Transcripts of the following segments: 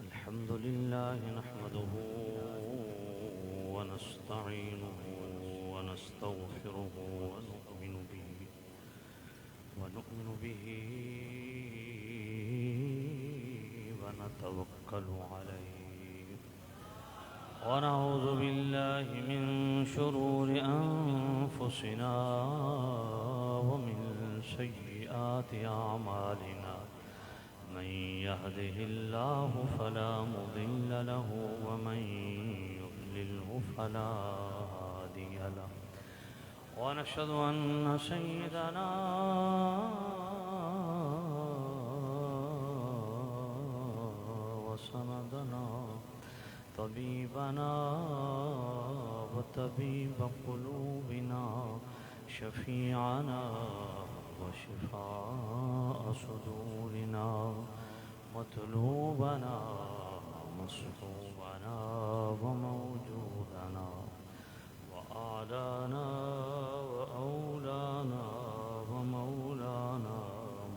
الحمد لله نحمده ونستعينه ونستغفره ونؤمن به ونتوكل عليه ونعوذ بالله من شرور أنفسنا ومن سيئات أعمالنا من يهده الله فلا مضل له ومن يضلله فلا هادي له ونشهد أن سيدنا وسندنا طبيبنا وطبيب قلوبنا شفيعنا وشفاء صدورنا مطلوبنا مصحوبنا وموجودنا وأعلانا وأولانا ومولانا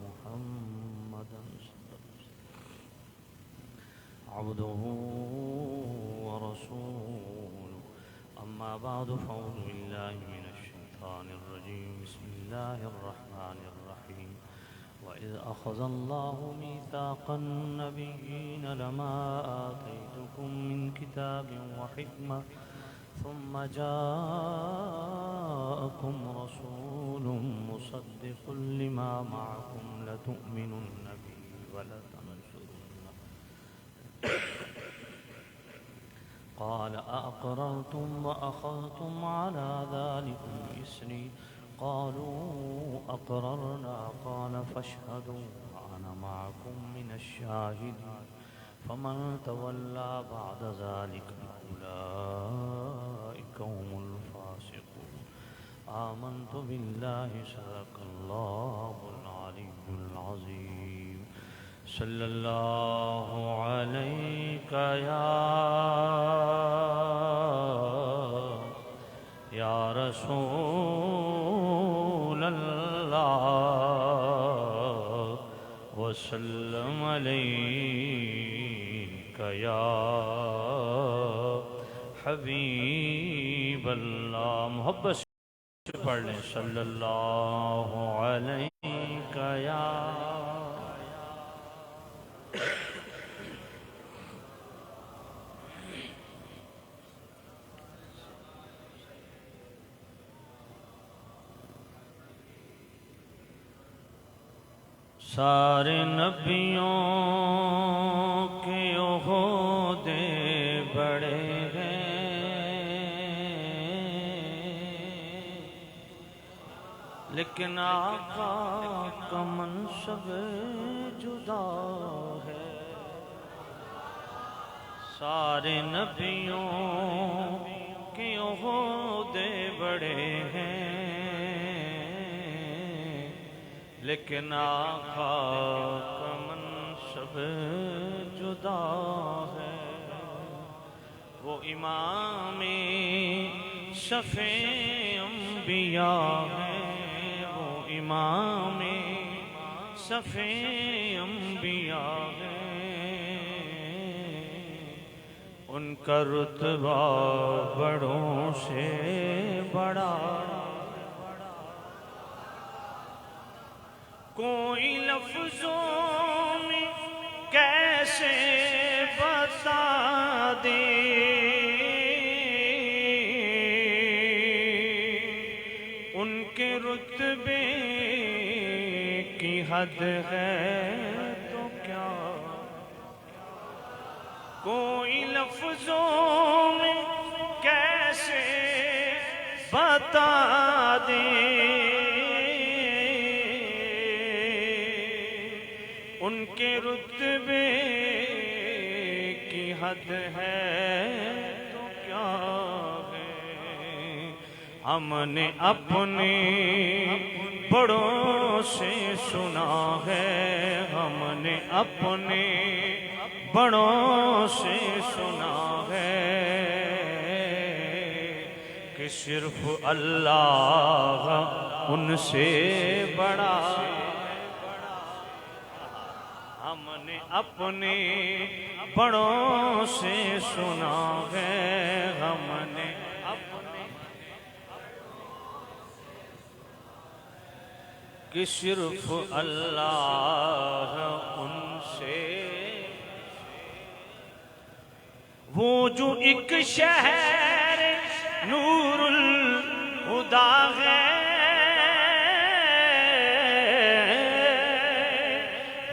محمدا عبده ورسوله أما بعد فأعوذ بالله من الشيطان الرجيم بسم الله الرحمن الرحيم وإذ أخذ الله ميثاق النبيين لما آتيتكم من كتاب وحكمة ثم جاءكم رسول مصدق لما معكم لتؤمنن به ولتنصرنه قال أأقررتم وأخذتم على ذلكم إسري قالوا أقررنا قال فاشهدوا وأنا معكم من الشاهدين فمن تولى بعد ذلك فأولئك هم الفاسقون آمنت بالله صدق الله العلي العظيم صلى الله عليك يا رسول الله وسلم عليك يا حبیب اللہ. محبت سے پڑھ لیں صلی اللہ علیہ یا سارے نبیوں کے عہدے بڑے لیکن آقا کا منصب جدا ہے. سارے نبیوں کے عہدے بڑے ہیں لیکن آقا کا منصب جدا ہے. وہ امام شفیع انبیاء ہے امام صفی انبیاء ہے. ان کا رتبہ بڑوں سے بڑا کوئی لفظوں میں کیسے بتا دے. ان کے رتبے کی حد ہے تو کیا کوئی لفظوں میں کیسے بتا دے. ان کے رتبے کی حد ہے تو کیا ہے. ہم نے اپنے بڑوں سے سنا ہے ہم نے اپنے بڑوں سے سنا ہے کہ صرف اللہ ان سے بڑا. ہم نے اپنے بڑوں سے سنا ہے، ہم نے اپنے کہ صرف اللہ ان سے، وہ جو ایک شہر نور الہدا ہے،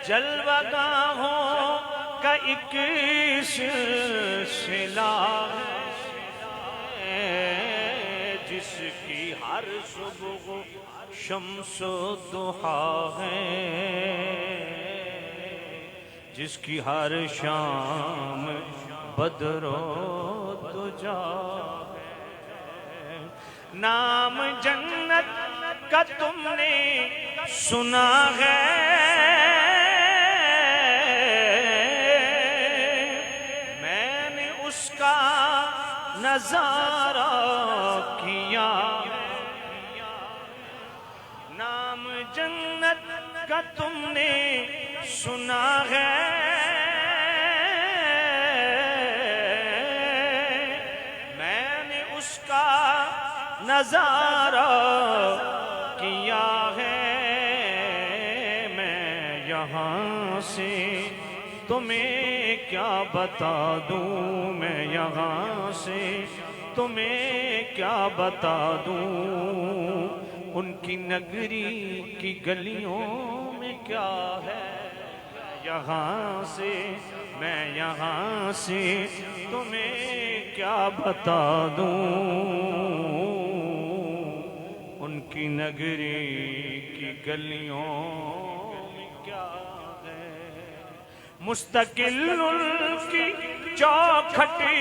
جلوہ گاہوں کا ایک سلسلہ ہے، جس کی ہر صبح شمس و ضحیٰ ہے، جس کی ہر شام بدر و دجا ہے۔ نام جنت کا تم نے سنا ہے، میں نے اس کا نظارہ کیا، نام جنت کا تم نے سنا ہے، میں نے اس کا نظارہ کیا ہے، میں یہاں سے تمہیں کیا بتا دوں، میں یہاں سے تمہیں کیا بتا دوں، ان کی نگری کی گلیوں میں کیا ہے، یہاں سے میں یہاں سے تمہیں کیا بتا دوں، ان کی نگری کی گلیوں میں کیا ہے، مستقل ان کی چوکھٹی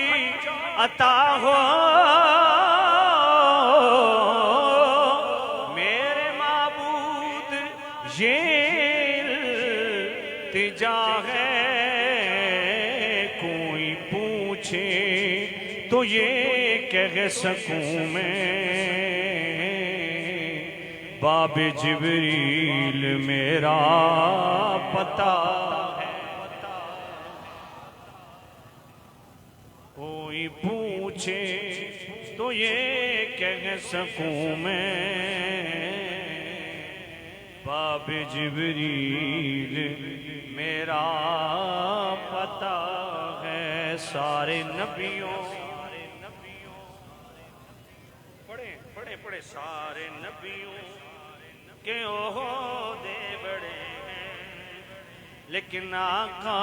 عطا ہو، میرے معبود یہ التجا ہے، کوئی پوچھے تو یہ کہہ سکوں میں، باب جبریل میرا پتہ ہے، کوئی پوچھے تو یہ کہہ سکوں میں، باب جبریل میرا پتہ ہے، سارے نبیوں پڑھے سارے نبیوں کے عہدے بڑے ہیں، لیکن آقا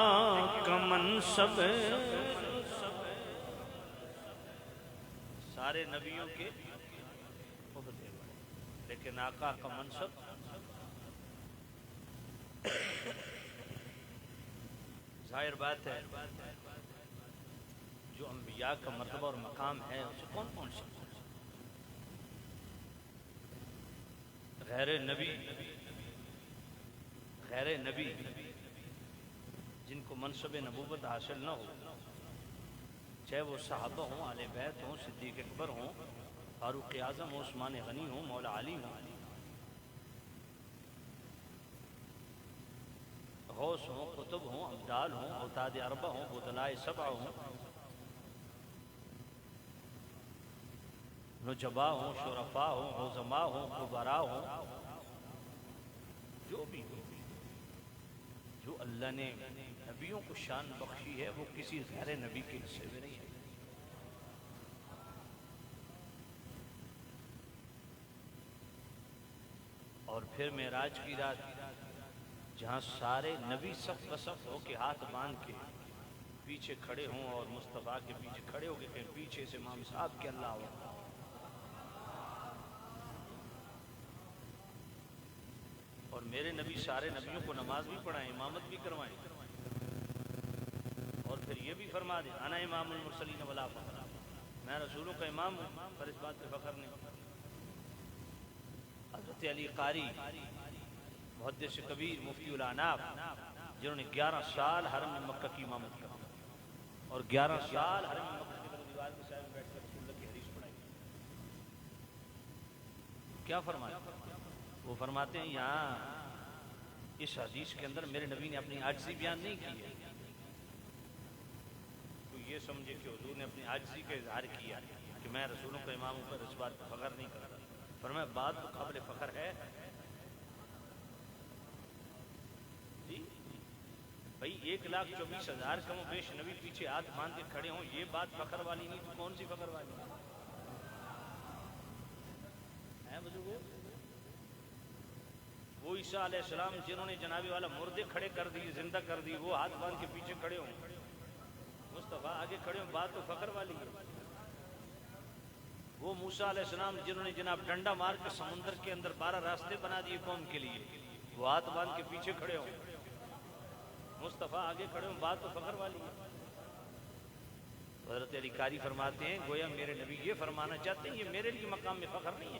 کا منصب، سارے نبیوں کے عہدے بڑے لیکن آقا کا منصب، ظاہر بات ہے جو انبیاء کا مرتبہ اور مقام ہے اسے کون کون سکتا ہے، غیر نبی جن کو منصب نبوت حاصل نہ ہو، چاہے وہ صحابہ ہوں، اہل بیت ہوں، صدیق اکبر ہوں، فاروق اعظم ہوں، عثمان غنی ہوں، مولا علی ہوں، غوث ہوں، قطب ہوں، ابدال ہوں، اوتاد اربع ہوں، بدلاء سبع ہوں، نجبا ہوں، شرفا ہوں، عظما ہوں، کبرا ہوں، جو بھی ہو، جو اللہ نے نبیوں کو شان بخشی ہے وہ کسی غیر نبی کے حصے میں نہیں ہے۔ اور پھر معراج کی رات جہاں سارے نبی صف بصف ہو کے ہاتھ باندھ کے پیچھے کھڑے ہوں اور مصطفیٰ کے پیچھے کھڑے ہو کے پھر پیچھے سے امام صاحب کے اللہ ہو، اور میرے نبی سارے نبیوں کو نماز بھی پڑھائیں، امامت بھی کروائیں، اور پھر یہ بھی فرما دیں انا امام المرسلین ولا فخر، میں رسولوں کا امام ہوں، پر اس بات پہ فخر نہیں۔ حضرت علی قاری محدث کبیر مفتی الانام جنہوں نے 11 سال حرم مکہ کی امامت کی اور 11 سال حرم مکہ کی دیوار کے سائے میں بیٹھ کر رسول اللہ کی حدیث پڑھائی، کیا فرمایا؟ وہ فرماتے ہیں یہاں اس حدیث کے اندر میرے نبی نے اپنی عاجزی بیان نہیں کی ہے. تو یہ سمجھے کہ حضور نے اپنی عاجزی کا اظہار کیا کہ میں رسولوں کا امام ہوں، پر اس بات پر فخر نہیں کرتا. فرمایا بات تو قابل فخر ہے. جی بھائی 1,24,000 کم و بیش نبی پیچھے ہاتھ باندھ کے کھڑے ہوں، یہ بات فخر والی نہیں تو کون سی فخر والی ہے بزرگوں؟ وہ عیسیٰ علیہ السلام جنہوں نے جنابی والا مردے کھڑے کر دی، زندہ کر دی، وہ ہاتھ باندھ کے پیچھے کھڑے ہوں، مصطفیٰ آگے کھڑے ہوں، بات تو فخر والی ہے. وہ موسیٰ علیہ السلام جنہوں نے جناب ڈنڈا مار کے سمندر کے اندر 12 راستے بنا دیے قوم کے لیے، وہ ہاتھ باندھ کے پیچھے کھڑے ہوں، مصطفیٰ آگے کھڑے ہوں، بات تو فخر والی ہے. حضرت علی قاری فرماتے ہیں گویا میرے نبی یہ فرمانا چاہتے ہیں یہ میرے لیے مقام میں فخر نہیں ہے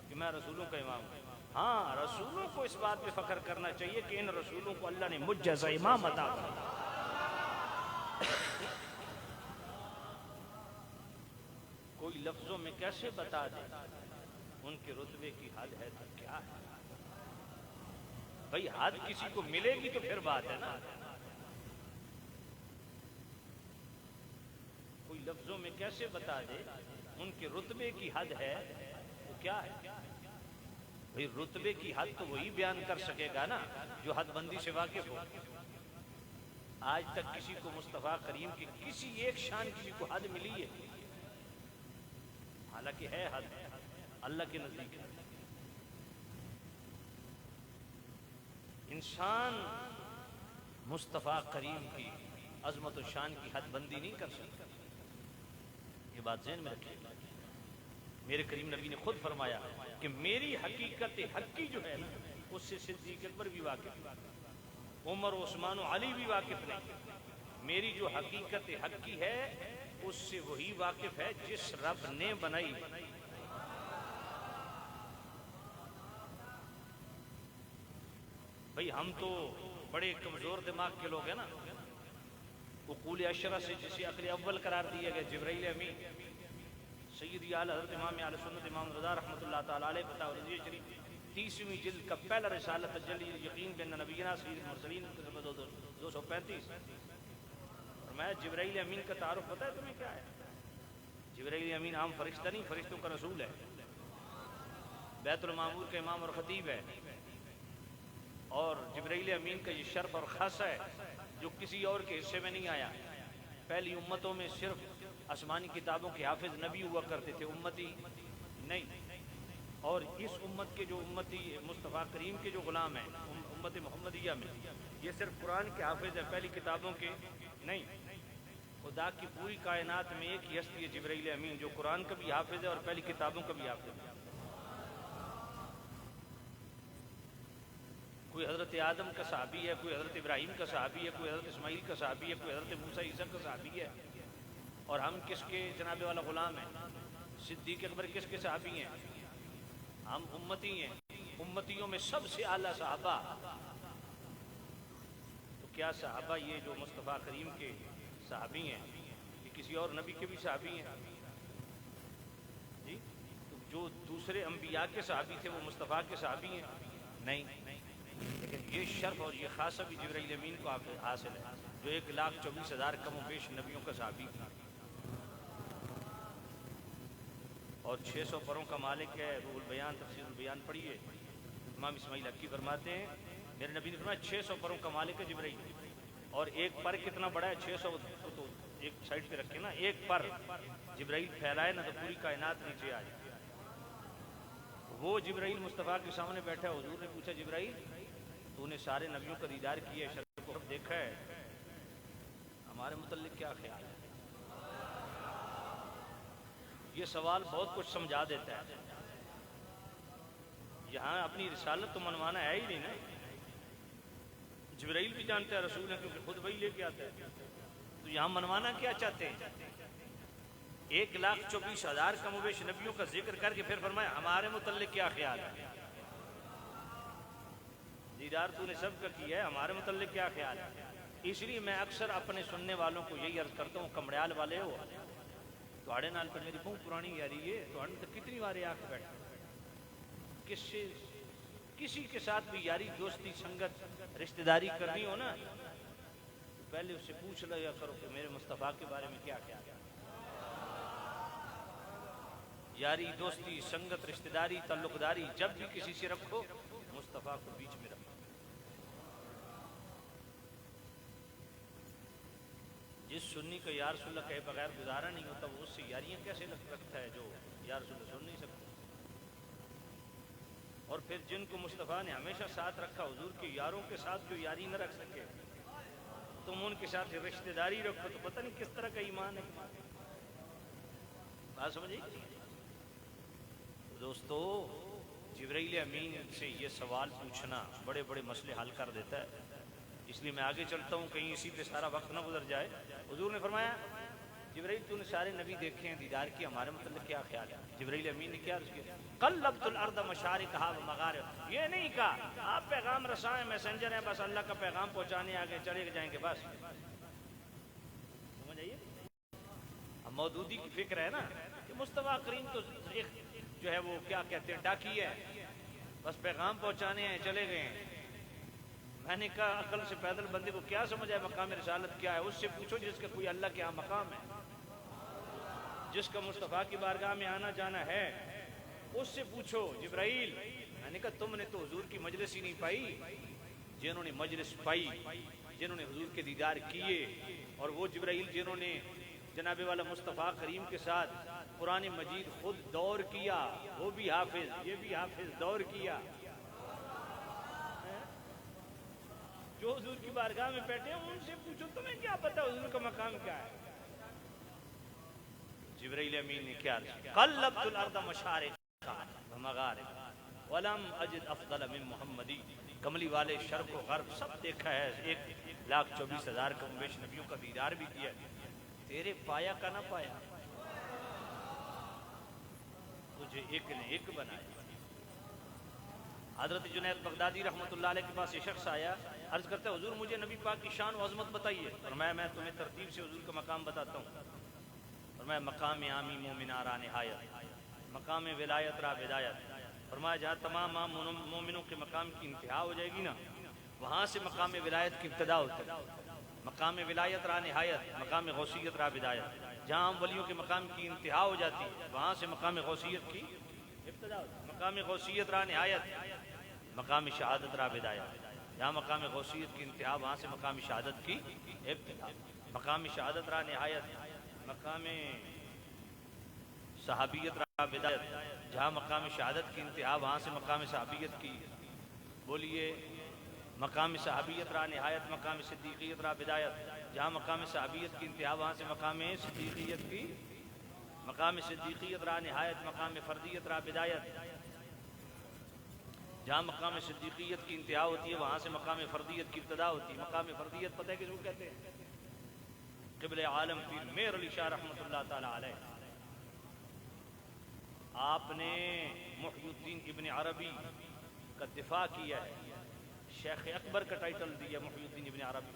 کہ میں رسولوں کا امام ہوں. ہاں رسولوں کو اس بات پہ فخر کرنا چاہیے کہ ان رسولوں کو اللہ نے مجھ جیسا امام عطا کیا. کوئی لفظوں میں کیسے بتا دے ان کے رتبے کی حد ہے تو کیا ہے بھائی، حد کسی کو ملے گی تو پھر بات ہے نا. کوئی لفظوں میں کیسے بتا دے ان کے رتبے کی حد ہے تو کیا ہے بھائی. رتبے کی حد تو وہی بیان کر سکے گا نا جو حد بندی سے واقف ہو. آج تک کسی کو مصطفیٰ کریم کی کسی ایک شان کسی کو حد ملی ہے؟ حالانکہ ہے حد اللہ کے نزدیک. انسان مصطفیٰ کریم کی عظمت و شان کی حد بندی نہیں کر سکتا. یہ بات ذہن میں رکھیے. میرے کریم نبی نے خود فرمایا کہ میری حقیقت حقی جو ہے نا اس سے صدیق اکبر بھی واقف ہے، عمر و عثمان و علی بھی واقف نہیں. میری جو حقیقت حقی ہے اس سے وہی واقف ہے جس رب نے بنائی. بھئی ہم تو بڑے کمزور دماغ کے لوگ ہیں نا. عقول عشرہ سے جسے عقل اول قرار دیا گیا جبرائیل امین سیدی اعلی حضرت امام اہل سنت امام رضا رحمۃ اللہ تعالی علیہ فتاوی رضویہ شریف 30ویں جلد کا پہلا رسالہ تجلی یقین بین نبینا سید المرسلین 235. اور میں جبرائیل امین کا تعارف پتہ ہے تمہیں کیا ہے؟ جبرائیل امین عام فرشتہ نہیں، فرشتوں کا رسول ہے، بیت المعمور کا امام اور خطیب ہے. اور جبرائیل امین کا یہ شرف اور خاصہ ہے جو کسی اور کے حصے میں نہیں آیا. پہلی امتوں میں صرف آسمانی کتابوں کے حافظ نبی ہوا کرتے تھے، امتی نہیں. اور اس امت کے جو امتی مصطفیٰ کریم کے جو غلام ہیں امت محمدیہ میں، یہ صرف قرآن کے حافظ ہیں، پہلی کتابوں کے نہیں. خدا کی پوری کائنات میں ایک ہی ہستی ہے جبرائیل امین جو قرآن کا بھی حافظ ہے اور پہلی کتابوں کا بھی حافظ ہے. کوئی حضرت آدم کا صحابی ہے، کوئی حضرت ابراہیم کا صحابی ہے، کوئی حضرت اسماعیل کا صحابی ہے، کوئی حضرت موسیٰ عیسیٰ کا صحابی ہے. اور ہم کس کے جناب والا غلام ہیں؟ صدیق اکبر کس کے صحابی ہیں؟ ہم امتی ہیں. امتیوں میں سب سے اعلیٰ صحابہ. تو کیا صحابہ یہ جو مصطفیٰ کریم کے صحابی ہیں یہ کسی اور نبی کے بھی صحابی ہیں؟ جی تو جو دوسرے انبیاء کے صحابی تھے وہ مصطفیٰ کے صحابی ہیں؟ نہیں. لیکن یہ شرف اور یہ خاصہ بھی جبرائیل امین کو حاصل ہے جو 1,24,000 کم و بیش نبیوں کا صحابی تھا اور 600 پروں کا مالک ہے. روح البیان تفسیر البیان پڑھیے. امام اسماعیل حقی فرماتے ہیں میرے نبی نے فرمایا 600 پروں کا مالک ہے جبرائیل. اور ایک پر کتنا بڑا ہے؟ 600 تو ایک سائڈ پہ رکھے نا. ایک پر جبرائیل پھیلائے نا تو پوری کائنات نیچے آ جائے. وہ جبرائیل مصطفیٰ کے سامنے بیٹھا. حضور نے پوچھا جبرائیل تو نے سارے نبیوں کا دیدار کیا ہے، شرف کو دیکھا ہے، ہمارے متعلق کیا خیال ہے؟ یہ سوال بہت کچھ سمجھا دیتا ہے. یہاں اپنی رسالت تو منوانا ہے ہی نہیں نا. جبرائیل بھی جانتا ہے رسول ہے کیونکہ خود وہی لے کے آتا ہے. تو یہاں منوانا کیا چاہتے ہیں؟ 1,24,000 کم و بیش نبیوں کا ذکر کر کے پھر فرمایا ہمارے متعلق کیا خیال ہے؟ دیدار تو نے سب کا کیا ہے، ہمارے متعلق کیا خیال ہے؟ اس لیے میں اکثر اپنے سننے والوں کو یہی عرض کرتا ہوں کمڑیال والے ہو توڑے نال پر میری بہت پرانی یاری ہے تو کتنی بار آ کے بیٹھے کس سے کسی کے ساتھ بھی یاری دوستی سنگت رشتہ داری کرنی ہو نا تو پہلے اس سے پوچھ لیا کرو کہ میرے مصطفیٰ کے بارے میں کیا کیا. یاری دوستی سنگت رشتہ داری تعلق داری جب بھی کسی سے رکھو مصطفیٰ کو بیچ میں رکھو. جس سنی کو یا رسول اللہ کہے بغیر گزارا نہیں ہوتا وہ اس سے یاریاں کیسے رکھتا ہے جو یا رسول اللہ سن نہیں سکتا. اور پھر جن کو مصطفیٰ نے ہمیشہ ساتھ رکھا حضور کے یاروں کے ساتھ جو یاری نہ رکھ سکے تم ان کے ساتھ رشتہ داری رکھو تو پتہ نہیں کس طرح کا ایمان ہے. بات سمجھے دوستو؟ جبرائیل امین سے یہ سوال پوچھنا بڑے بڑے مسئلے حل کر دیتا ہے. اس لیے میں آگے چلتا ہوں کہیں اسی پہ سارا وقت نہ گزر جائے. حضور نے فرمایا جبرائیل تو نے سارے نبی دیکھے ہیں دیدار کیا ہمارے متعلق کیا خیال ہے؟ جبرائیل امین نے کیا عرض کیا؟ قلبت الارض مشارقها ومغاربها. یہ نہیں کہا آپ پیغام رساں ہیں میسنجر ہیں بس اللہ کا پیغام پہنچانے آگے چلے جائیں گے بس. سمجھ آئیے اب مودودی کی فکر ہے نا کہ مصطفیٰ کریم تو ایک جو ہے وہ کیا کہتے ہیں ڈاکی ہے بس پیغام پہنچانے ہیں چلے گئے ہیں. میں نے کہا عقل سے پیدل بندے کو کیا سمجھ ہے مقام رسالت کیا ہے؟ اس سے پوچھو جس کا کوئی اللہ کے ہاں مقام ہے, جس کا مصطفیٰ کی بارگاہ میں آنا جانا ہے, اس سے پوچھو. جبرائیل میں نے کہا تم نے تو حضور کی مجلس ہی نہیں پائی. جنہوں نے مجلس پائی جنہوں نے حضور کے دیدار کیے اور وہ جبرائیل جنہوں نے جناب والا مصطفیٰ کریم کے ساتھ قرآن مجید خود دور کیا, وہ بھی حافظ یہ بھی حافظ دور کیا, جو حضور کی بارگاہ میں بیٹھے ہیں ان سے پوچھو تمہیں کیا پتا حضور کا مقام کیا ہے. جبرائیل امین نے کیا قلبت الارض مشارقها ومغاربها ولم اجد افضل من محمدی. کملی والے شرق و غرب سب دیکھا ہے, 1,24,000 کم بیش نبیوں کا دیدار بھی کیا, تیرے پایا کا نہ پایا, تجھے ایک نے ایک بنایا. حضرت جنید بغدادی رحمۃ اللہ علیہ کے پاس یہ شخص آیا, عرض کرتا ہے حضور مجھے نبی پاک کی شان و عظمت بتائیے. فرمایا میں تمہیں ترتیب سے حضور کا مقام بتاتا ہوں. فرمایا مقام عامی مومنہ را نہایت, مقام ولایت را بدایت. فرمایا جہاں تمام عام مومنوں کے مقام کی انتہا ہو جائے گی نا وہاں سے مقام ولایت کی ابتدا ہوتی ہے. مقام ولایت را نہایت, مقام غوثیت را بدایت. جہاں عام ولیوں کے مقام کی انتہا ہو جاتی ہے وہاں سے مقام غوثیت کی ابتدا ہوتی ہے. مقام غوثیت را نہایت, مقام شہادت را بدایت. جہاں مقام غوثیت کی انتہا وہاں سے مقام شہادت کی ابتدا. مقام شہادت را نہایت, مقام صحابیت را بدایت. جہاں مقام شہادت کی انتہا وہاں سے مقام صحابیت کی بولیے مقام صحابیت را نہایت, مقام صدیقیت را بدایت. جہاں مقام صحابیت کی انتہا وہاں سے مقام صدیقیت کی, مقام صدیقیت را نہایت, مقام فردیت را بدایت. جہاں مقام صدیقیت کی انتہا ہوتی ہے وہاں سے مقام فردیت کی ابتدا ہوتی ہے. مقام فردیت پتہ ہے کس کو کہتے ہیں؟ قبل عالم پیر میر علی شاہ رحمۃ اللہ تعالی علیہ. آپ نے محی الدین ابن عربی کا دفاع کیا ہے, شیخ اکبر کا ٹائٹل دیا محی الدین ابن عربی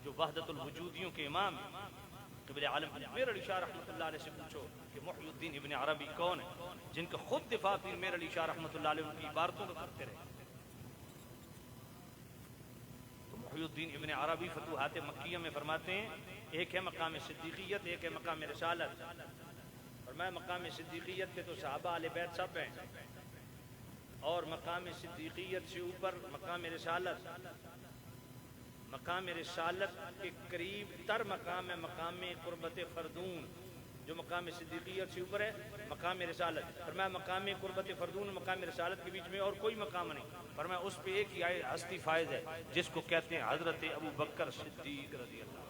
جو وحدت الوجودیوں کے امام ہیں. قبل عالم میر علی شاہ رحمۃ اللہ علیہ سے پوچھو کہ محی الدین ابن عربی کون ہے, جن کا خود دفاع پیر میر علی شاہ رحمۃ اللہ علیہ ان کی عبارتوں کا کرتے رہے. تو محی الدین ابن عربی فتوحات مکیہ میں فرماتے ہیں ایک ہے مقام صدیقیت, ایک ہے مقام رسالت. اور میں مقام صدیقیت پہ تو صحابہ اہل بیت سب ہیں, اور مقام صدیقیت سے اوپر مقام رسالت. مقام رسالت کے قریب تر مقام ہے مقام قربت فردون جو مقام صدیقیت سے اوپر ہے مقام رسالت. فرمایا مقام قربت فردون مقام رسالت کے بیچ میں اور کوئی مقام نہیں. فرمایا اس پہ ایک ہی ہستی فائز ہے جس کو کہتے ہیں حضرت ابو بکر صدیق رضی اللہ.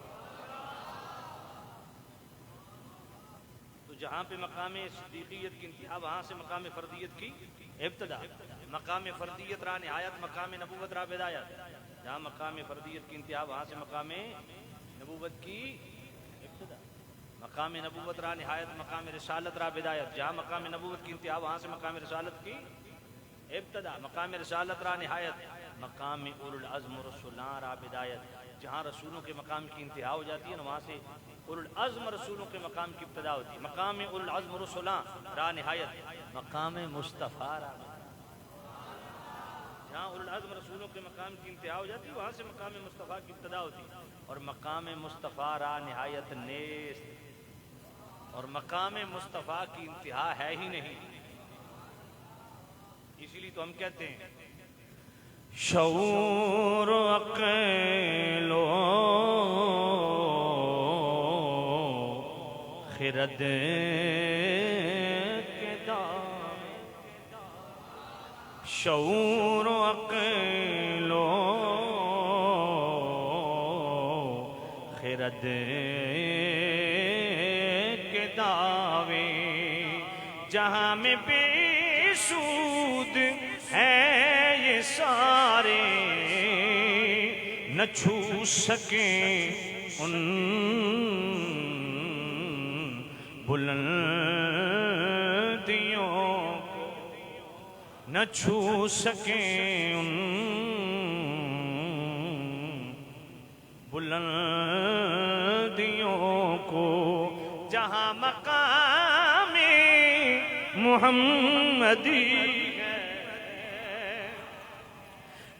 تو جہاں پہ مقام صدیقیت کی انتہا وہاں سے مقام فردیت کی ابتدا. مقام فردیت را نہایت, مقام نبوت را بدایت. جہاں مقام فردیت کی انتہا وہاں سے مقام نبوت کی ابتدا. مقام نبوت را نہایت, مقام رسالت را بدایت. جہاں مقام نبوت کی انتہا وہاں سے مقام رسالت کی ابتدا. مقام رسالت را نہایت, مقام اولو العزم رسولان را بدایت. جہاں رسولوں کے مقام کی انتہا ہو جاتی ہے وہاں سے اولو العزم رسولوں کے مقام کی ابتدا ہوتی ہے. مقام اولو العزم رسولان را نہایت, مقام مصطفیٰ را. جہاں اولو العزم رسولوں کے مقام کی انتہا ہو جاتی وہاں سے مقام مصطفیٰ کی ابتدا ہوتی اور مقام مصطفیٰ را نہایت نیست اور مقام مصطفیٰ کی انتہا ہے ہی نہیں. اسی لیے تو ہم کہتے ہیں شعور و عقل و خرد کے دامن شعور و عقل و خرد کے دعوے جہاں میں بے سود ہیں یہ سارے نہ چھو سکیں ان بلندیوں کو نہ چھو سکیں ان بلندیوں کو جہاں مقام محمدی ہے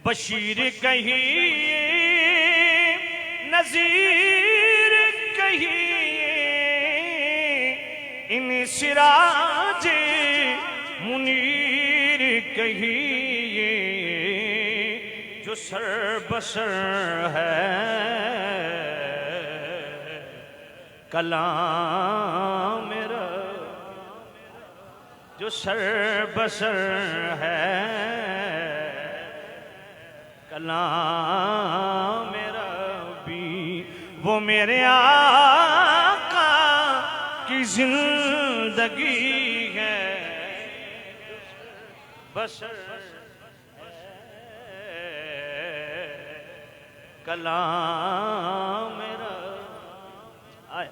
بشیر کہیے نذیر کہیے ان سراج منیر کہیے جو سر بسر ہے کلام میرا جو سر بسر ہے کلام میرا بھی وہ میرے آقا کی زندگی ہے بسر کلام میرا آئے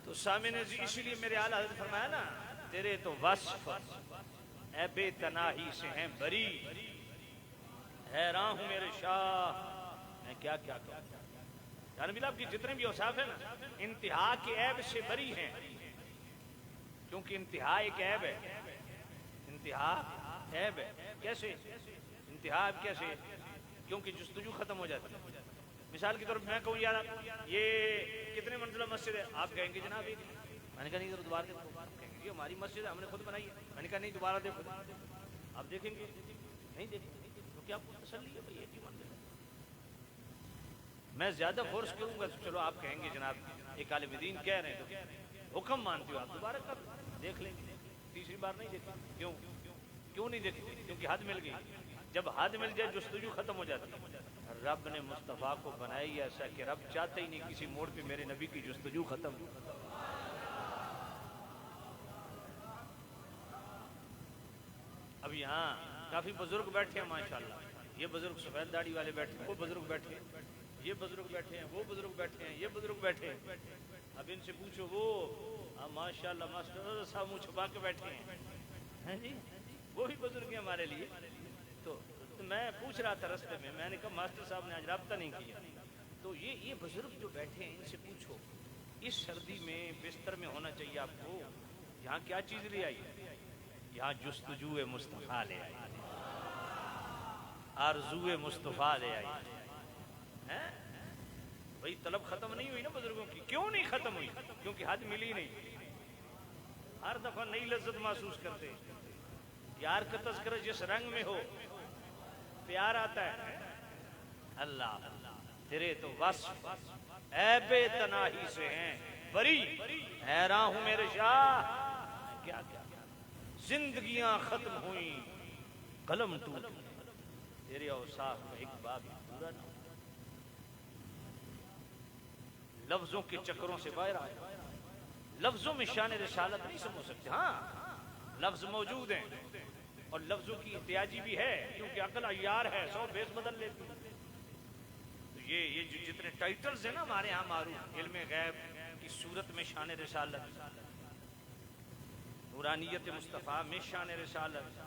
تو سامنے اسی لیے میرے اعلیٰ حضرت فرمایا نا تیرے تو وصف اے بے تناہی سے ہیں بری حیران ہوں میرے شاہ میں کیا کیا کروں یعنی بلا آپ کی جتنے بھی اوصاف ہیں نا انتہا کے عیب سے بری ہیں کیونکہ انتہا ایک عیب ہے انتہا عیب ہے کیسے انتہا کیسے کیونکہ جستجو ختم ہو جاتی ہے مثال کی طور پر میں کہوں یار یہ کتنے منزلہ مسجد ہے آپ کہیں گے جناب میں نے کہا نہیں دوبارہ دیکھو کہیں گے یہ ہماری مسجد ہے ہم نے خود بنائی ہے میں نے کہا نہیں دوبارہ دیکھو آپ دیکھیں گے نہیں دیکھیں گے کیونکہ آپ کو تسلی ہے بھئی ایک ہی منزل ہے میں زیادہ فورس کروں گا تو چلو آپ کہیں گے جناب ایک عالم دین کہہ رہے ہیں تو حکم مانتے ہو آپ دوبارہ کر دیکھ لیں گے تیسری بار نہیں دیکھیں کیوں نہیں دیکھیں کیونکہ حد مل گئی جب حد مل جائے جستجو ختم ہو جاتی ہے رب نے مصطفیٰ کو بنائی ایسا کہ رب چاہتے ہی نہیں کسی موڑ پہ میرے نبی کی جستجو ختم ہو اب یہاں کافی بزرگ بیٹھے ہیں ماشاءاللہ یہ بزرگ سفید داڑھی والے بیٹھے ہیں وہ بزرگ بیٹھے ہیں یہ بزرگ بیٹھے ہیں وہ بزرگ بیٹھے ہیں یہ بزرگ بیٹھے ہیں اب ان سے پوچھو وہ ماشاءاللہ ماسٹر صاحب منہ چھپا کے بیٹھے ہیں جی وہ بھی بزرگ ہیں ہمارے لیے تو میں پوچھ رہا تھا رستے میں میں نے کہا ماسٹر صاحب نے آج رابطہ نہیں کیا تو یہ بزرگ جو بیٹھے ہیں ان سے پوچھو اس سردی میں بستر میں ہونا چاہیے آپ کو یہاں کیا چیز لے آئی یہاں جستجو مصطفیٰ لے آئی آرزو مصطفیٰ لے آئی بھئی طلب ختم نہیں ہوئی نا بزرگوں کی کیوں نہیں ختم ہوئی کیونکہ حد ملی نہیں ہر دفعہ نئی لذت محسوس کرتے یار کا تذکرہ جس رنگ میں ہو پیار آتا ہے اللہ تیرے تو وصف اے بے تناہی سے ہیں بری حیران ہوں میرے شاہ کیا کیا زندگیاں ختم ہوئیں قلم ٹوٹ تیرے اوصاف کا ایک باب پورا نہ لفظوں کے چکروں سے باہر آئے لفظوں میں شان رسالت نہیں سمجھ سکتے ہاں لفظ موجود ہیں اور لفظوں کی احتیاجی بھی ہے کیونکہ عقل عیار ہے 100 بیس بدل لیتی تو یہ جو جتنے ٹائٹلز ہیں نا ہمارے ہاں معروف علم غیب کی صورت میں شان رسالت نورانیت مصطفیٰ میں شان رسالت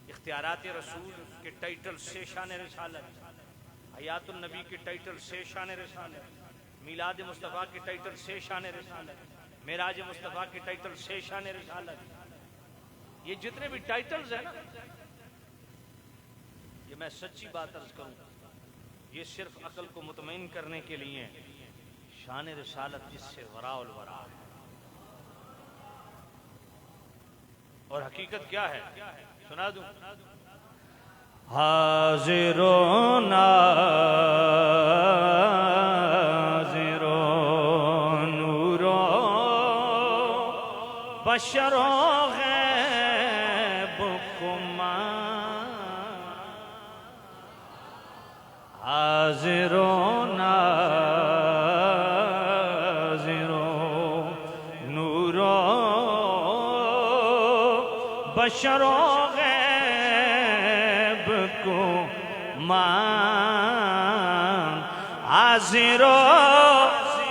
اختیارات رسول کے ٹائٹل سے شان رسالت حیات النبی کے ٹائٹل سے شان رسالت میلاد مصطفیٰ کے ٹائٹل سے شان رسالت معراج مصطفیٰ کے ٹائٹل سے شان رسالت یہ جتنے بھی ٹائٹلز ہیں نا، یہ میں سچی بات عرض کروں، یہ صرف عقل کو مطمئن کرنے کے لیے ہیں۔ شان رسالت جس سے وراء الورا ہے، اور حقیقت کیا ہے سنا دوں، حاضر و ناظر و نور و بشر و غیب کمان، حاضر و ناظر و نور و بشر و غیب کمان، حاضر و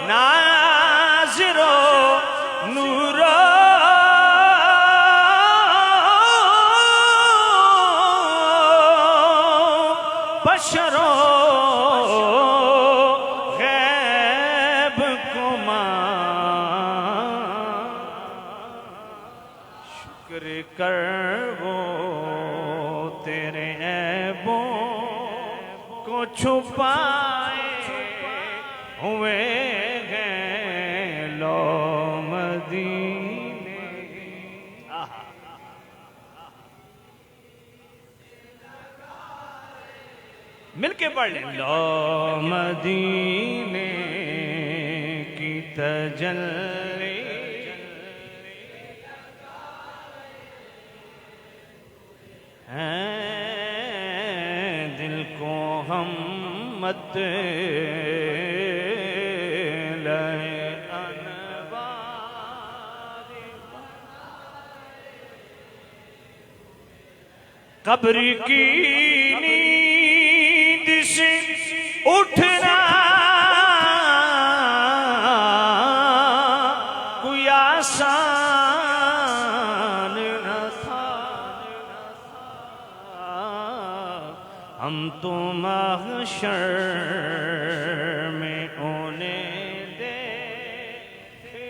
ناظر و نور و بشر و غیب کمان، شکر کر وہ تیرے عیبوں کو چھپائے ہوئے ہیں لو مدینے۔ مل کے پڑھ لیں، لو مدینے کی تجلی ہیں، دل کو ہم مت لئے انوار، قبر کی نیند سے اٹھنا کوئی آسان نہ تھا، ہم تو محشر میں انہیں دیکھنے،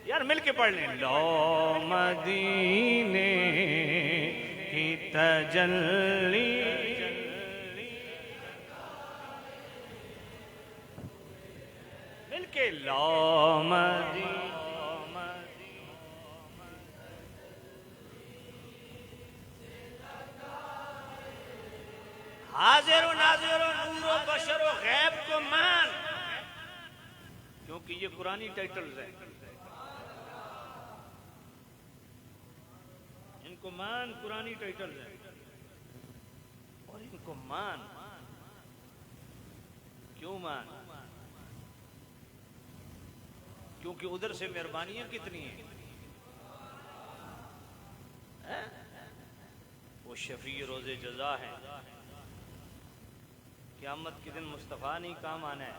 یار مل کے پڑھ لیں، لو مدینے کی تجلی مل کے، لو مدینے حاضر و ناظر و نور و بشر و غیب کو مان، کیونکہ یہ قرآنی ٹائٹلز ہیں، ان کو مان، قرآنی ٹائٹلز ہیں، اور ان کو مان، کیوں مان؟ کیونکہ ادھر سے مہربانیاں کتنی ہیں، وہ شفیع روز جزا ہیں، قیامت کے دن مصطفیٰ نہیں کام آنا ہے،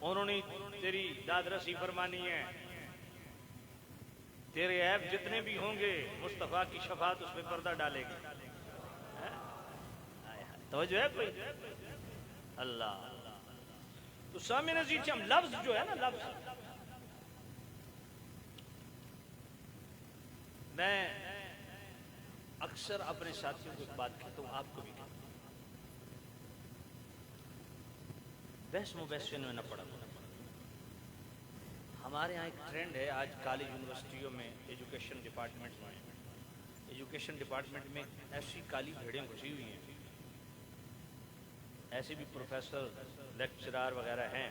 انہوں نے تیری داد رسی فرمانی ہے، تیرے عیب جتنے بھی ہوں گے مصطفیٰ کی شفاعت اس پہ پردہ ڈالے گی۔ توجہ ہے کوئی؟ اللہ تو سامع نزید ہم لفظ جو ہے نا، لفظ میں اکثر اپنے ساتھیوں کو ایک بات کہتا ہوں، آپ کو بھی کہتا ہوں، بحث مبحثن میں نہ پڑا۔ ہمارے ہاں ایک ٹرینڈ ہے آج کالج یونیورسٹیوں میں، ایجوکیشن ڈپارٹمنٹ میں ایسی کالی بھیڑیں گھسی ہوئی ہیں، ایسے بھی پروفیسر لیکچرار وغیرہ ہیں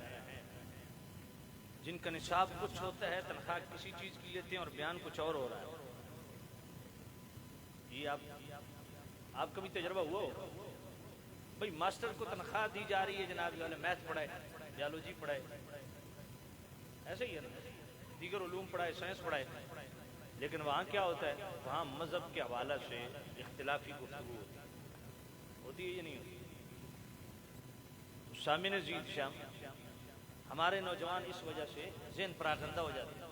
جن کا نصاب کچھ ہوتا ہے، تنخواہ کسی چیز کی لیتے ہیں اور بیان کچھ اور ہو رہا ہے۔ یہ آپ کا بھی تجربہ ہوا ہوگا بھئی، ماسٹر کو تنخواہ دی جا رہی ہے جناب یہ میتھ پڑھائے، بیالوجی پڑھائے، ایسے ہی ہے نا، دیگر علوم پڑھائے، سائنس پڑھائے، لیکن وہاں کیا ہوتا ہے؟ وہاں مذہب کے حوالہ سے اختلافی گفتگو ہوتی ہے یا نہیں ہوتی؟ سامع نزید شام ہمارے نوجوان اس وجہ سے ذہن پراگندہ ہو جاتے ہیں،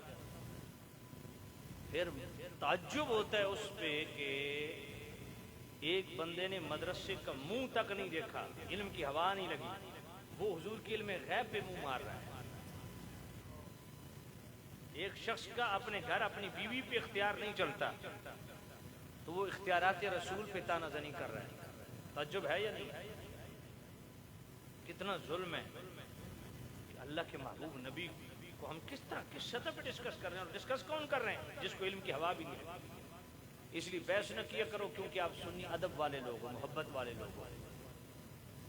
پھر تعجب ہوتا ہے اس پہ کہ ایک بندے نے مدرسے کا منہ تک نہیں دیکھا، علم کی ہوا نہیں لگی، وہ حضور کے علم غیب پہ منہ مار رہا ہے۔ ایک شخص کا اپنے گھر اپنی بیوی پہ اختیار نہیں چلتا تو وہ اختیارات رسول پہ تانا زنی کر رہا ہے. تعجب ہے یا نہیں؟ کتنا ظلم ہے کہ اللہ کے محبوب نبی کو ہم کس طرح کس سطح پہ ڈسکس کر رہے ہیں، اور ڈسکس کون کر رہے ہیں؟ جس کو علم کی ہوا بھی نہیں ہے. اس لیے بحث نہ کیا کرو، کیونکہ آپ سنی ادب والے لوگ ہو، محبت والے لوگ ہو،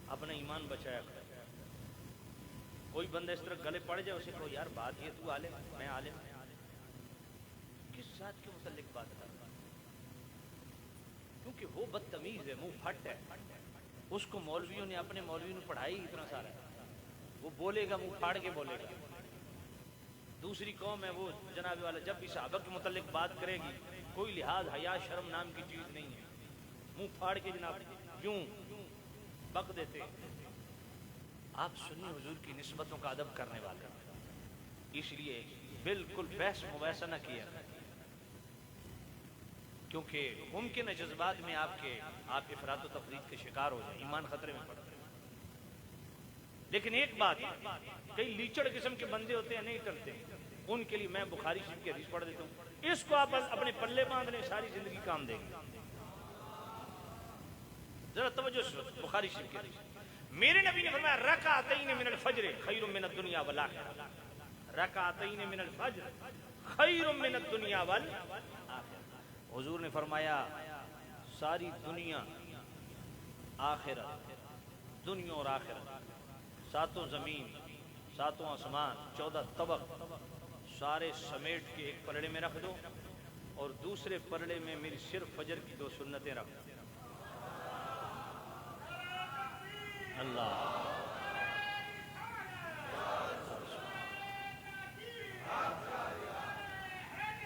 اپنا ایمان بچایا کرو. کوئی بندہ اس طرح گلے پڑ جائے، اسے کہو یار بات یہ تو عالم میں عالم، کس ذات کے متعلق بات کر رہا؟ کیونکہ وہ بدتمیز ہے، منہ پھٹ ہے. اس کو مولویوں نے اپنے مولویوں نے پڑھائی اتنا سارا، وہ بولے گا منہ پھاڑ کے بولے گا. دوسری قوم ہے وہ جناب والا جب بھی صحابہ کے متعلق بات کرے گی کوئی لحاظ حیا شرم نام کی چیز نہیں ہے، منہ پھاڑ کے جناب یوں بک دیتے. آپ سنی حضور کی نسبتوں کا ادب کرنے والے، اس لیے بالکل بحث مباحثہ نہ کیا، کیونکہ ممکن ہے جذبات میں آپ افراط و تفریط کے شکار ہو جائیں، ایمان خطرے میں پڑ. لیکن ایک بات، کئی لیچڑ قسم کے بندے ہوتے ہیں نہیں کرتے، ان کے لیے میں بخاری شریف کی حدیث پڑھ دیتا ہوں، اس کو آپ اپنے پلے باندھ لیں، ساری زندگی کام دے گی. ذرا توجہ سے بخاری شریف کی حدیث. میرے نبی نے فرمایا رکعتین من الفجر خیر من الدنیا والآخرہ. رکعتین من الفجر خیر من الدنیا والآخرہ. حضور نے فرمایا ساری دنیا آخرت، دنیا اور آخرت، ساتوں زمین، ساتوں آسمان، 14 طبق سارے سمیٹ کے ایک پلڑے میں رکھ دو، اور دوسرے پلڑے میں میری صرف فجر کی 2 سنتیں رکھ دو. اللہ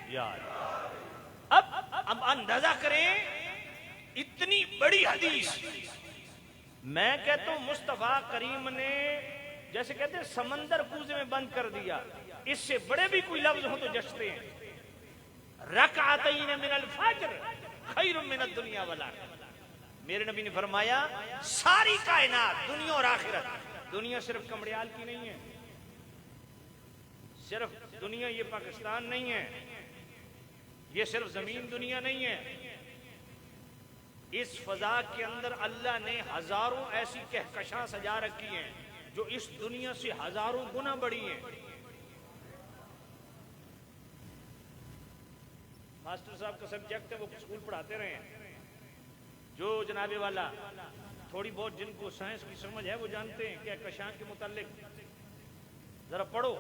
یار اب اندازہ کریں اتنی بڑی حدیث. میں کہتا ہوں مصطفیٰ کریم نے جیسے کہتے ہیں سمندر کوزے میں بند کر دیا، اس سے بڑے بھی کوئی لفظ ہو تو جچتے ہیں. رکعتین من الفجر خیر من الدنیا والآخرہ. میرے نبی نے فرمایا ساری کائنات، دنیا اور آخرت. دنیا صرف کمڑیال کی نہیں ہے، صرف دنیا یہ پاکستان نہیں ہے، یہ صرف زمین دنیا نہیں ہے. اس فضا کے اندر اللہ نے ہزاروں ایسی کہکشاں سجا رکھی ہیں جو اس دنیا سے ہزاروں گنا بڑی ہیں. ماسٹر صاحب کا سبجیکٹ ہے، وہ اسکول پڑھاتے رہے ہیں. جو جناب والا تھوڑی بہت جن کو سائنس کی سمجھ ہے وہ جانتے ہیں کہکشاں کے متعلق. ذرا پڑھو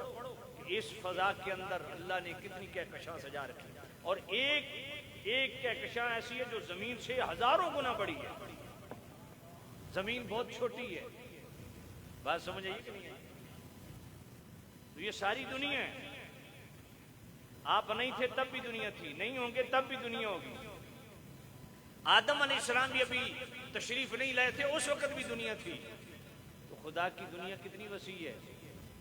کہ اس فضا کے اندر اللہ نے کتنی کہکشاں سجا رکھی، اور ایک کہکشاں ایسی ہے جو زمین سے ہزاروں گنا بڑی ہے. زمین بہت چھوٹی ہے، بات سمجھ آئی کہ نہیں ہے؟ تو یہ ساری دنیا ہے. آپ نہیں تھے تب بھی دنیا تھی، نہیں ہوں گے تب بھی دنیا ہوگی. آدم علیہ السلام بھی ابھی تشریف نہیں لائے تھے، اس وقت بھی دنیا تھی. تو خدا کی دنیا کتنی وسیع ہے،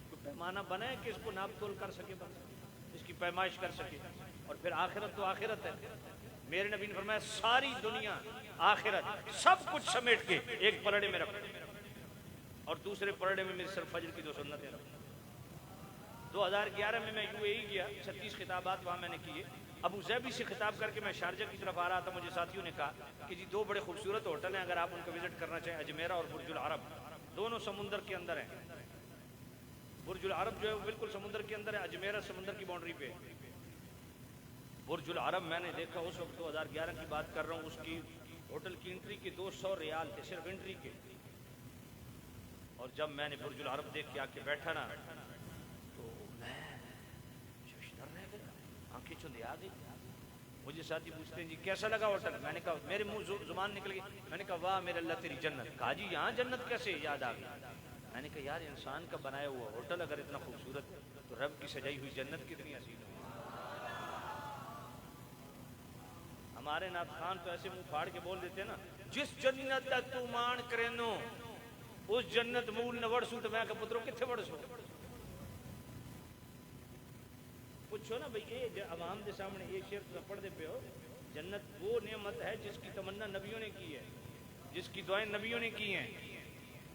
کوئی پیمانہ بنا ہے کہ اس کو ناپ تول کر سکے، بس اس کی پیمائش کر سکے. اور پھر آخرت تو آخرت ہے. میرے نبی نے فرمایا ساری دنیا آخرت سب کچھ سمیٹ کے ایک پلڑے میں رکھو، اور دوسرے پلڑے میں میری صرف فجر کی 2 سنتیں رکھو. 2011 میں یو اے ای گیا، 36 خطابات وہاں میں نے کیے. ابو ظبی سے خطاب کر کے میں شارجہ کی طرف آ رہا تھا، مجھے ساتھیوں نے کہا کہ جی 2 بڑے خوبصورت ہوٹل ہیں، اگر آپ ان کو وزٹ کرنا چاہیں، اجمیرہ اور برج العرب، دونوں سمندر کے اندر ہیں. برج العرب جو ہے وہ بالکل سمندر کے اندر ہے، اجمیرہ سمندر کی باؤنڈری پہ. برج العرب میں نے دیکھا اس وقت 2011 کی بات کر رہا ہوں، اس کی ہوٹل کی انٹری کے 200 ریال تھے صرف انٹری کے. اور جب میں نے برج العرب دیکھ کے آ کے بیٹھا نا تو میں ششدر رہ گیا، آنکھیں چندے آ گئی. مجھے ساتھی پوچھتے ہیں جی کیسا لگا ہوٹل؟ میں نے کہا میرے منہ زبان نکل گئی، میں نے کہا واہ میرے اللہ تیری جنت. کہا جی یہاں جنت کیسے یاد آ گئی؟ میں نے کہا یار انسان کا بنایا ہوا ہوٹل اگر اتنا خوبصورت تو رب کی سجائی ہوئی جنت کتنی حسین ہے. ہمارے نعت خان تو ایسے منہ پھاڑ کے بول دیتے ہیں نا، جس جنت تو مان کرنو اس جنت مول نہ وڑسوں. تو میں کہا پترو کتنے وڑسوں؟ پوچھو نا بھئی یہ عوام دے سامنے یہ شعر پڑھ دے پہ ہو. جنت وہ نعمت ہے جس کی تمنا نبیوں نے کی ہے، جس کی دعائیں نبیوں نے کی ہیں،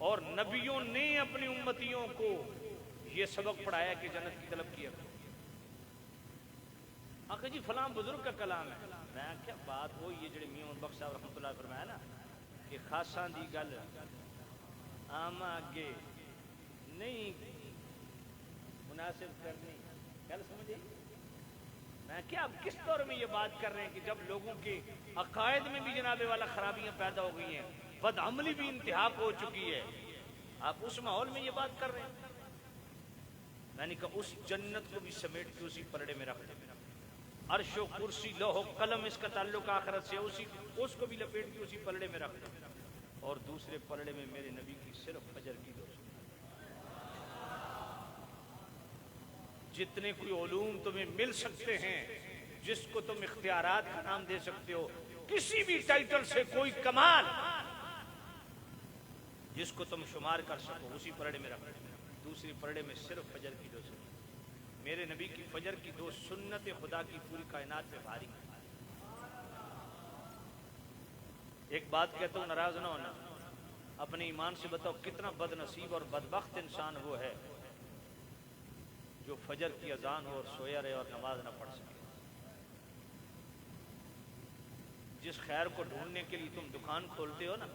اور نبیوں نے اپنی امتیوں کو یہ سبق پڑھایا کہ جنت کی طلب کیا. آخر جی فلاں بزرگ کا کلام ہے. میں کیا بات وہ یہ جڑے میاں بخش صاحب رحمۃ اللہ فرمایا نا کہ خاصاں دی گل آما اگے نہیں مناسب کرنی. گل سمجھے؟ میں کیا اب کس طور میں یہ بات کر رہے ہیں کہ جب لوگوں کے عقائد میں بھی جناب والا خرابیاں پیدا ہو گئی ہیں, بد عملی بھی انتہا ہو چکی ہے, آپ اس ماحول میں یہ بات کر رہے ہیں. میں نے کہا اس جنت کو بھی سمیٹ کے اسی پلڑے میں رکھ دیں. عرش و کرسی لوح و قلم اس کا تعلق آخرت سے, اس کو بھی لپیٹ کے اسی پلڑے میں رکھ دیں. اور دوسرے پلڑے میں میرے نبی کی صرف فجر کی 2 جتنے کوئی علوم تمہیں مل سکتے ہیں, جس کو تم اختیارات کا نام دے سکتے ہو, کسی بھی ٹائٹل سے کوئی کمال جس کو تم شمار کر سکو, اسی پلڑے میں رکھ. دوسری پلڑے میں صرف فجر کی 2 سنت. میرے نبی کی فجر کی 2 سنت خدا کی پوری کائنات میں بھاری. ایک بات کہتا ہوں, ناراض نہ ہونا, اپنے ایمان سے بتاؤ کتنا بد نصیب اور بدبخت انسان وہ ہے جو فجر کی اذان ہو اور سویا رہے اور نماز نہ پڑھ سکے. جس خیر کو ڈھونڈنے کے لیے تم دکان کھولتے ہو نا,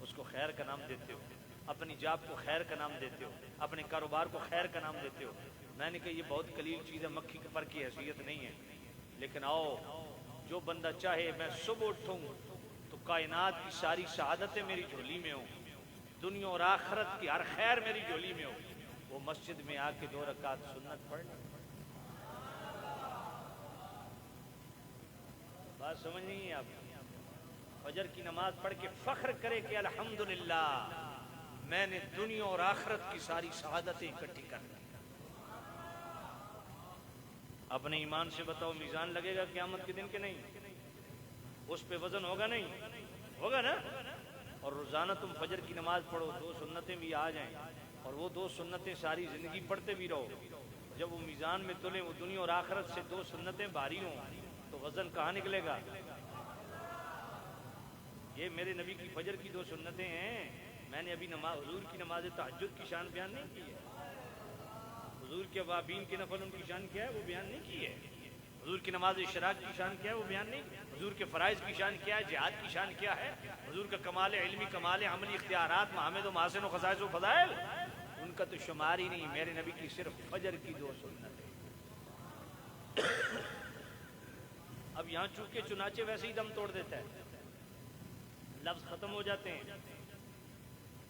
اس کو خیر کا نام دیتے ہو, اپنی جاب کو خیر کا نام دیتے ہو, اپنے کاروبار کو خیر کا نام دیتے ہو. میں نے کہا یہ بہت قلیل چیز ہے, مکھی کے پر کی حیثیت نہیں ہے. لیکن آؤ, جو بندہ چاہے میں صبح اٹھوں تو کائنات کی ساری سعادتیں میری جھولی میں ہوں, دنیا اور آخرت کی ہر خیر میری جھولی میں ہو, وہ مسجد میں آ کے 2 رکعت سنت پڑھ لیں. بات سمجھ نہیں ہے آپ؟ فجر کی نماز پڑھ کے فخر کرے کہ الحمدللہ میں نے دنیا اور آخرت کی ساری سعادتیں اکٹھی کر لی. اپنے ایمان سے بتاؤ میزان لگے گا قیامت کے دن کے نہیں؟ اس پہ وزن ہوگا نہیں؟ ہوگا نا. اور روزانہ تم فجر کی نماز پڑھو, 2 سنتیں بھی آ جائیں, اور وہ 2 سنتیں ساری زندگی پڑھتے بھی رہو, جب وہ میزان میں تلیں, وہ دنیا اور آخرت سے 2 سنتیں بھاری ہوں, تو وزن کہاں نکلے گا؟ یہ میرے نبی کی فجر کی 2 سنتیں ہیں. میں نے ابھی حضور کی نماز تہجد کی شان بیان نہیں کی ہے, حضور کے اوابین کے نفل ان کی شان کیا ہے وہ بیان نہیں کی ہے, حضور کی نماز اشراق کی شان کیا ہے وہ بیان نہیں, حضور کے فرائض کی شان کیا ہے, جہاد کی شان کیا ہے, حضور کا کمال علمی, کمال عملی, اختیارات, محامد و محاسن و خصائص و فضائل, ان کا تو شمار ہی نہیں. میرے نبی کی صرف فجر کی 2 سنتیں. اب یہاں چونکہ چنانچہ ویسے ہی دم توڑ دیتا ہے, لفظ ختم ہو جاتے ہیں.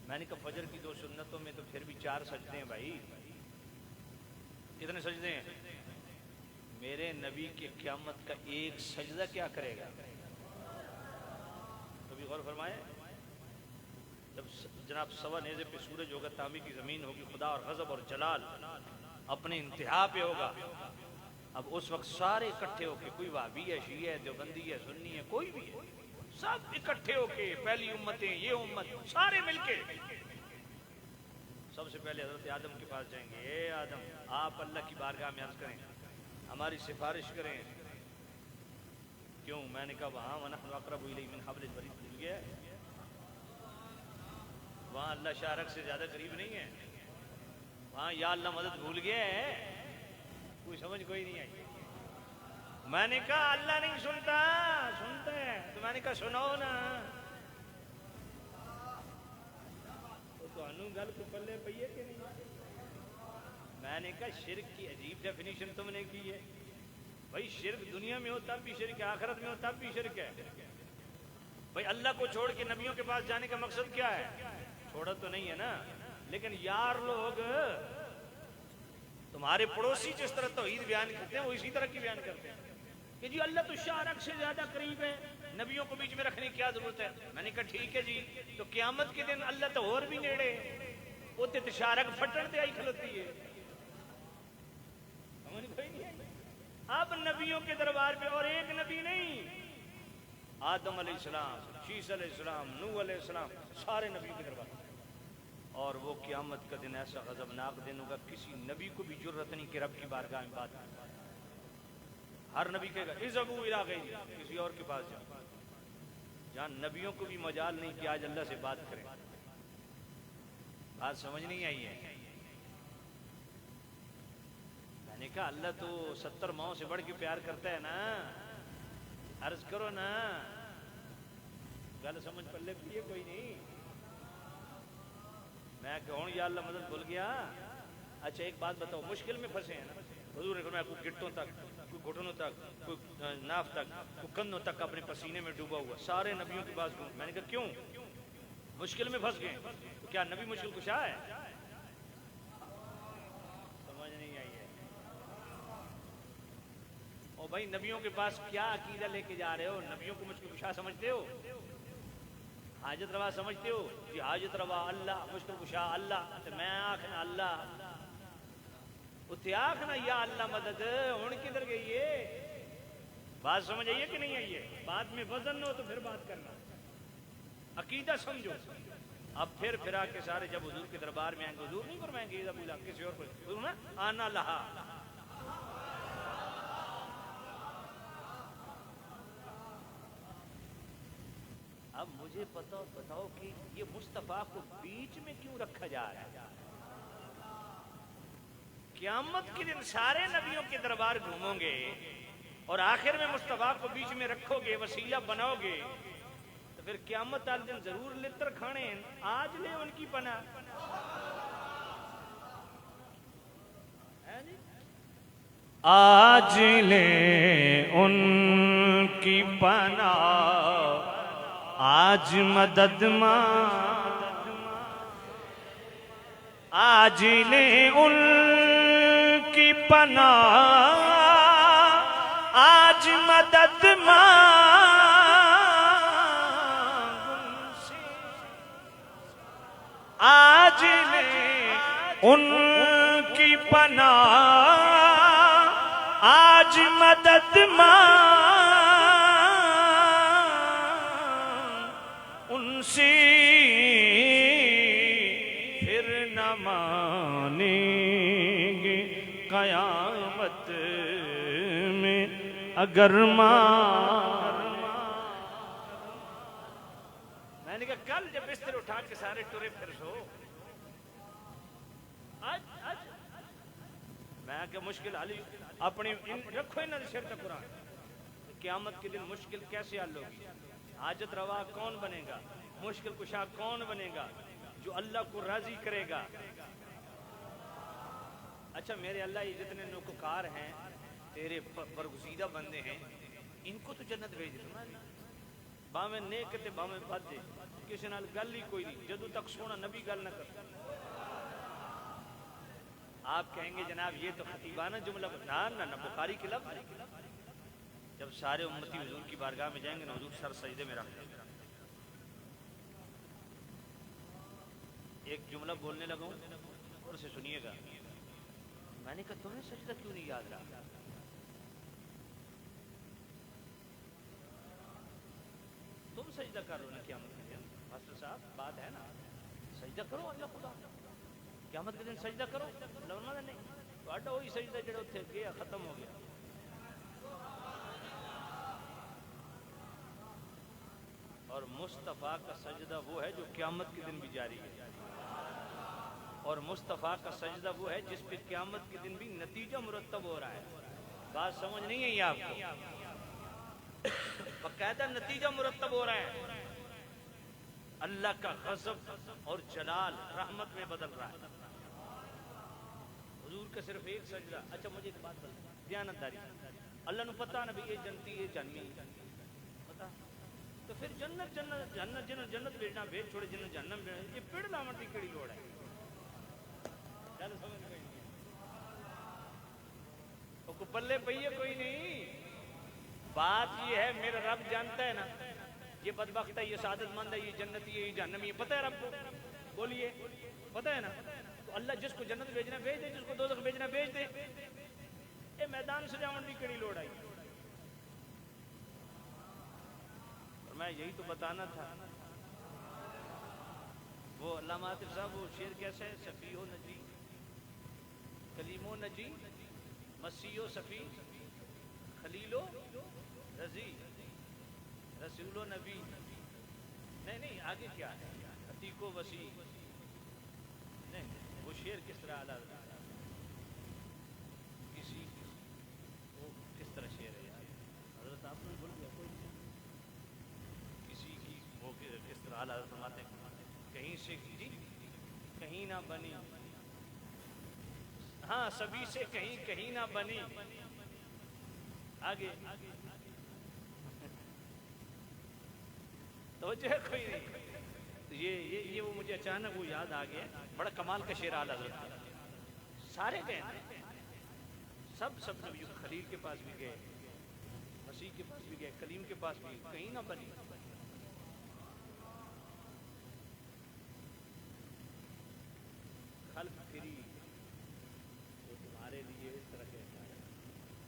میں نے کہا فجر کی 2 سنتوں میں تو پھر بھی 4 سجدے ہیں بھائی. کتنے سجدے ہیں؟ میرے نبی کے قیامت کا ایک سجدہ کیا کرے گا؟ کبھی غور فرمائے. جب جناب سوا نیزے پہ سورج ہوگا, تانبے کی زمین ہوگی, خدا اور غضب اور جلال اپنے انتہا پہ ہوگا, اب اس وقت سارے اکٹھے ہو کے, کوئی وہابی ہے, شیعہ ہے, دیوبندی ہے, سنی ہے, کوئی بھی ہے, سب اکٹھے ہو کے, پہلی امتیں, یہ امت, سارے مل کے سب سے پہلے حضرت آدم کے پاس جائیں گے. اے آدم, آپ اللہ کی بارگاہ میں عرض کریں, ہماری سفارش کریں. کیوں؟ میں نے کہا وہاں وَنَحْنُ أَقْرَبُ إِلَيْهِ مِنْ حَبْلِ الْوَرِيدِ بھول گیا ہے؟ وہاں اللہ شارک سے زیادہ قریب نہیں ہے, وہاں یا اللہ مدد بھول گیا ہے. کوئی سمجھ کوئی نہیں آئی. میں نے کہا اللہ نہیں سنتا, سنتا ہے. تو میں نے کہا سناؤ نا. تو انو گل کو پلے پئیے کہ نہیں؟ میں نے کہا شرک کی عجیب ڈیفینیشن تم نے کی ہے. بھائی شرک دنیا میں ہو تب بھی شرک ہے, آخرت میں ہو تب بھی شرک ہے. بھائی اللہ کو چھوڑ کے نبیوں کے پاس جانے کا مقصد کیا ہے؟ چھوڑا تو نہیں ہے نا, لیکن یار لوگ تمہارے پڑوسی جس طرح توحید بیان کرتے ہیں وہ اسی طرح کی بیان کرتے ہیں کہ جی اللہ تو شارک سے زیادہ قریب ہے, نبیوں کو بیچ میں رکھنے کی کیا ضرورت ہے. میں نے کہا ٹھیک ہے جی, تو قیامت کے دن اللہ تو اور بھی نیڑے, وہ تو شارک پھٹن تے آئی کھلوتی ہے. سمجھ کوئی نہیں. اب نبیوں کے دربار پہ اور ایک نبی نہیں, آدم علیہ السلام, شیس علیہ السلام, نوح علیہ السلام, سارے نبیوں کے دربار. اور وہ قیامت کا دن ایسا غضبناک دن ہوگا, کسی نبی کو بھی جرت نہیں کہ رب کی بارگاہ میں بات کرے. ہر نبی کہے گا اذهبوا الی غیری, کسی اور کے پاس جاؤ. جہاں نبیوں کو بھی مجال نہیں کہ آج اللہ سے بات کریں. بات سمجھ نہیں آئی ہے؟ میں نے کہا اللہ تو 70 ماؤں سے بڑھ کے پیار کرتا ہے نا، عرض کرو نا، گل سمجھ پلے پیے کوئی نہیں. میں کہوں یا اللہ مدد بھول گیا. اچھا ایک بات بتاؤ، مشکل میں پھنسے ہیں نا، حضور نے فرمایا کوئی گٹوں تک، کوئی گھٹنوں تک، کوئی ناف تک، کوئی کندھوں تک اپنے پسینے میں ڈوبا ہوا، سارے نبیوں کے پاس گھوم. میں نے کہا کیوں؟ مشکل میں پھنس گئے. تو کیا نبی مشکل کشا ہے؟ سمجھ نہیں آئی ہے. اور بھائی نبیوں کے پاس کیا عقیدہ لے کے جا رہے ہو؟ نبیوں کو مشکل کشا سمجھتے ہو؟ حاجت روا سمجھتے ہو کہ حاجت روا اللہ، مشکل کشا اللہ؟ تو میں آخنا اللہ اتنے آخنا یا اللہ مدد. ہوں کدھر گئی ہے بات؟ سمجھ آئیے کہ نہیں آئیے؟ بات میں وزن ہو تو پھر بات کرنا، عقیدہ سمجھو. اب پھر آ کے سارے جب حضور کے دربار میں آئیں گے، حضور نہیں فرمائیں گے بولا کسی اور کو نا آنا لہا. اب مجھے بتاؤ کہ یہ مصطفیٰ کو بیچ میں کیوں رکھا جا رہا ہے؟ قیامت کے دن سارے نبیوں کے دربار گھومو گے اور آخر میں مصطفیٰ کو بیچ میں رکھو گے، وسیلہ بناؤ گے، تو پھر قیامت والے دن ضرور لتر کھانے ہیں. آج لے ان کی پناہ. آج لے ان کی پناہ، آج مدد مانگ، آج لے ان کی پناہ، آج مدد مانگ ان سے، آج لے ان کی پناہ، آج مدد مانگ ان سے، پھر نہ مانیں گے قیامت میں اگر میں نے کہا کل جب بستر اٹھا کے سارے ٹرے پھر سو، آج میں کہ مشکل حل اپنی رکھو انہوں نے سر تک قرآن. قیامت کے دن مشکل کیسے حل ہوگی؟ حاجت روا کون بنے گا؟ مشکل کشا کون بنے گا؟ جو اللہ کو راضی کرے گا. اچھا میرے اللہ یہ جتنے نوکار ہیں، تیرے برگزیدہ بندے ہیں، ان کو تو جنت بھیج دے. باویں نیک تے باویں بد دے، کسی نال گل ہی کوئی نہیں جدو تک سونا نبی گل نہ کر. آپ کہیں گے جناب یہ تو خطیبانہ جملہ نہ بخاری کے لفظ ہے. جب سارے امتی حضور کی بارگاہ میں جائیں گے نا، حضور سر سجدے میں رکھ دیں گے. ایک جملہ بولنے لگا ہوں اور اسے سنیے گا. میں نے کہا تمہیں سجدہ کیوں نہیں یاد رہا؟ تم سجدہ کر رہو نا قیامت کے دن. ماسٹر صاحب بات ہے نا، سجدہ کرو اللہ خدا قیامت کے دن سجدہ کرو. اللہ نہیں تو وہی سجدہ جڑا اتنے گیا ختم ہو گیا. اور مصطفیٰ کا سجدہ وہ ہے جو قیامت کے دن بھی جاری ہے، اور مصطفیٰ کا سجدہ وہ ہے جس پہ قیامت کے دن بھی نتیجہ مرتب ہو رہا ہے. بات سمجھ نہیں آئی آپ کو؟ باقاعدہ نتیجہ مرتب ہو رہا ہے. اللہ کا غضب اور جلال رحمت میں بدل رہا ہے. حضور کا صرف ایک سجدہ. اچھا مجھے ایک بات بتا، دیانتداری اللہ نے پتا نا بھی یہ جنتی یہ جنمی پتا، تو پھر جنت جنت جنت جنت جنت بھیجنا بھیج چھوڑے، جنت جہنم بھیجنا، یہ پیڑ لاون کی کیڑی لوڑ ہے؟ کو پلے پہیے کوئی نہیں. بات یہ ہے میرا رب جانتا ہے نا یہ بدبخت ہے، یہ سعادت مند ہے، یہ جنتی ہے، یہ جہنمی ہے. پتہ ہے رب کو؟ بولیے پتہ ہے نا. تو اللہ جس کو جنت بھیجنا بھیج دے، جس کو دوزخ بھیجنا بھیج دے. اے میدان سجاون کی کڑی لوڑ آئی. اور میں یہی تو بتانا تھا. وہ علامہ عاطف صاحب وہ شعر کیسے ہے؟ صفی و نجی، کلیم و نجی، مسیح و صفی، خلیل و رضی، رسول و نبی. نہیں آگے کیا ہے؟ عتیق و وسیع. نہیں وہ شعر کس طرح ادا؟ کسی کسی کی وہ کس طرح حضرت فرماتے ہیں کہیں سے جی کہیں نہ بنی، ہاں سبھی سے کہیں کہیں نہ بنی، آگے توجہ کوئی نہیں. یہ وہ مجھے اچانک وہ یاد آ گیا، بڑا کمال کا شعر اعلیٰ حضرت سارے گئے سب نبی خلیل کے پاس بھی گئے، مسیح کے پاس بھی گئے، کلیم کے پاس بھی، کہیں نہ بنی. خلق پھری تو تمہارے لیے اس طرح کہتا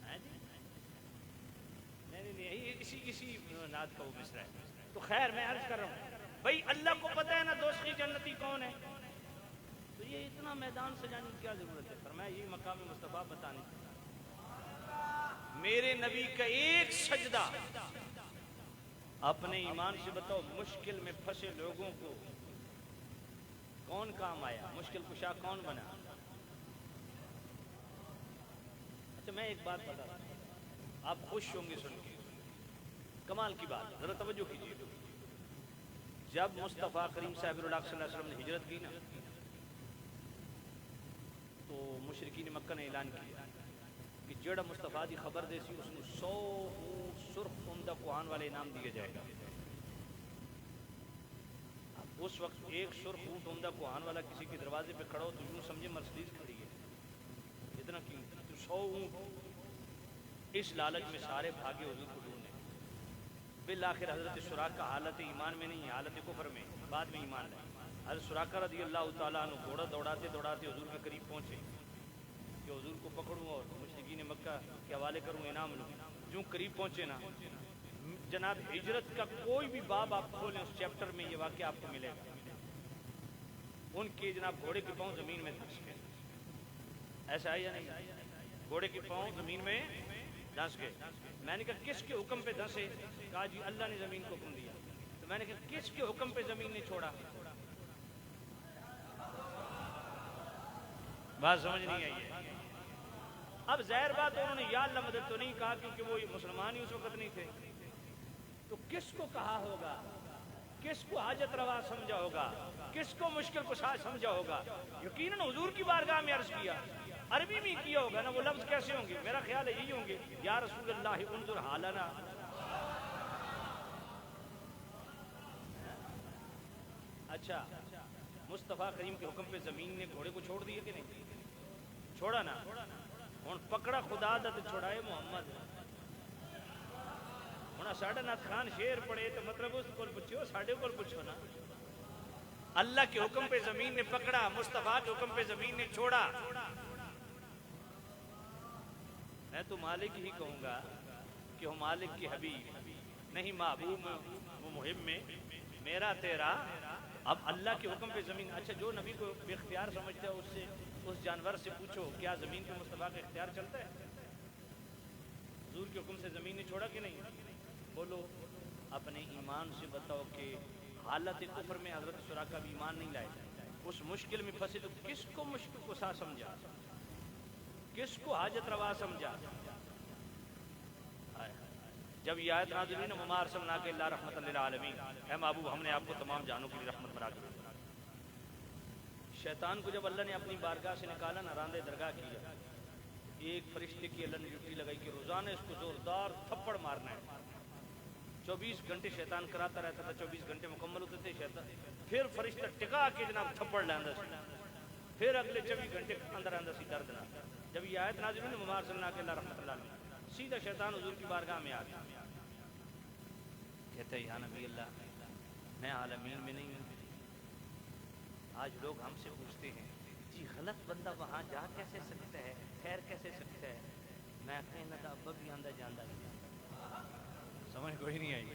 ہے نہیں اسی نعت کا وہ مصرع ہے. تو خیر میں عرض کر رہا ہوں بھائی اللہ کو پتہ ہے نا دوسری جنتی کون ہے، تو یہ اتنا میدان سجانے کی کیا ضرورت ہے. فرمایا یہ مقام مصطفیٰ بتانے میرے نبی کا ایک سجدہ اپنے ایمان سے بتاؤ مشکل میں پھنسے لوگوں کو کون کام آیا، مشکل کشا کون بنا. اچھا میں ایک بات بتا رہا ہوں، آپ خوش ہوں گے سن کے، کمال کی بات ذرا توجہ کیجیے. جب مصطفیٰ کریم صاحب اللہ صلی اللہ علیہ وسلم نے ہجرت کی نا تو مشرکین مکہ نے اعلان کیا کہ جڑا مصطفیٰ دی خبر دے سی اس نے 100 اونٹ سرخ عمدہ کوہان والے انعام دیا جائے گا. اس وقت ایک سرخ اونٹ عمدہ کوہان والا کسی کے دروازے پہ کھڑا ہو تو یوں سمجھے مرسیڈیز کھڑی ہے، اتنا قیمتی. تو 100 اونٹ، اس لالچ میں سارے بھاگے حضور کو ڈھونڈنے. بالآخر حضرت سراقہ حالت ایمان میں نہیں حالت کفر میں، بعد میں ایمان لائے. حضرت سراقہ رضی اللہ تعالیٰ عنہ گھوڑا دوڑاتے دوڑاتے حضور کے قریب پہنچے کہ حضور کو پکڑوں اور مشرکین مکہ کے حوالے کروں، انعام لوں. جو قریب پہنچے نا جناب ہجرت کا کوئی بھی باب آپ کھولیں اس چیپٹر میں یہ واقعہ آپ کو ملے گا. ان کے جناب گھوڑے کے پاؤں زمین میں دھنس گئے. ایسا ہے یا نہیں؟ گھوڑے کے پاؤں زمین میں دھنس گئے. میں نے کہا کس کے حکم پہ دھنسے؟ کہا جی اللہ نے زمین کو حکم دیا. تو میں نے کہا کس کے حکم پہ زمین نے چھوڑا؟ بات سمجھ نہیں آئی ہے. اب ظاہر بات انہوں نے یا اللہ مدد تو نہیں کہا کیونکہ وہ مسلمان ہی اس وقت نہیں تھے. تو کس کو کہا ہوگا؟ کس کو حاجت روا سمجھا ہوگا؟ کس کو مشکل کشا سمجھا ہوگا؟ یقیناً حضور کی بارگاہ میں عرض کیا، عربی میں کیا ہوگا نا. وہ لفظ کیسے ہوں گے؟ میرا خیال ہے یہی ہوں گے، یا رسول اللہ انظر حالنا. اچھا مصطفیٰ کریم کے حکم پہ زمین نے گھوڑے کو چھوڑ دیا کہ نہیں؟ چھوڑا نا. ہوں پکڑا خدا دا تے چھوڑائے محمد. ہوں ساڈا نات خان شیر پڑے تو مطلب اس کو پوچھو، ساڈے کو پوچھو نا. اللہ کے حکم پہ زمین نے پکڑا، مصطفیٰ کے حکم پہ زمین نے چھوڑا. میں تو مالک ہی کہوں گا کہ وہ مالک کی حبیب نہیں محبوب وہ مہم میں میرا تیرا. اب اللہ کے حکم پہ زمین، اچھا جو نبی کو بے اختیار سمجھتا ہے اس سے اس جانور سے پوچھو کیا زمین پہ مصطفیٰ کا اختیار چلتا ہے؟ حضور کے حکم سے زمین نے چھوڑا کہ نہیں؟ بولو اپنے ایمان سے بتاؤ کہ حالت کفر میں حضرت سراقہ بھی ایمان نہیں لائے، اس مشکل میں پھنسے تو کس کو مشکل کو سا سمجھا؟ کس کو حاجت روا سمجھا؟ جب یہ آیت نازل ہوئی نا وما ارسلناک الا رحمۃ للعالمین، اے محبوب ہم نے آپ کو تمام جانوں کے لیے رحمت بنا کے. شیطان کو جب اللہ نے اپنی بارگاہ سے نکالا نا راندے درگاہ کیا، ایک فرشتے کی اللہ نے ڈیوٹی لگائی کہ روزانہ اس کو زوردار تھپڑ مارنا ہے. 24 گھنٹے شیطان کراتا رہتا تھا، 24 گھنٹے مکمل ہوتے تھے شیطان پھر فرشتہ ٹکا کے جناب تھپڑ لیندا سی، پھر اگلے 24 گھنٹے اندر آندا سی درد نہ. جب یہ آیت نازل ہوئی نا وما ارسلناک الا رحمۃ للعالمین، سیدھا شیطان حضور کی بارگاہ میں آ گیا. کہتے ہیں یا نبی اللہ میں عالمین میں نہیں ہوں. آج لوگ ہم سے پوچھتے ہیں جی غلط بندہ وہاں جا کیسے سکتا ہے، خیر کیسے سکتا ہے؟ میں کہنا تھا ابا بھی آندہ جاندہ سمجھ کوئی نہیں آئی.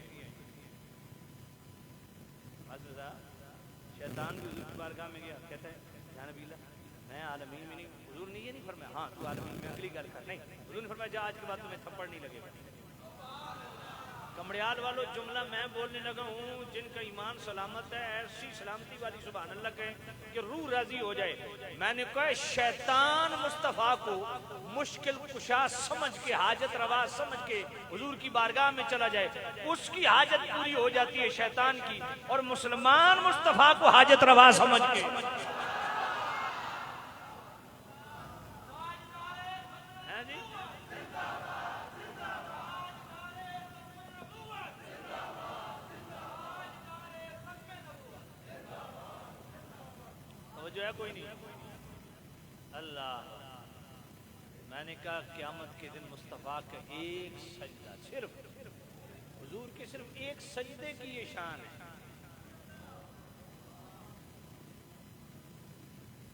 شیطان بھی حضور کی بارگاہ میں گیا، کہتا ہے یا نبی اللہ میں عالمین میں نہیں ہوں. حضور نے یہ نہیں فرمایا ہاں تو عالمین میں اگلی گل کر، نہیں حضور نے فرمایا جا آج کے بعد تمہیں تھپڑ نہیں لگے گا. کمڑیال والوں جملہ میں بولنے لگا ہوں جن کا ایمان سلامت ہے ایسی سلامتی والی سبحان اللہ کہیں کہ روح راضی ہو جائے. میں نے کہا شیطان مصطفیٰ کو مشکل کشا سمجھ کے حاجت روا سمجھ کے حضور کی بارگاہ میں چلا جائے اس کی حاجت پوری ہو جاتی ہے شیطان کی, اور مسلمان مصطفیٰ کو حاجت روا سمجھ کے جو ہے کوئی نہیں. اللہ, میں نے کہا قیامت کے دن مصطفیٰ کا ایک سجدہ, صرف حضور کے صرف ایک سجدے کی یہ شان ہے.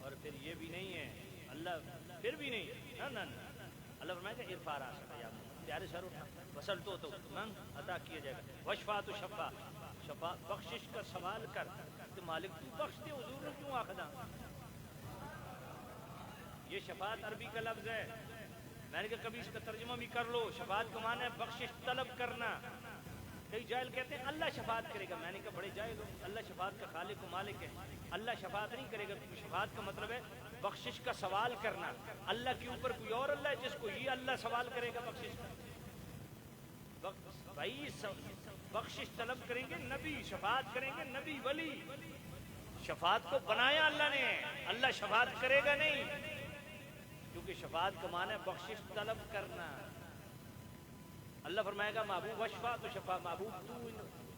اور پھر یہ بھی نہیں ہے اللہ, پھر بھی نہیں, نا اللہ فرمائے گا ارفع راسک یا پیارے سر اٹھا, وصل تو منگ عطا کیا جائے گا, وشفا تو شفا, شفا بخشش کا سوال کر تو مالک تو بخش دے. حضور نے کیوں آخدا؟ یہ شفاعت عربی کا لفظ ہے, میں نے کہا کبھی اس کا ترجمہ بھی کر لو. شفاعت کا معنی ہے بخشش طلب کرنا. کئی جاہل کہتے ہیں اللہ شفاعت کرے گا, میں نے کہا بڑے جاہل ہو, اللہ شفاعت کا خالق و مالک ہے, اللہ شفاعت نہیں کرے گا. شفاعت کا مطلب ہے بخشش کا سوال کرنا. اللہ کے اوپر کوئی اور اللہ ہے جس کو یہ اللہ سوال کرے گا بخشش کا؟ بھائی بخشش طلب کریں گے نبی, شفاعت کریں گے نبی ولی. شفاعت کو بنایا اللہ نے, اللہ شفاعت کرے گا نہیں, کیونکہ شفاعت کا معنی ہے بخشش طلب کرنا. اللہ فرمائے گا محبوب وشفا تو شفا, محبوب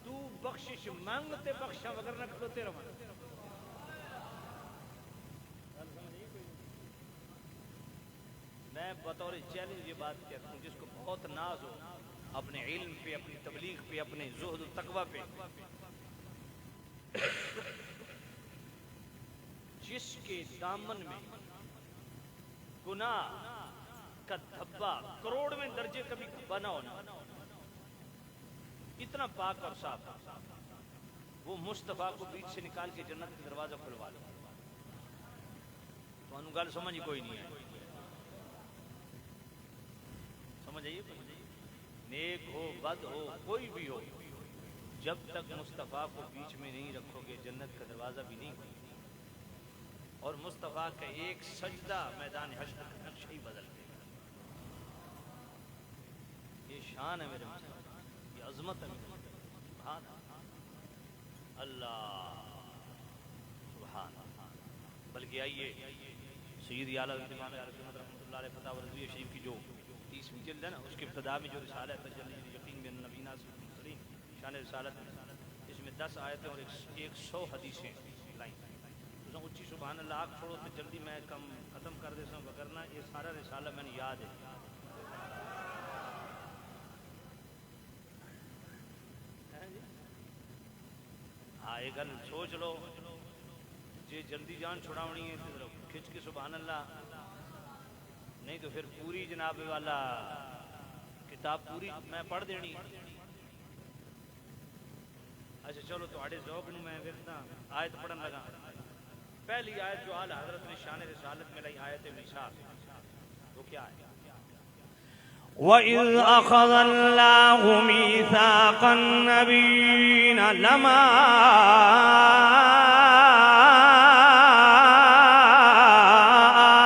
تو بخشش مانگتے بخشا وگر نہ کھلوتے رہو. میں بطور چیلنج یہ بات کہتا ہوں جس کو بہت ناز ہو اپنے علم پہ, اپنی تبلیغ پہ, اپنے زہد و تقوی پہ, جس کے دامن میں گناہ کا دھبا کروڑویں درجے کبھی بنا ہونا, اتنا پاک اور صاف, وہ مصطفیٰ کو بیچ سے نکال کے جنت کا دروازہ کھلوا لو. تو گل سمجھ کوئی نہیں ہے, سمجھ آئیے. نیک ہو بد ہو کوئی بھی ہو, جب تک مصطفیٰ کو بیچ میں نہیں رکھو گے جنت کا دروازہ بھی نہیں کھلے. اور مصطفیٰ کا ایک سجدہ میدان حشر کا نقشہ ہی بدل دے گا. یہ شان ہے میرے مصطفیٰ, یہ عظمت ہے میرے مصطفیٰ. سبحان اللہ, سبحان اللہ. بلکہ آئیے سید اعلیٰ امام رحمۃ اللہ علیہ فتح رضویہ شریف کی جو 30ویں جلد ہے نا, اس کے ابتدا میں جو رسالہ ہے تجلی یقین بن نبینا المرسلین شان رسالت, اس میں 10 آیتیں اور 100 حدیثیں لائیں. اچھی سبحان اللہ آگ چھوڑو تو جلدی میں کم ختم کر دیتا ہوں, وگرنہ یہ سارا رسالہ میں نے یاد ہے. ہاں یہ گل سوچ لو, جی جلدی جان چھڑاونی ہے تو کھچ کے سبحان اللہ, نہیں تو پھر پوری جناب والا کتاب پوری میں پڑھ دینی. اچھا چلو تھوڑے ذوق نو میں پھر آیت پڑھن لگا. پہلی آیت جو اعلی حضرت نے شان رسالت میں لائی, آیت میثاق, وہ کیا ہے؟ وَإِذْ أَخَذَ اللَّهُ مِيثَاقَ النَّبِيِّينَ لَمَا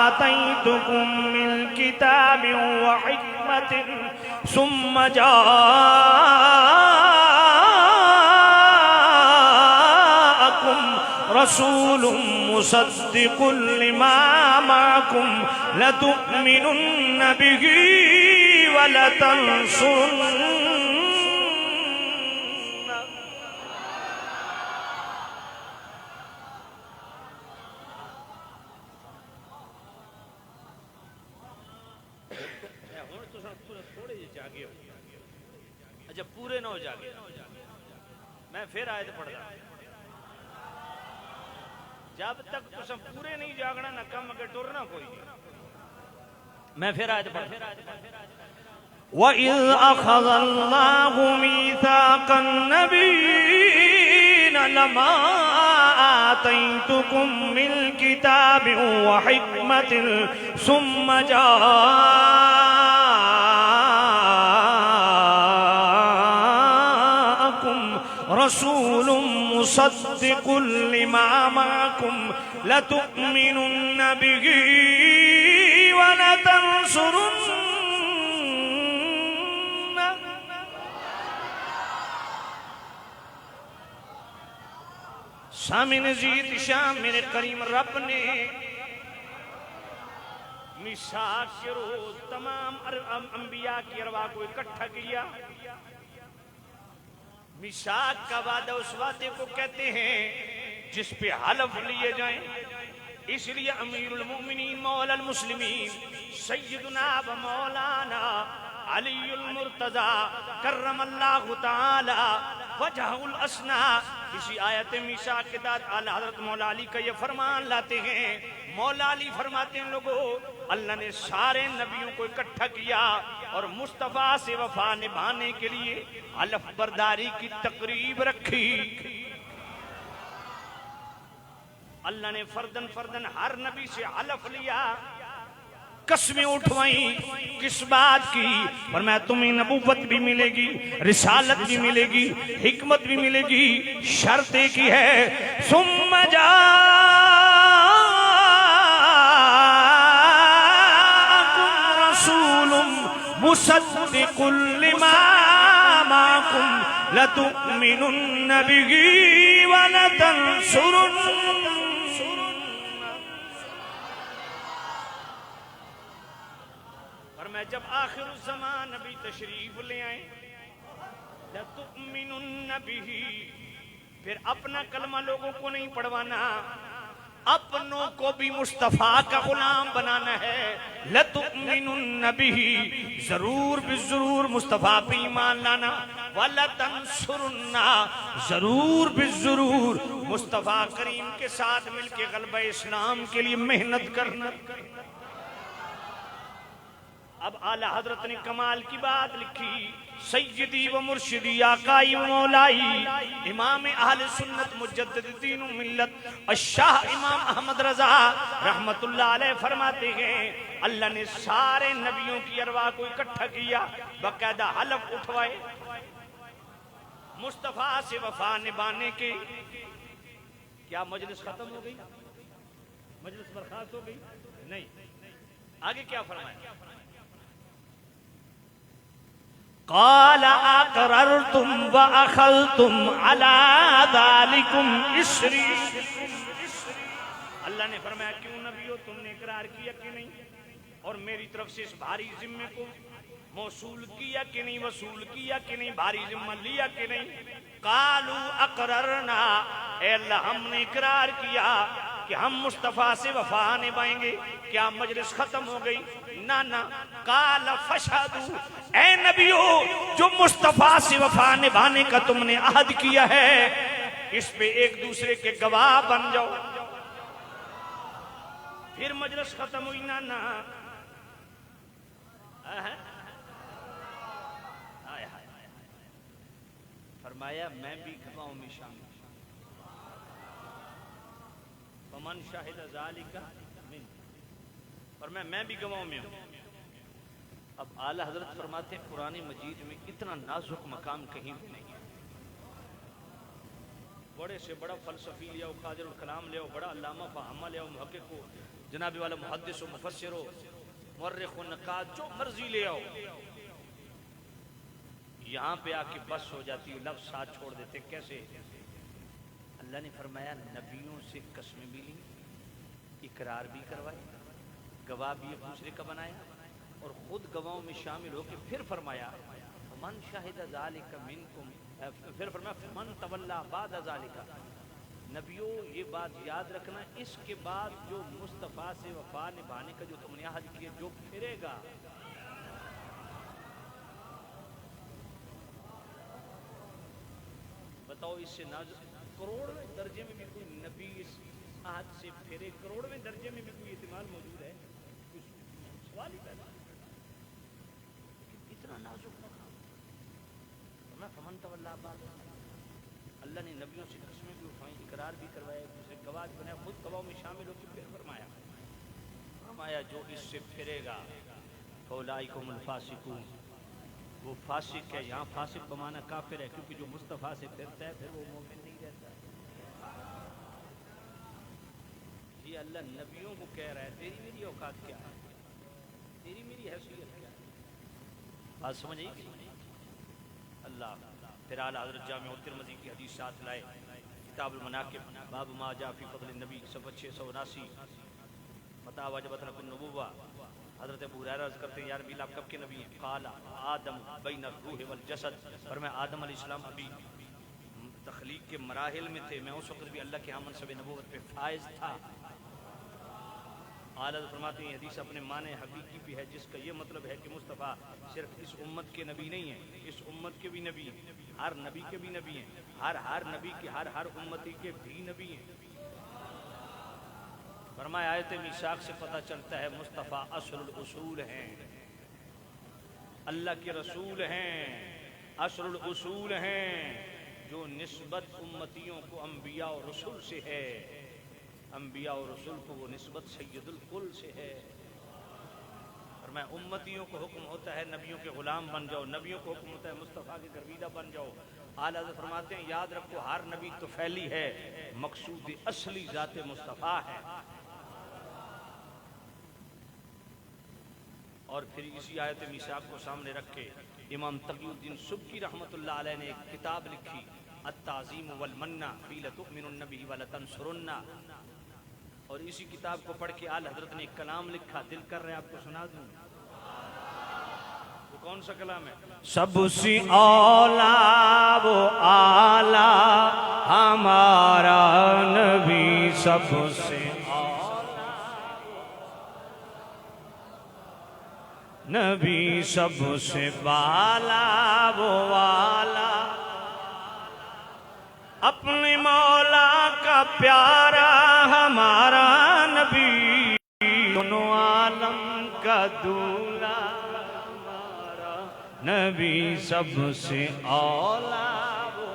آتَيْتُكُم مِّنْ كِتَابٍ وَحِكْمَةٍ ثُمَّ رسول مصدق لما معكم لتؤمنن به ولتنصرن. تھوڑے جی جاگے ہو, اچھا پورے نہ ہو جاگے, میں پھر آیت پڑھ رہا ہوں. جب تک تسا پورے نہیں جاگنا نہ کم اگر ٹرنا کوئی. میں پھر آیت پڑھ. وَإِذْ أَخَذَ اللَّهُ مِيثَاقَ النَّبِيِّينَ لَمَا آتَيْتُكُم مِّنْ كِتَابٍ وَحِكْمَةٍ ثُمَّ رسول مصدق لما معكم لتؤمنن به ولتنصرن. سامع نزید شام میرے کریم رب نے میثاق کے روز تمام انبیاء کی ارواح کو اکٹھا کیا. میثاق کا وعدہ اس وعدے کو کہتے ہیں جس پہ حلف لیے جائیں. اس لیے امیر المؤمنین مولا المسلمین سیدنا و مولانا علی المرتضی کرم اللہ تعالی وجہ الاسنا اسی آیت میثاق کے تحت اعلیٰ حضرت مولا علی کا یہ فرمان لاتے ہیں. مولا علی فرماتے ہیں لوگوں اللہ نے سارے نبیوں کو اکٹھا کیا اور مصطفیٰ سے وفا نبھانے کے لیے حلف برداری کی تقریب رکھی. اللہ نے فردن فردن ہر نبی سے حلف لیا, قسمیں اٹھوائیں. کس بات کی؟ فرمایا تمہیں نبوت بھی ملے گی, رسالت بھی ملے گی, حکمت بھی ملے گی. شرط ایک ہی ہے ثم جاءکم رسول مصدق لما معکم لتؤمنن به ولتنصرن. جب آخر الزمان نبی تشریف لے آئیں لَتُؤْمِنُنَّ بِهِ, پھر اپنا کلمہ لوگوں کو نہیں پڑھوانا, اپنوں کو بھی مصطفیٰ کا غلام بنانا ہے. لَتُؤْمِنُنَّ بِهِ, ضرور بالضرور مصطفیٰ پہ ایمان لانا. وَلَتَنْصُرُنَّ, ضرور بالضرور مصطفیٰ کریم کے ساتھ مل کے غلبہ اسلام کے لیے محنت کرنا. اب اعلیٰ حضرت نے کمال کی بات لکھی. سیدی و مرشدی آقائی و مولائی امام اہل سنت مجدد دین و ملت الشاہ امام احمد رضا رحمت اللہ علیہ فرماتے ہیں اللہ نے سارے نبیوں کی ارواح کو اکٹھا کیا, باقاعدہ حلف اٹھوائے مصطفیٰ سے وفا نبھانے کے. کیا مجلس ختم ہو گئی؟ مجلس برخاست ہو گئی؟ نہیں. آگے کیا فرمایا؟ قال اقررتم واخذتم على ذلكم اسری. اللہ نے فرمایا کیوں نبیو تم نے اقرار کیا کہ نہیں, اور میری طرف سے اس بھاری ذمے کو موصول کیا کہ نہیں, وصول کیا کہ نہیں, بھاری ذمہ لیا کہ نہیں. قالوا اقررنا, اے اللہ ہم نے اقرار کیا کہ ہم مصطفیٰ سے وفا نبھائیں گے. کیا مجلس ختم ہو گئی؟ نہ. قال فاشهدوا, اے نبیو جو مصطفیٰ سے وفا نبھانے کا تم نے عہد کیا ہے اس پہ ایک دوسرے کے گواہ بن جاؤ. پھر مجلس ختم ہوئی. نہ فرمایا میں بھی گواہوں میں شامل. فمن شاہد ذالک من, فرمایا میں بھی گواہوں میں ہوں. اب اعلیٰ حضرت فرماتے ہیں قرآن مجید میں اتنا نازک مقام کہیں بھی نہیں ہے. بڑے سے بڑا فلسفی لے آؤ, قادر الکلام لے آؤ, بڑا علامہ فہامہ لے آؤ, محقق ہو, جناب والا محدث و مفسر ہو, مورخ و نقاد, جو مرضی لے آؤ, یہاں پہ آ کے بس ہو جاتی ہے, لفظ ساتھ چھوڑ دیتے. کیسے؟ اللہ نے فرمایا نبیوں سے قسمیں بھی لی, اقرار بھی کروائے, گواہ بھی ایک دوسرے کا بنایا, اور خود گواہوں میں شامل ہو کے پھر فرمایا من شاہد ذالک منکم, پھر فرمایا من تولا بعد ذالک. نبیوں یہ بات یاد رکھنا, اس کے بعد جو مصطفیٰ سے وفا نبھانے کا جو تم نے عہد کیا جو پھرے گا, بتاؤ اس سے کروڑویں درجے میں بھی کوئی نبی اس عہد سے پھرے, کروڑویں درجے میں بھی کوئی احتمال موجود ہے؟ سوال ہی پیدا. اتنا نازک مقام. میں فمن تولا بعد, اللہ نے نبیوں سے قسمیں بھی اٹھائیں, اقرار بھی کروایا, دوسرے گواہ بھی بنایا, خود گواہوں میں شامل ہو کے پھر فرمایا جو اس سے پھرے گا فاولئک هم الفاسقون, وہ فاسق ہے، یہاں فاسق بمانا کافر ہے، کیونکہ جو مصطفیٰ سے پھرتا ہے پھر وہ مومن نہیں رہتا۔ یہ اللہ نبیوں کو کہہ رہا ہے، تیری میری اوقات کیا ہے، تیری میری حیثیت کیا ہے؟ بات سمجھ آئی؟ اللہ پھر اعلیٰ حضرت جامع ترمذی کی حدیث ساتھ لائے، کتاب المناقب، باب ما جاء فی فضل النبی، صفحہ 679، متى وجبت لكم النبوہ۔ حضرت ابو ہریرہ عرض کرتے ہیں یا ربی اللہ آپ کب کے نبی ہیں؟ قال آدم بین الروح والجسد، فرمایا آدم علیہ السلام ابھی تخلیق کے مراحل میں تھے، میں اس وقت بھی اللہ کے ہاں منصب نبوت پہ فائز تھا۔ اعلیٰ فرماتے ہیں حدیث اپنے معنی حقیقی بھی ہے، جس کا یہ مطلب ہے کہ مصطفیٰ صرف اس امت کے نبی نہیں ہیں، اس امت کے بھی نبی ہیں، ہر نبی کے بھی نبی ہیں، ہر نبی کے ہر امتی کے بھی نبی ہیں۔ فرمایا آیت میثاق سے پتہ چلتا ہے مصطفیٰ اصل الاصول ہیں، اللہ کے رسول ہیں، اصل الاصول ہیں، جو نسبت امتیوں کو انبیاء و رسول سے ہے، انبیاء و رسول کو وہ نسبت سید الکل سے ہے۔ فرمایا امتیوں کو حکم ہوتا ہے نبیوں کے غلام بن جاؤ، نبیوں کو حکم ہوتا ہے مصطفیٰ کے گرویدہ بن جاؤ۔ اعلیٰ حضرت فرماتے ہیں یاد رکھو ہر نبی طفیلی ہے، مقصود اصلی ذات مصطفیٰ ہے۔ اور پھر اسی آیت میثاق کو سامنے رکھ کے امام تقی الدین سبکی رحمۃ اللہ علیہ نے ایک کتاب لکھی التعظیم والمنہ فی لتؤمنن بہ ولتنصرنہ، اور اسی کتاب کو پڑھ کے اعلیٰ حضرت نے ایک کلام لکھا، دل کر رہے آپ کو سنا دوں، وہ کون سا کلام ہے؟ سب سے اولا وہ اعلیٰ ہمارا نبی، سب سے نبی، سب سے بالا وہ والا، اپنے مولا کا پیارا ہمارا نبی، دونوں عالم کا دولا ہمارا نبی، سب سے اولا وہ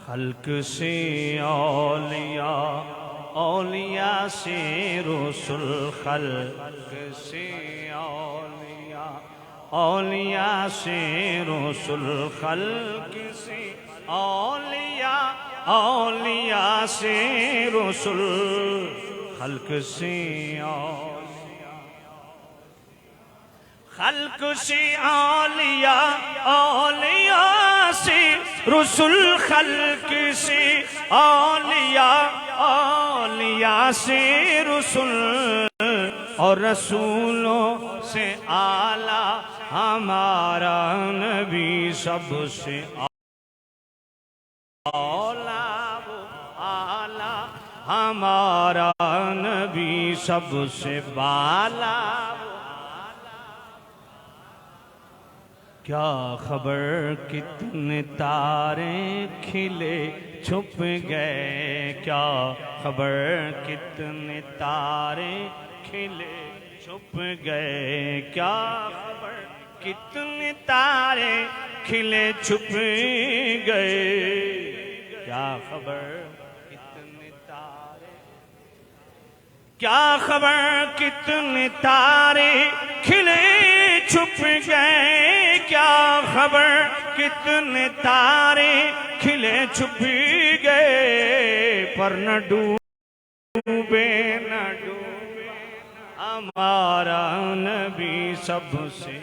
خلق سے اولیاء، اولیاء سے رسول، خلق سے اولیاء، اولیاء سے رسول، خلق سے اولیاء، اولیاء سے رسول، خلق سے اولیاء، خلق سے اولیاء، اولیاء سے رسول، خلق سے اولیاء، اولیاء سے رسول، اور رسولوں سے اعلیٰ ہمارا نبی، سب سے اولیاء وہ اعلیٰ ہمارا نبی، سب سے بالا وہ کیا خبر کتنے تارے کھلے چھپ گئے، کیا خبر کتنے تارے کھلے چھپ گئے، کیا خبر کتنے تارے کھلے چھپ گئے، کیا خبر کتنے تارے، کیا خبر کتنے تارے کھلے چھپ گئے، کیا خبر کتنے تارے کھلے چھپ گئے، پر نہ ڈوبے نہ ڈوبے ہمارا نبی، سب سے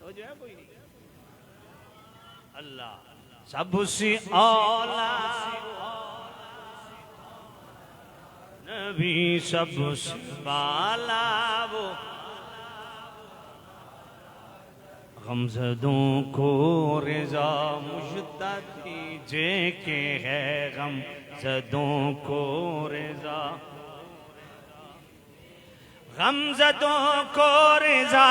جو ہے کوئی نہیں، اللہ سب سے اولا نبی، سب سے بالا وہ غمزدوں کو رضا مجھتا دیجے کہ ہے، غمزدوں کو رضا، غمزدوں کو رضا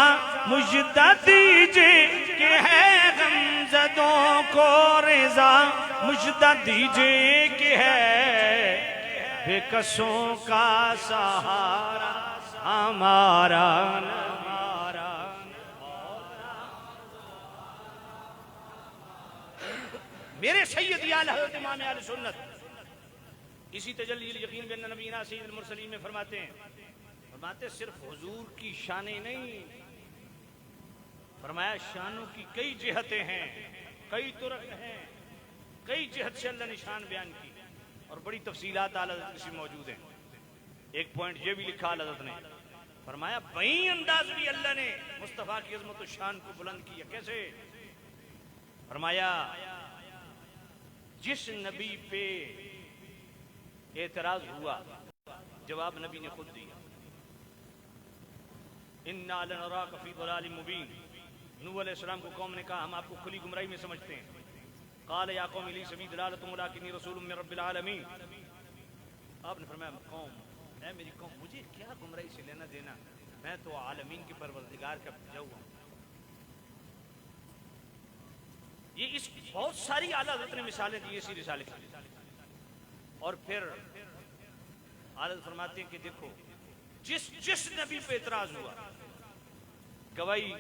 مجھتا دیجے کہ ہے، غمزدوں کو رضا مجھتا دیجے کہ ہے، بے کسوں کا سہارا ہمارا میرے سید اعلی حضرت امام اہل سنت اسی تجلی الیقین بین نبینا سید المرسلین میں فرماتے ہیں صرف حضور کی شانیں نہیں، فرمایا شانوں کی کئی جہتیں ہیں، کئی طرق ہیں، کئی جہت سے اللہ نے شان بیان کی اور بڑی تفصیلات اعلی حضرت سے موجود ہیں۔ ایک پوائنٹ یہ بھی لکھا اعلی حضرت نے، فرمایا بئی انداز بھی اللہ نے مصطفیٰ کی عظمت و شان کو بلند کیا۔ کیسے؟ فرمایا جس نبی پہ اعتراض ہوا جواب نبی نے خود دیا، اِنَّا لَنَرَاكَ فِي ضَلَالٍ مُبِينٍ۔ نوح علیہ السلام کو قوم نے کہا ہم آپ کو کھلی گمراہی میں سمجھتے ہیں۔ قال یا قوم لی سبی دلالۃ ولکنی رسول من رب العالمین۔ آپ نے فرمایا قوم، اے میری قوم، مجھے کیا گمراہی سے لینا دینا، میں تو عالمین کے پروردگار کا بھیجا ہوا ہوں۔ یہ اس بہت ساری اعلیٰ حضرت نے مثالیں دی اسی رسالے کی۔ اور پھر اعلیٰ حضرت فرماتے ہیں کہ دیکھو جس نبی پہ اعتراض ہوا گواہی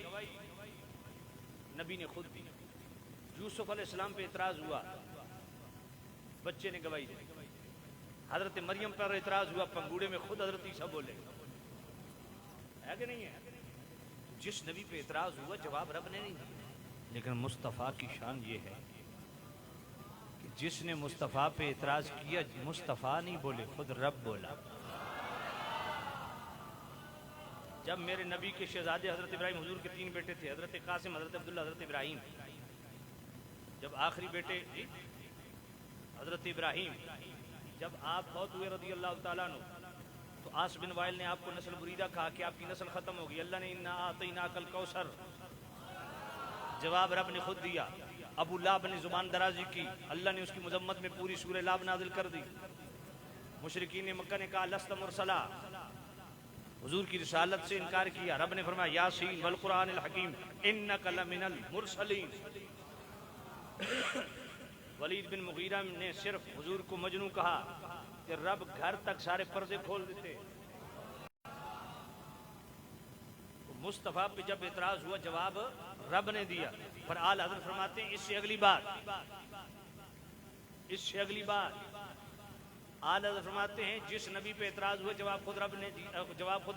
نبی نے خود دی۔ یوسف علیہ السلام پہ اعتراض ہوا بچے نے گواہی دی، حضرت مریم پر اعتراض ہوا پنگوڑے میں خود حضرت عیسیٰ بولے، ہے کہ نہیں ہے؟ جس نبی پہ اعتراض ہوا جواب رب نے نہیں دیا۔ لیکن مصطفیٰ کی شان یہ ہے کہ جس نے مصطفیٰ پہ اعتراض کیا مصطفیٰ نہیں بولے، خود رب بولا۔ جب میرے نبی کے شہزادے حضرت ابراہیم، حضور کے 3 بیٹے تھے، حضرت قاسم، حضرت عبداللہ، حضرت ابراہیم، جب آخری بیٹے حضرت ابراہیم جب آپ فوت ہوئے رضی اللہ تعالیٰ عنہ تو آس بن وائل نے آپ کو نسل بریدہ کہا کہ آپ کی نسل ختم ہوگی۔ اللہ نے انا اعطیناک الکوثر، جواب رب نے خود دیا۔ ابو لہب نے زبان درازی کی، اللہ نے اس کی مذمت میں پوری سورہ لہب نازل کر دی۔ مشرکین مکہ نے کہا لست مرسلا، حضور کی رسالت سے انکار کیا۔ رب نے فرمایا یاسین والقرآن الحکیم انک لمن المرسلین۔ ولید بن مغیرہ نے صرف حضور کو مجنوں کہا کہ رب گھر تک سارے پردے کھول دیتے۔ مصطفیٰ پہ جب اعتراض ہوا جواب رب نے دیا۔ پر اعلیٰ حضرت فرماتے ہیں اس سے اگلی بات اعلیٰ حضرت فرماتے ہیں جس نبی پہ اعتراض ہوا جواب خود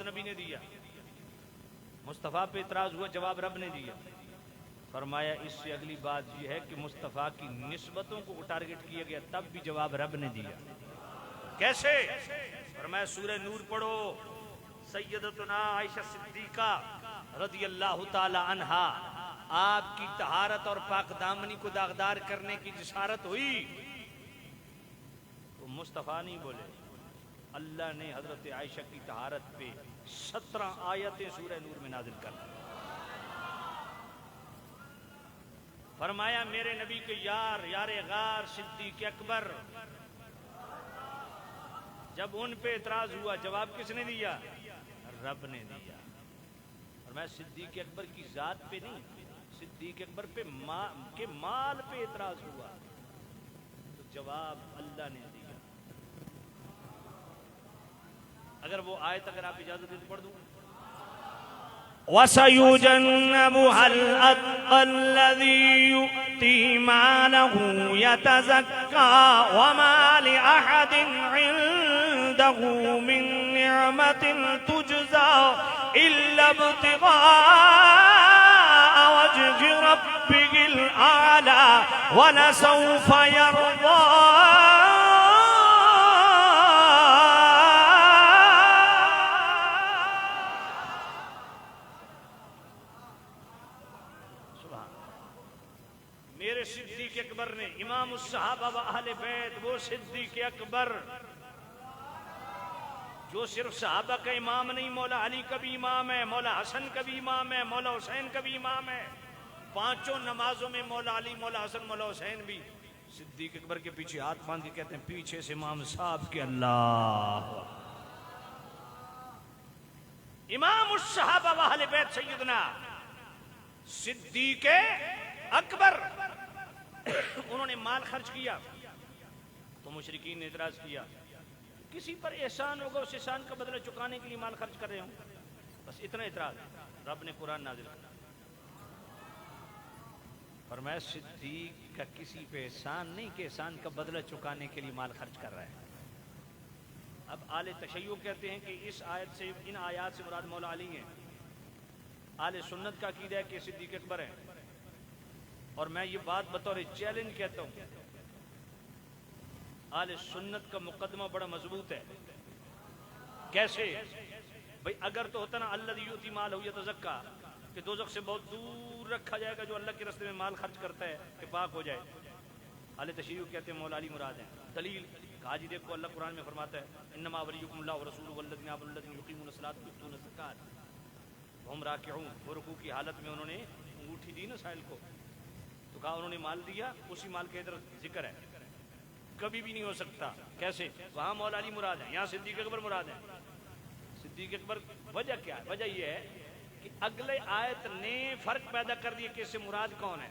نبی نے دیا۔ مصطفیٰ پہ اعتراض ہوا جواب رب نے دیا۔ فرمایا اس سے اگلی بات یہ ہے کہ مصطفیٰ کی نسبتوں کو ٹارگٹ کیا گیا تب بھی جواب رب نے دیا۔ کیسے؟ فرمایا سورہ نور پڑھو، سیدتنا عائشہ صدیقہ رضی اللہ تعالی عنہا آپ کی طہارت اور پاک دامنی کو داغدار کرنے کی جسارت ہوئی تو مصطفیٰ نہیں بولے، اللہ نے حضرت عائشہ کی طہارت پہ 17 آیتیں سورہ نور میں نازل کر دی۔ فرمایا میرے نبی کے یار غار صدیق اکبر، جب ان پہ اعتراض ہوا جواب کس نے دیا؟ رب نے دیا۔ فرمایا صدیق اکبر کی ذات پہ نہیں، صدیق اکبر پہ کے مال پہ اعتراض ہوا تو جواب اللہ نے دیا۔ اگر وہ آیت اگر آپ اجازت دیں تو پڑھ دوں۔ وَسَيُجَنَّبُهَا الْأَتْقَى الَّذِي يُؤْتِي مَالَهُ يَتَزَكَّىٰ وَمَا لِأَحَدٍ عِندَهُ مِن نِّعْمَةٍ تُجْزَىٰ إِلَّا ابْتِغَاءَ وَجْهِ رَبِّهِ الْأَعْلَىٰ وَلَسَوْفَ يَرْضَىٰ۔ میرے صدیق اکبر نے، امام الصحابہ و اہل بیت، وہ صدیق اکبر جو صرف صحابہ کا امام نہیں، مولا علی کا بھی امام ہے، مولا حسن کا بھی امام ہے، مولا حسین کا بھی امام ہے، 5 نمازوں میں مولا علی، مولا حسن، مولا حسین بھی صدیق اکبر کے پیچھے ہاتھ باندھ کے کہتے ہیں پیچھے سے امام صاحب کے اللہ۔ امام الصحابہ و اہل بیت سیدنا صدیق اکبر، انہوں نے مال خرچ کیا تو مشرکین نے اعتراض کیا کسی پر احسان ہوگا اس احسان کا بدلہ چکانے کے لیے مال خرچ کر رہے ہوں. بس اتنا اعتراض ہے. رب نے قرآن نازل کیا فرمایا صدیق کا کسی پہ احسان نہیں کہ احسان کا بدلہ چکانے کے لیے مال خرچ کر رہا ہے. اب اہل تشیع کہتے ہیں کہ اس آیت سے ان آیات سے مراد مولا علی ہیں. اہل سنت کا عقیدہ ہے کہ صدیق اکبر ہیں. اور میں یہ بات بطور چیلنج کہتا ہوں اہل سنت کا مقدمہ بڑا مضبوط ہے. کیسے بھئی اگر تو ہوتا نا الذی یؤتی مالہ یتزکا کہ دوزخ سے بہت دور رکھا جائے گا جو اللہ کے راستے میں مال خرچ کرتا ہے کہ پاک ہو جائے. اہل تشیع کہتے ہیں مولا علی مراد ہیں. دلیل کہا جی دیکھو اللہ قرآن میں فرماتا ہے انما ولیکم اللہ ورسولہ والذین آمنوا الذین یقیمون الصلاۃ ویؤتون الزکاۃ وہم راکعون. وہ رکوع کی حالت میں انہوں نے انگوٹھی دی نا سائل کو تو کہا انہوں نے مال دیا, اسی مال کے ادھر ذکر ہے. کبھی بھی نہیں ہو سکتا. کیسے وہاں مولا علی مراد ہیں, یہاں صدیق اکبر مراد ہیں. صدیق اکبر وجہ کیا ہے؟ وجہ یہ ہے کہ اگلے آیت نے فرق پیدا کر دیا کہ اس سے مراد کون ہے.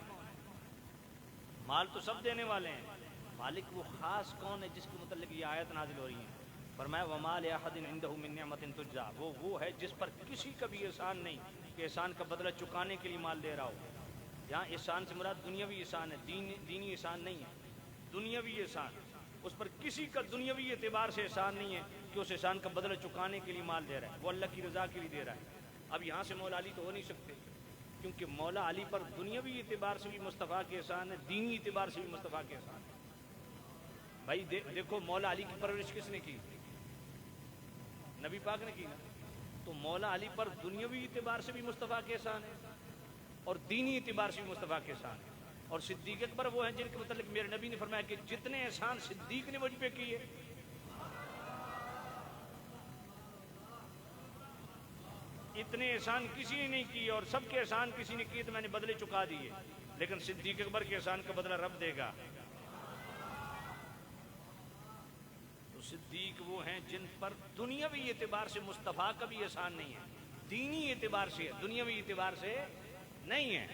مال تو سب دینے والے ہیں, مالک وہ خاص کون ہے جس کے متعلق یہ آیت نازل ہو رہی ہے. فرمایا وَمَا لِأَحَدٍ عِندَهُ مِن نِعْمَةٍ تُجْزَىٰ, وہ ہے جس پر کسی کا بھی احسان نہیں کہ احسان کا بدلہ چکانے کے لیے مال دے رہا ہو. یہاں احسان سے مراد دنیاوی احسان ہے, دینی احسان نہیں ہے. دنیاوی احسان, اس پر کسی کا دنیاوی اعتبار سے احسان نہیں ہے کہ اس احسان کا بدلہ چکانے کے لیے مال دے رہا ہے. وہ اللہ کی رضا کے لیے دے رہا ہے. اب یہاں سے مولا علی تو ہو نہیں سکتے کیونکہ مولا علی پر دنیاوی اعتبار سے بھی مصطفیٰ کے احسان ہے, دینی اعتبار سے بھی مصطفیٰ کے احسان ہے. بھائی دیکھو مولا علی کی پرورش کس نے کی؟ نبی پاک نے کی نا. تو مولا علی پر دنیاوی اعتبار سے بھی مصطفیٰ کے احسان ہے اور دینی اعتبار سے بھی مصطفیٰ کے احسان ہے. اور صدیق اکبر وہ ہیں جن کے متعلق میرے نبی نے فرمایا کہ جتنے احسان صدیق نے مجھ پہ کیے اتنے احسان کسی نے نہیں کیے, اور سب کے احسان کسی نے کیے تو میں نے بدلے چکا دیے. لیکن صدیق اکبر کے احسان کا بدلہ رب دے گا. تو صدیق وہ ہیں جن پر دنیاوی اعتبار سے مصطفیٰ کا بھی احسان نہیں ہے, دینی اعتبار سے ہے, دنیاوی اعتبار سے نہیں ہے.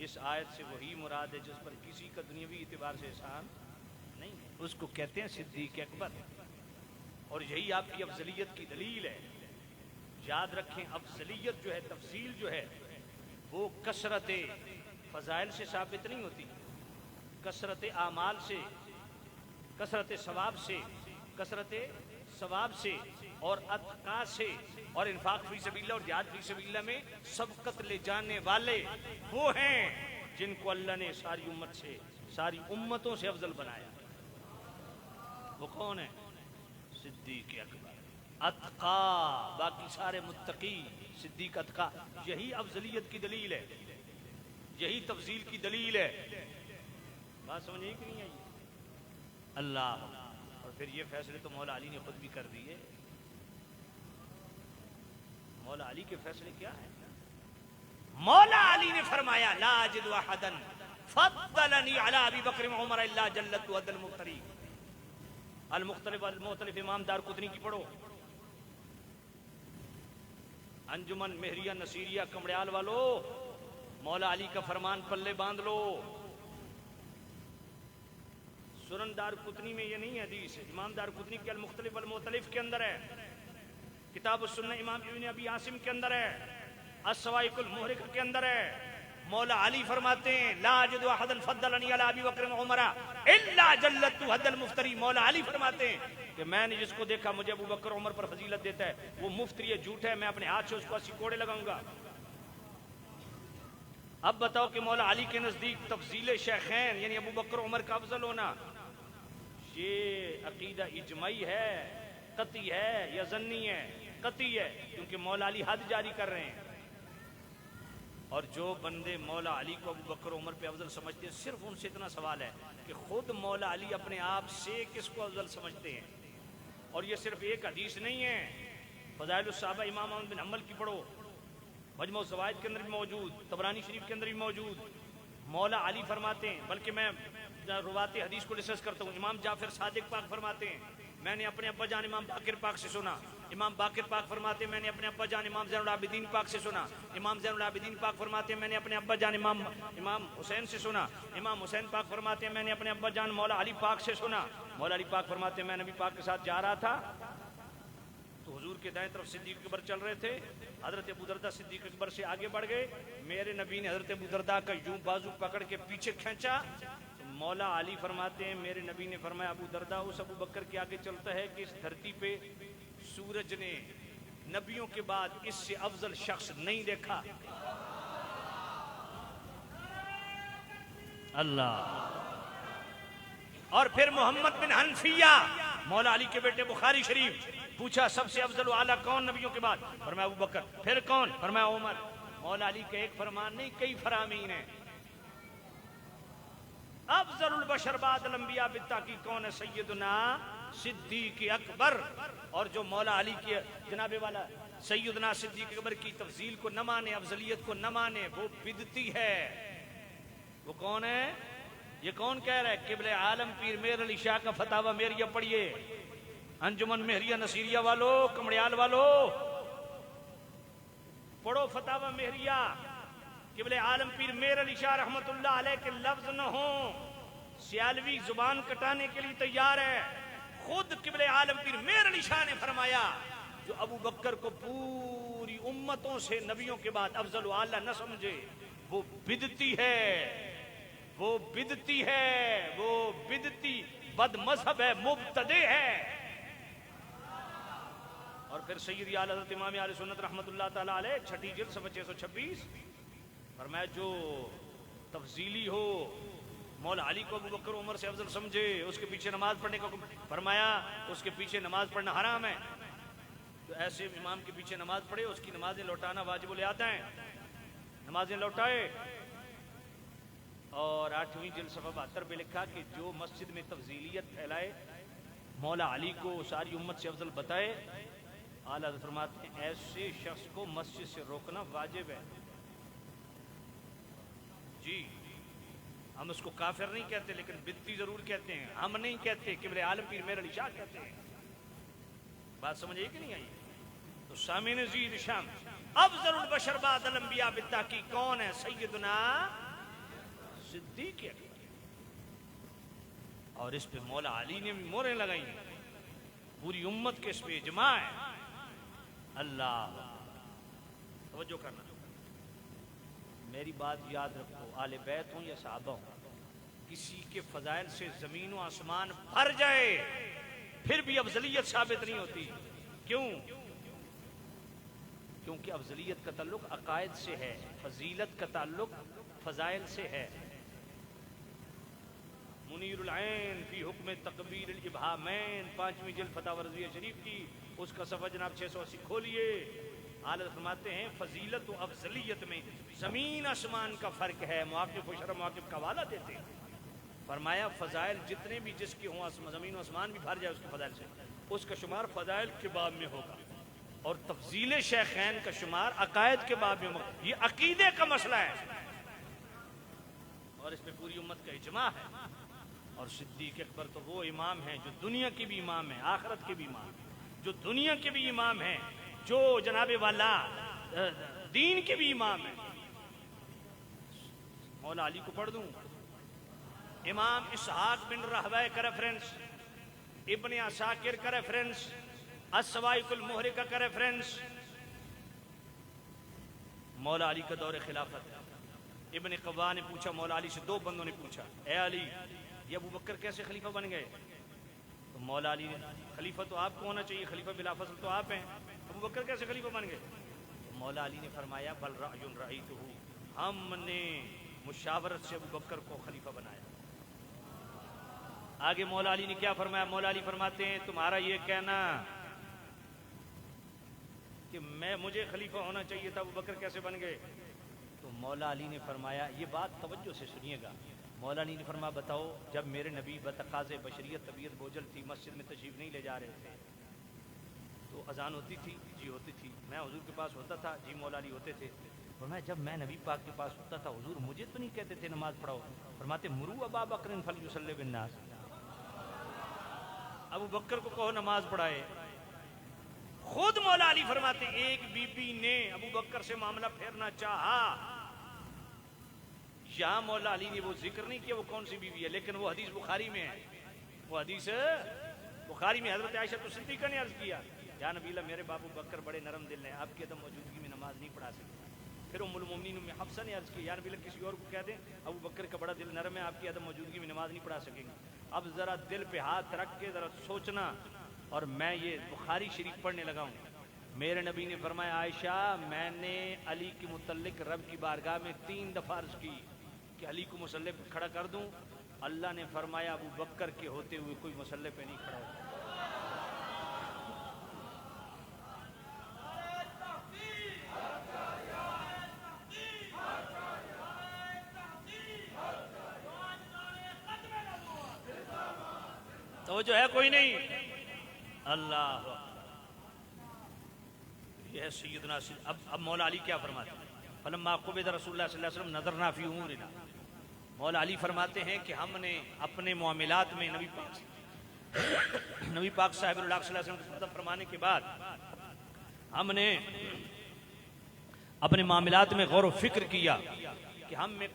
اس آیت سے وہی مراد ہے جس پر کسی کا دنیاوی اعتبار سے احسان نہیں ہے, اس کو کہتے ہیں صدیق اکبر. اور یہی آپ کی افضلیت کی دلیل ہے. یاد رکھیں افضلیت جو ہے, تفضیل جو ہے, وہ کثرت فضائل سے ثابت نہیں ہوتی, کثرت اعمال سے, کثرت ثواب سے اور اتقا سے اور انفاق فی سبیل اللہ اور جہاد فی سبیل اللہ میں سبقت لے جانے والے وہ ہیں جن کو اللہ نے ساری امتوں سے افضل بنایا. وہ کون ہے؟ صدیق اکبر. اتقا باقی سارے متقی, صدیق اتقا. یہی افضلیت کی دلیل ہے, یہی تفضیل کی دلیل ہے. بات سمجھے کہ نہیں آئی؟ اللہ. اور پھر یہ فیصلے تو مولا علی نے خود بھی کر دیے. مولا علی کے فیصلے کیا ہیں؟ مولا علی نے فرمایا لا اجد احدا فضلنی علی ابی بکر و عمر الا جلت ود المختری. المختلف المختلف امام دارقطنی کی پڑھو. انجمن مہریہ نصیریہ کمڑیال والو, مولا علی کا فرمان پلے باندھ لو. سنن دارقطنی میں یہ نہیں ہے حدیث, امام دارقطنی کے المختلف المختلف کے اندر ہے. کتاب السنہ امام ابن ابی عاصم کے اندر ہے, السوائق المحرقہ کے اندر ہے. مولا علی فرماتے ہیں لا اجد احدا فضلنی علی ابی بکر و عمر الا جلت حد المفتری. مولا علی فرماتے ہیں کہ میں نے جس کو دیکھا مجھے ابو بکر عمر پر فضیلت دیتا ہے وہ مفتری ہے, جھوٹ ہے, میں اپنے ہاتھ سے اس کو 80 کوڑے لگاؤں گا. اب بتاؤ کہ مولا علی کے نزدیک تفضیل شیخین یعنی ابو بکر عمر کا افضل ہونا یہ عقیدہ اجماعی ہے, قطعی ہے یا ظنی ہے؟ قطعی ہے, کیونکہ مولا علی حد جاری کر رہے ہیں. اور جو بندے مولا علی کو ابو بکر عمر پہ افضل سمجھتے ہیں صرف ان سے اتنا سوال ہے کہ خود مولا علی اپنے آپ سے کس کو افضل سمجھتے ہیں. اور یہ صرف ایک حدیث نہیں ہے, فضائل الصحابہ امام احمد بن حنبل کی پڑھو, مجموع الزوائد کے اندر بھی موجود, طبرانی شریف کے اندر بھی موجود. مولا علی فرماتے ہیں, بلکہ میں روات حدیث کو ڈسکس کرتا ہوں, امام جعفر صادق پاک فرماتے ہیں میں نے اپنے ابا جان امام باقر پاک سے سنا, امام باقر پاک فرماتے ہیں میں نے اپنے ابا جان امام زین العابدین پاک سے سنا. امام زین العابدین پاک فرماتے ہیں میں نے اپنے ابا جان امام حسین سے سنا. امام حسین پاک فرماتے ہیں میں نے اپنے ابا جان مولا علی پاک سے سنا. مولا علی پاک فرماتے ہیں میں نبی پاک کے ساتھ جا رہا تھا تو حضور کے دائیں طرف صدیق اکبر چل رہے تھے. حضرت ابو دردہ صدیق اکبر سے آگے بڑھ گئے. میرے نبی نے حضرت ابو دردہ کا یوں بازو پکڑ کے پیچھے کھینچا. مولا علی فرماتے ہیں میرے نبی نے فرمایا ابو دردہ اس ابو بکر کے آگے چلتا ہے کہ اس دھرتی پہ سورج نے نبیوں کے بعد اس سے افضل شخص نہیں دیکھا. اللہ. اور پھر محمد بن حنفیہ مولا علی کے بیٹے بخاری شریف پوچھا سب سے افضل و اعلیٰ کون نبیوں کے بعد؟ فرمایا ابو بکر. پھر کون؟ فرمایا عمر. مولا علی کا ایک فرمان نہیں کئی فرامین ہیں. افضل البشر بعد الانبیاء بالتحقیق کون ہے؟ سیدنا صدیق اکبر. اور جو مولا علی کی جناب والا سیدنا صدیق اکبر کی تفضیل کو نہ مانے افضلیت کو نہ مانے وہ بدعتی ہے. وہ کون ہے؟ یہ کون کہہ رہا ہے؟ قبلہ عالم پیر میر علی شاہ کا فتاوی میریہ پڑھیے. انجمن مہریہ نصیریہ والو کمڑیال والو پڑھو فتاوی مہریہ. قبلہ عالم پیر میر علی شاہ رحمت اللہ علیہ کے لفظ نہ ہوں سیالوی زبان کٹانے کے لیے تیار ہے. خود قبلہ عالم پیر میر علی شاہ نے فرمایا جو ابو بکر کو پوری امتوں سے نبیوں کے بعد افضل و اعلیٰ نہ سمجھے وہ بدعتی ہے. وہ بدعتی ہے. وہ بدعتی بد مذہب ہے مبتدع ہے. اور پھر سیدی اعلی حضرت امام اہل سنت رحمت اللہ تعالی علیہ چھٹی جلد صفحہ 626 فرمایا جو تفضیلی ہو مولا علی کو ابو بکر عمر سے افضل سمجھے اس کے پیچھے نماز پڑھنے کا فرمایا اس کے پیچھے نماز پڑھنا حرام ہے. تو ایسے امام کے پیچھے نماز پڑھے اس کی نمازیں لوٹانا واجب الادا ہے. نمازیں لوٹائے. اور 8ویں جلد صفحہ 72 پہ لکھا کہ جو مسجد میں تفضیلیت پھیلائے مولا علی کو ساری امت سے افضل بتائے اعلیٰ حضرت فرماتے ہیں ایسے شخص کو مسجد سے روکنا واجب ہے. جی ہم اس کو کافر نہیں کہتے لیکن بدعتی ضرور کہتے ہیں. ہم نہیں کہتے قبلہ عالم پیر میر علی شاہ کہتے ہیں. بات سمجھ آئی کہ نہیں آئی؟ تو سامعین عزیز شام افضل البشر بعد الانبیاء بالتحقیق کون ہے؟ سیدنا صدیق اکبر. اور اس پہ مولا علی نے بھی موریں لگائی ہیں. پوری امت کے اس پہ اجماع ہے. اللہ توجہ کرنا. میری بات یاد رکھو اہل بیت ہوں یا صحابہ ہوں کسی کے فضائل سے زمین و آسمان بھر جائے پھر بھی افضلیت ثابت نہیں ہوتی. کیوں؟ کیونکہ افضلیت کا تعلق عقائد سے ہے فضیلت کا تعلق فضائل سے ہے. منیر العین فی حکم تقبیر الابہامین 5ویں جلد فتاوی رضویہ شریف کی اس کا صفحہ جناب 680 کھولیے. حالت فرماتے ہیں فضیلت و افضلیت میں زمین آسمان کا فرق ہے. مواقف و شرح مواقف کا حوالہ دیتے ہیں. فرمایا فضائل جتنے بھی جس کے ہوں زمین و آسمان بھی بھر جائے اس کے فضائل سے اس کا شمار فضائل کے باب میں ہوگا. اور تفضیل شیخین کا شمار عقائد کے باب میں ہوگا. یہ عقیدے کا مسئلہ ہے اور اس پہ پوری امت کا اجماع ہے. اور صدیق اکبر تو وہ امام ہیں جو دنیا کے بھی امام ہیں آخرت کے بھی امام ہیں. جو دنیا کے بھی امام ہیں جو جناب والا دین کے بھی امام ہیں. مولا علی کو پڑھ دوں. امام اسحاق بن راہویہ کا ریفرنس ابن عساکر کا ریفرنس السوائق المحرقہ کا ریفرنس. مولا علی کا دور خلافت. ابن قوا نے پوچھا مولا علی سے دو بندوں نے پوچھا اے علی یہ ابو بکر کیسے خلیفہ بن گئے؟ تو مولا علی نے خلیفہ تو آپ کو ہونا چاہیے خلیفہ بلا فضل تو آپ ہیں ابو بکر کیسے خلیفہ بن گئے؟ تو مولا علی نے فرمایا بل رأی رأیتہ ہم نے مشاورت سے ابو بکر کو خلیفہ بنایا. آگے مولا علی نے کیا فرمایا؟ مولا علی فرماتے ہیں تمہارا یہ کہنا کہ مجھے خلیفہ ہونا چاہیے تھا ابو بکر کیسے بن گئے؟ تو مولا علی نے فرمایا یہ بات توجہ سے سنیے گا. مولا علی نے فرمایا بتاؤ جب میرے نبی بتقاض بشریت طبیعت بوجھل تھی مسجد میں تشریف نہیں لے جا رہے تھے تو اذان ہوتی تھی؟ جی ہوتی تھی. میں حضور کے پاس ہوتا تھا؟ جی مولا علی ہوتے تھے. فرمایا جب میں نبی پاک کے پاس ہوتا تھا حضور مجھے تو نہیں کہتے تھے نماز پڑھاؤ. فرماتے مرو ابا بکر فلیصلی بالناس ابو بکر کو کہو نماز پڑھائے. خود مولا علی فرماتے ایک بی بی نے ابو بکر سے معاملہ پھیرنا چاہا، یہاں مولا علی نے وہ ذکر نہیں کیا وہ کون سی بیوی ہے، لیکن وہ حدیث بخاری میں ہے، وہ حدیث بخاری میں حضرت عائشہ صدیقہ نے عرض کیا یا نبی اللہ میرے بابو بکر بڑے نرم دل ہیں، آپ کی عدم موجودگی میں نماز نہیں پڑھا سکتے۔ پھر ام المومنین ام حفصہ نے عرض کی یا نبی اللہ کسی اور کو کہہ دیں ابو بکر کا بڑا دل نرم ہے، آپ کی عدم موجودگی میں نماز نہیں پڑھا سکیں گے۔ اب ذرا دل پہ ہاتھ رکھ کے ذرا سوچنا، اور میں یہ بخاری شریف پڑھنے لگا ہوں۔ میرے نبی نے فرمایا عائشہ میں نے علی کے متعلق رب کی بارگاہ میں 3 دفعہ عرض کی کہ علی کو مصلی پہ کھڑا کر دوں، اللہ نے فرمایا ابو بکر کے ہوتے ہوئے کوئی مصلی پہ نہیں کھڑا ہوتا۔ تو جو ہے کوئی نہیں، اللہ یہ ہے سیدنا اب مولا علی کیا فرماتے ہیں؟ فلما قبض رسول اللہ صلی اللہ علیہ وسلم نظرنا فی امورنا، مولا علی فرماتے ہیں کہ ہم نے اپنے معاملات میں نبی پاک صاحب اللہ صلی اللہ علیہ وسلم کے خطب فرمانے کے بعد ہم نے اپنے معاملات میں غور و فکر کیا کہ ہم میں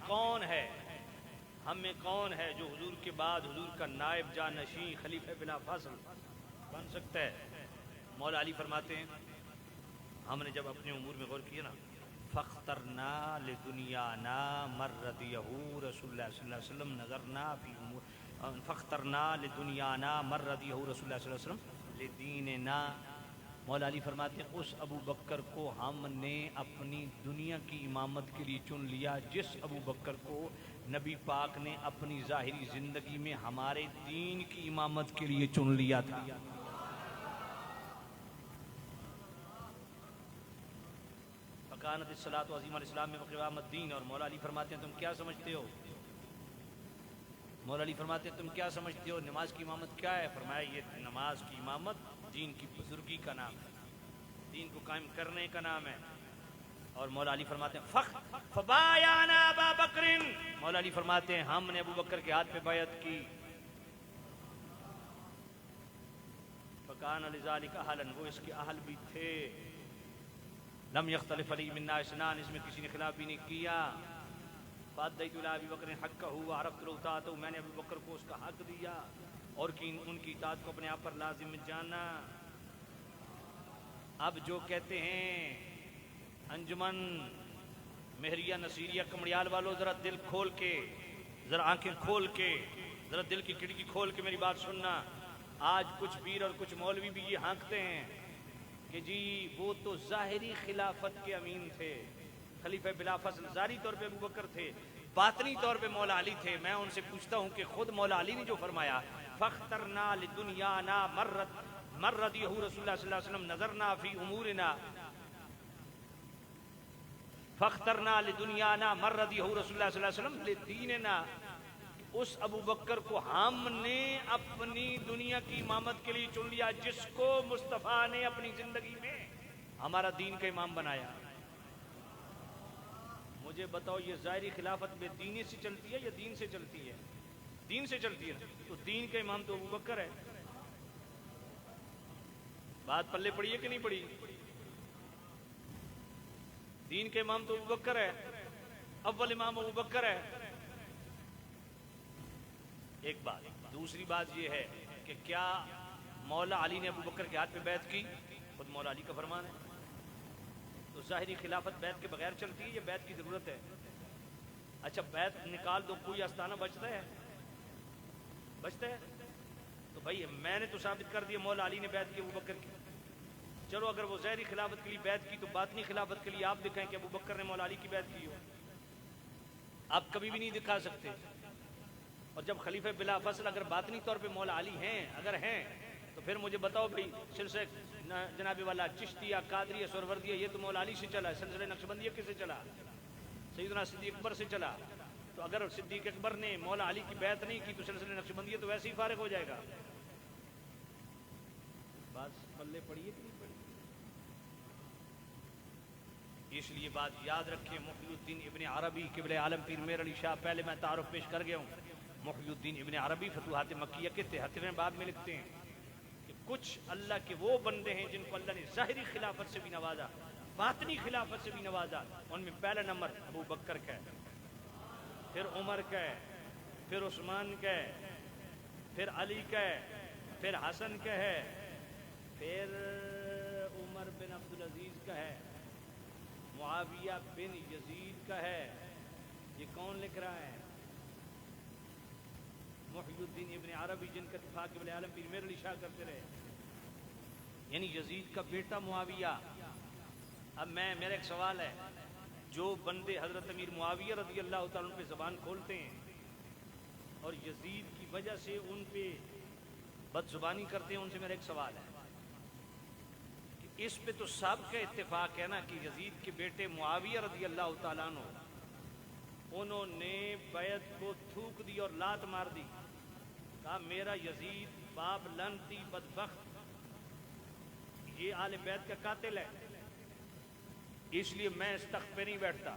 کون ہے جو حضور کے بعد حضور کا نائب جانشین خلیفہ بلا فاصل بن سکتا ہے۔ مولا علی فرماتے ہیں ہم نے جب اپنے امور میں غور کیا نا فاخترنا لدنیانا من رضیہ رسول اللہ صلی اللہ علیہ وسلم نظرنا فی امور فاخترنا لدنیانا من رضیہ رسول اللہ صلی اللہ علیہ وسلم لدیننا۔ مولا علی فرماتے ہیں اس ابو بکر کو ہم نے اپنی دنیا کی امامت کے لیے چن لیا جس ابو بکر کو نبی پاک نے اپنی ظاہری زندگی میں ہمارے دین کی امامت کے لیے چن لیا تھا۔ فکانت الصلاۃ عظیم الاسلام میں وقوام الدین۔ اور مولا علی فرماتے ہیں تم کیا سمجھتے ہو؟ مولا علی فرماتے ہیں تم کیا سمجھتے ہو نماز کی امامت کیا ہے؟ فرمایا یہ نماز کی امامت دین کی بزرگی کا نام ہے، دین کو قائم کرنے کا نام ہے۔ اور مولا علی فرماتے ہیں فبایعنا ابا بکر، مولا علی فرماتے ہیں ہم نے ابو بکر کے ہاتھ پہ بیعت کی۔ فکان لذالک اہلا، وہ اس کے اہل بھی تھے۔ لم یختلف علی منا اثنان، اس میں کسی نے خلاف بھی نہیں کیا۔ فادیت الی ابی بکر حقہ وعرفت له طاعته، میں نے ابو بکر کو اس کا حق دیا اور ان کی اطاعت کو اپنے آپ پر لازم جانا۔ اب جو کہتے ہیں انجمن مہریہ نصیریہ کمڑیال والوں ذرا دل کھول کے، ذرا آنکھیں کھول کے، ذرا دل کی کھڑکی کھول کے میری بات سننا۔ آج کچھ پیر اور کچھ مولوی بھی یہ ہانکتے ہیں کہ جی وہ تو ظاہری خلافت کے امین تھے، خلیفہ بلا فصل ظاہری طور پہ ابو بکر تھے، باطنی طور پہ مولا علی تھے۔ میں ان سے پوچھتا ہوں کہ خود مولا علی نے جو فرمایا فاخترنا لدنیانا من رضیہ رسول اللہ صلی اللہ علیہ وسلم نظرنا فی امورنا، فاخترنا لدنیانا من رضیہ رسول اللہ صلی اللہ علیہ وسلم لدیننا، اس ابو بکر کو ہم نے اپنی دنیا کی امامت کے لیے چن لیا جس کو مصطفیٰ نے اپنی زندگی میں ہمارا دین کا امام بنایا۔ مجھے بتاؤ یہ ظاہری خلافت بے دینی سے چلتی ہے یا دین سے چلتی ہے؟ دین سے چلتی ہے، تو دین کا امام تو ابو بکر ہے۔ بات پلے پڑی ہے کہ نہیں پڑی؟ دین کے امام تو ابو بکر ہے، اول امام ابو بکر ہے۔ ایک بات، دوسری بات یہ ہے کہ کیا مولا علی نے ابو بکر کے ہاتھ پہ بیعت کی؟ خود مولا علی کا فرمان ہے۔ تو ظاہری خلافت بیعت کے بغیر چلتی ہے یا بیعت کی ضرورت ہے؟ اچھا بیعت نکال دو کوئی آستانہ بچتا ہے؟ بچتا ہے؟ تو بھائی میں نے تو ثابت کر دیا مولا علی نے بیعت کی ابو بکر کی۔ چلو اگر وہ ظاہری خلافت کے لیے بیعت کی تو باطنی خلافت کے لیے آپ دکھائیں کہ ابو بکر نے مولا علی کی بیعت کی ہو۔ آپ کبھی بھی نہیں دکھا سکتے۔ اور جب خلیفہ بلا فصل اگر باطنی طور پہ مولا علی ہیں، اگر ہیں، تو پھر مجھے بتاؤ بھائی سلسلہ جناب والا چشتیہ قادریہ سہروردیہ یہ تو مولا علی سے چلا، سلسلہ نقشبندیہ کس سے چلا؟ سیدنا صدیق اکبر سے چلا۔ تو اگر صدیق اکبر نے مولا علی کی بیعت نہیں کی تو سلسلہ نقشبندیہ تو ویسے ہی فارغ ہو جائے گا۔ بات پلے پڑی ہے کہ نہیں پڑی؟ اس لیے بات یاد رکھیں، محی الدین ابن عربی قبلہ عالم پیر میر علی شاہ، پہلے میں تعارف پیش کر گیا ہوں۔ محی الدین ابن عربی فتوحات مکیہ کے 73ویں باب میں لکھتے ہیں کہ کچھ اللہ کے وہ بندے ہیں جن کو اللہ نے ظاہری خلافت سے بھی نوازا، باطنی خلافت سے بھی نوازا. ان میں پہلا نمبر ابو بکر کا ہے، پھر عمر کا ہے، پھر عثمان کا ہے، پھر علی کا ہے، پھر حسن کا ہے، پھر عمر بن عبدالعزیز کا ہے، معاویہ بن یزید کا ہے. یہ کون لکھ رہا ہے؟ محی الدین ابن عربی، جن کا دفاع قبل عالم پیر میر علی شاہ کرتے رہے، یعنی یزید کا بیٹا معاویہ. اب میرا ایک سوال ہے، جو بندے حضرت امیر معاویہ رضی اللہ تعالیٰ عنہ پہ زبان کھولتے ہیں اور یزید کی وجہ سے ان پہ بد زبانی کرتے ہیں، ان سے میرا ایک سوال ہے کہ اس پہ تو سب کا اتفاق ہے نا کہ یزید کے بیٹے معاویہ رضی اللہ تعالیٰ عنہ انہوں نے بیعت کو تھوک دی اور لات مار دی، کہا میرا یزید باپ لعنتی بدبخت یہ آل بیت کا قاتل ہے، اس لیے میں اس تخت پہ نہیں بیٹھتا.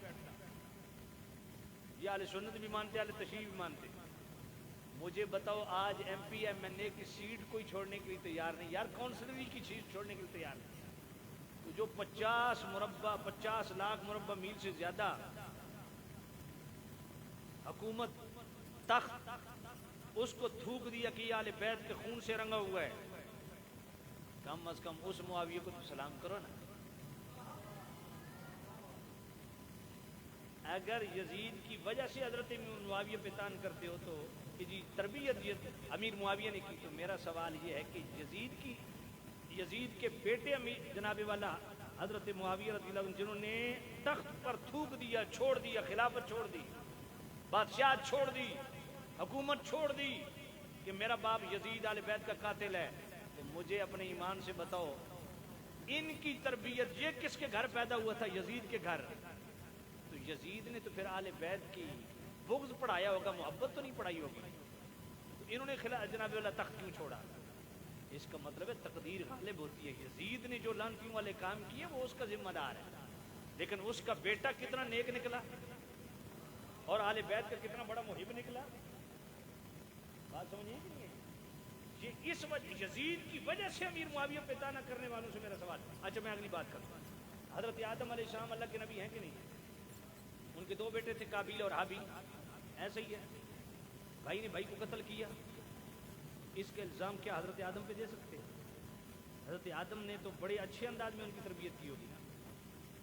یہ اہل سنت بھی مانتے، اہل تشیع بھی مانتے. مجھے بتاؤ آج ایم پی ایم این اے کی سیٹ کوئی چھوڑنے کے لیے تیار نہیں یار، کونسلری کی سیٹ چھوڑنے کے لیے تیار نہیں. تو جو 50 لاکھ مربع میل سے زیادہ حکومت تخت اس کو تھوک دیا کہ یہ اہل بیت کے خون سے رنگا ہوا ہے، کم از کم اس معاویہ کو تو سلام کرو نا. اگر یزید کی وجہ سے حضرت معاویہ پہ تان کرتے ہو تو کہ جی تربیت امیر معاویہ نے کی، تو میرا سوال یہ ہے کہ یزید کے بیٹے امیر جناب والا حضرت معاویہ رضی اللہ عنہ جنہوں نے تخت پر تھوک دیا، چھوڑ دیا، خلافت چھوڑ دی، بادشاہت چھوڑ دی، حکومت چھوڑ دی کہ میرا باپ یزید آل بیت کا قاتل ہے، تو مجھے اپنے ایمان سے بتاؤ ان کی تربیت یہ کس کے گھر پیدا ہوا تھا؟ یزید کے گھر. تو یزید نے تو پھر آل بیت کی بغض پڑھایا ہوگا، محبت تو نہیں پڑھائی ہوگی. تو انہوں نے جناب اللہ تخت کیوں چھوڑا؟ اس کا مطلب ہے تقدیر غالب ہوتی ہے. یزید نے جو لعنتیوں والے کام کیے وہ اس کا ذمہ دار ہے، لیکن اس کا بیٹا کتنا نیک نکلا اور آل بیت کا کتنا بڑا محب نکلا. بات سمجھیے کہ نہیں؟ یہ اس وجہ یزید کی وجہ سے امیر معاویہ پہ تانا کرنے والوں سے میرا سوال. اچھا میں اگلی بات کرتا ہوں. حضرت آدم علیہ السلام اللہ کے نبی ہیں کہ نہیں؟ ان کے 2 بیٹے تھے، قابیل اور حابیل. ایسا ہی ہے، بھائی نے بھائی کو قتل کیا، اس کے الزام کیا حضرت آدم پہ دے سکتے؟ حضرت آدم نے تو بڑے اچھے انداز میں ان کی تربیت کی ہوگی.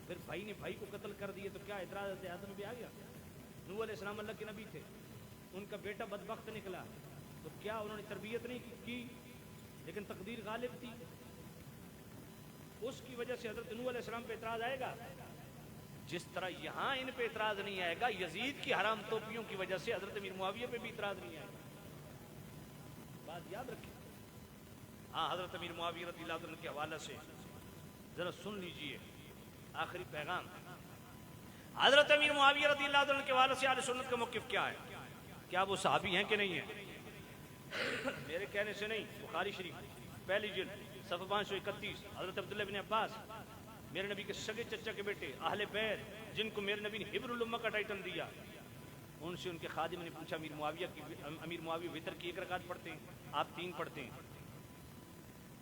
پھر بھائی نے بھائی کو قتل کر دیے تو کیا اعتراض حضرت آدم پہ آ گیا؟ نوح علیہ السلام اللہ کے نبی تھے، ان کا بیٹا بدبخت نکلا تو کیا انہوں نے تربیت نہیں کی؟ لیکن تقدیر غالب تھی، اس کی وجہ سے حضرت نوح علیہ السلام پہ اعتراض آئے گا. جس طرح یہاں ان پہ اعتراض نہیں آئے گا، یزید کی حرام توپیوں کی وجہ سے حضرت امیر معاویہ پہ بھی اعتراض نہیں آئے گا. بات یاد رکھیں. ہاں حضرت امیر معاویہ رضی اللہ عنہ کے حوالے سے ذرا سن لیجئے آخری پیغام. حضرت امیر معاویہ رضی اللہ عنہ کے حوالے سے اہل سنت کا موقف کیا ہے؟ کیا وہ صحابی ہیں کہ نہیں ہیں؟ میرے کہنے سے نہیں، بخاری شریف پہلی جلد صفحہ 531 حضرت عبداللہ بن عباس میرے نبی کے سگے چچا کے بیٹے اہل بیت جن کو میرے نبی نے حبر الامہ کا ٹائٹل دیا، ان سے ان کے خادم نے پوچھا امیر معاویہ وتر کی 1 رکعت پڑھتے ہیں، آپ 3 پڑھتے ہیں؟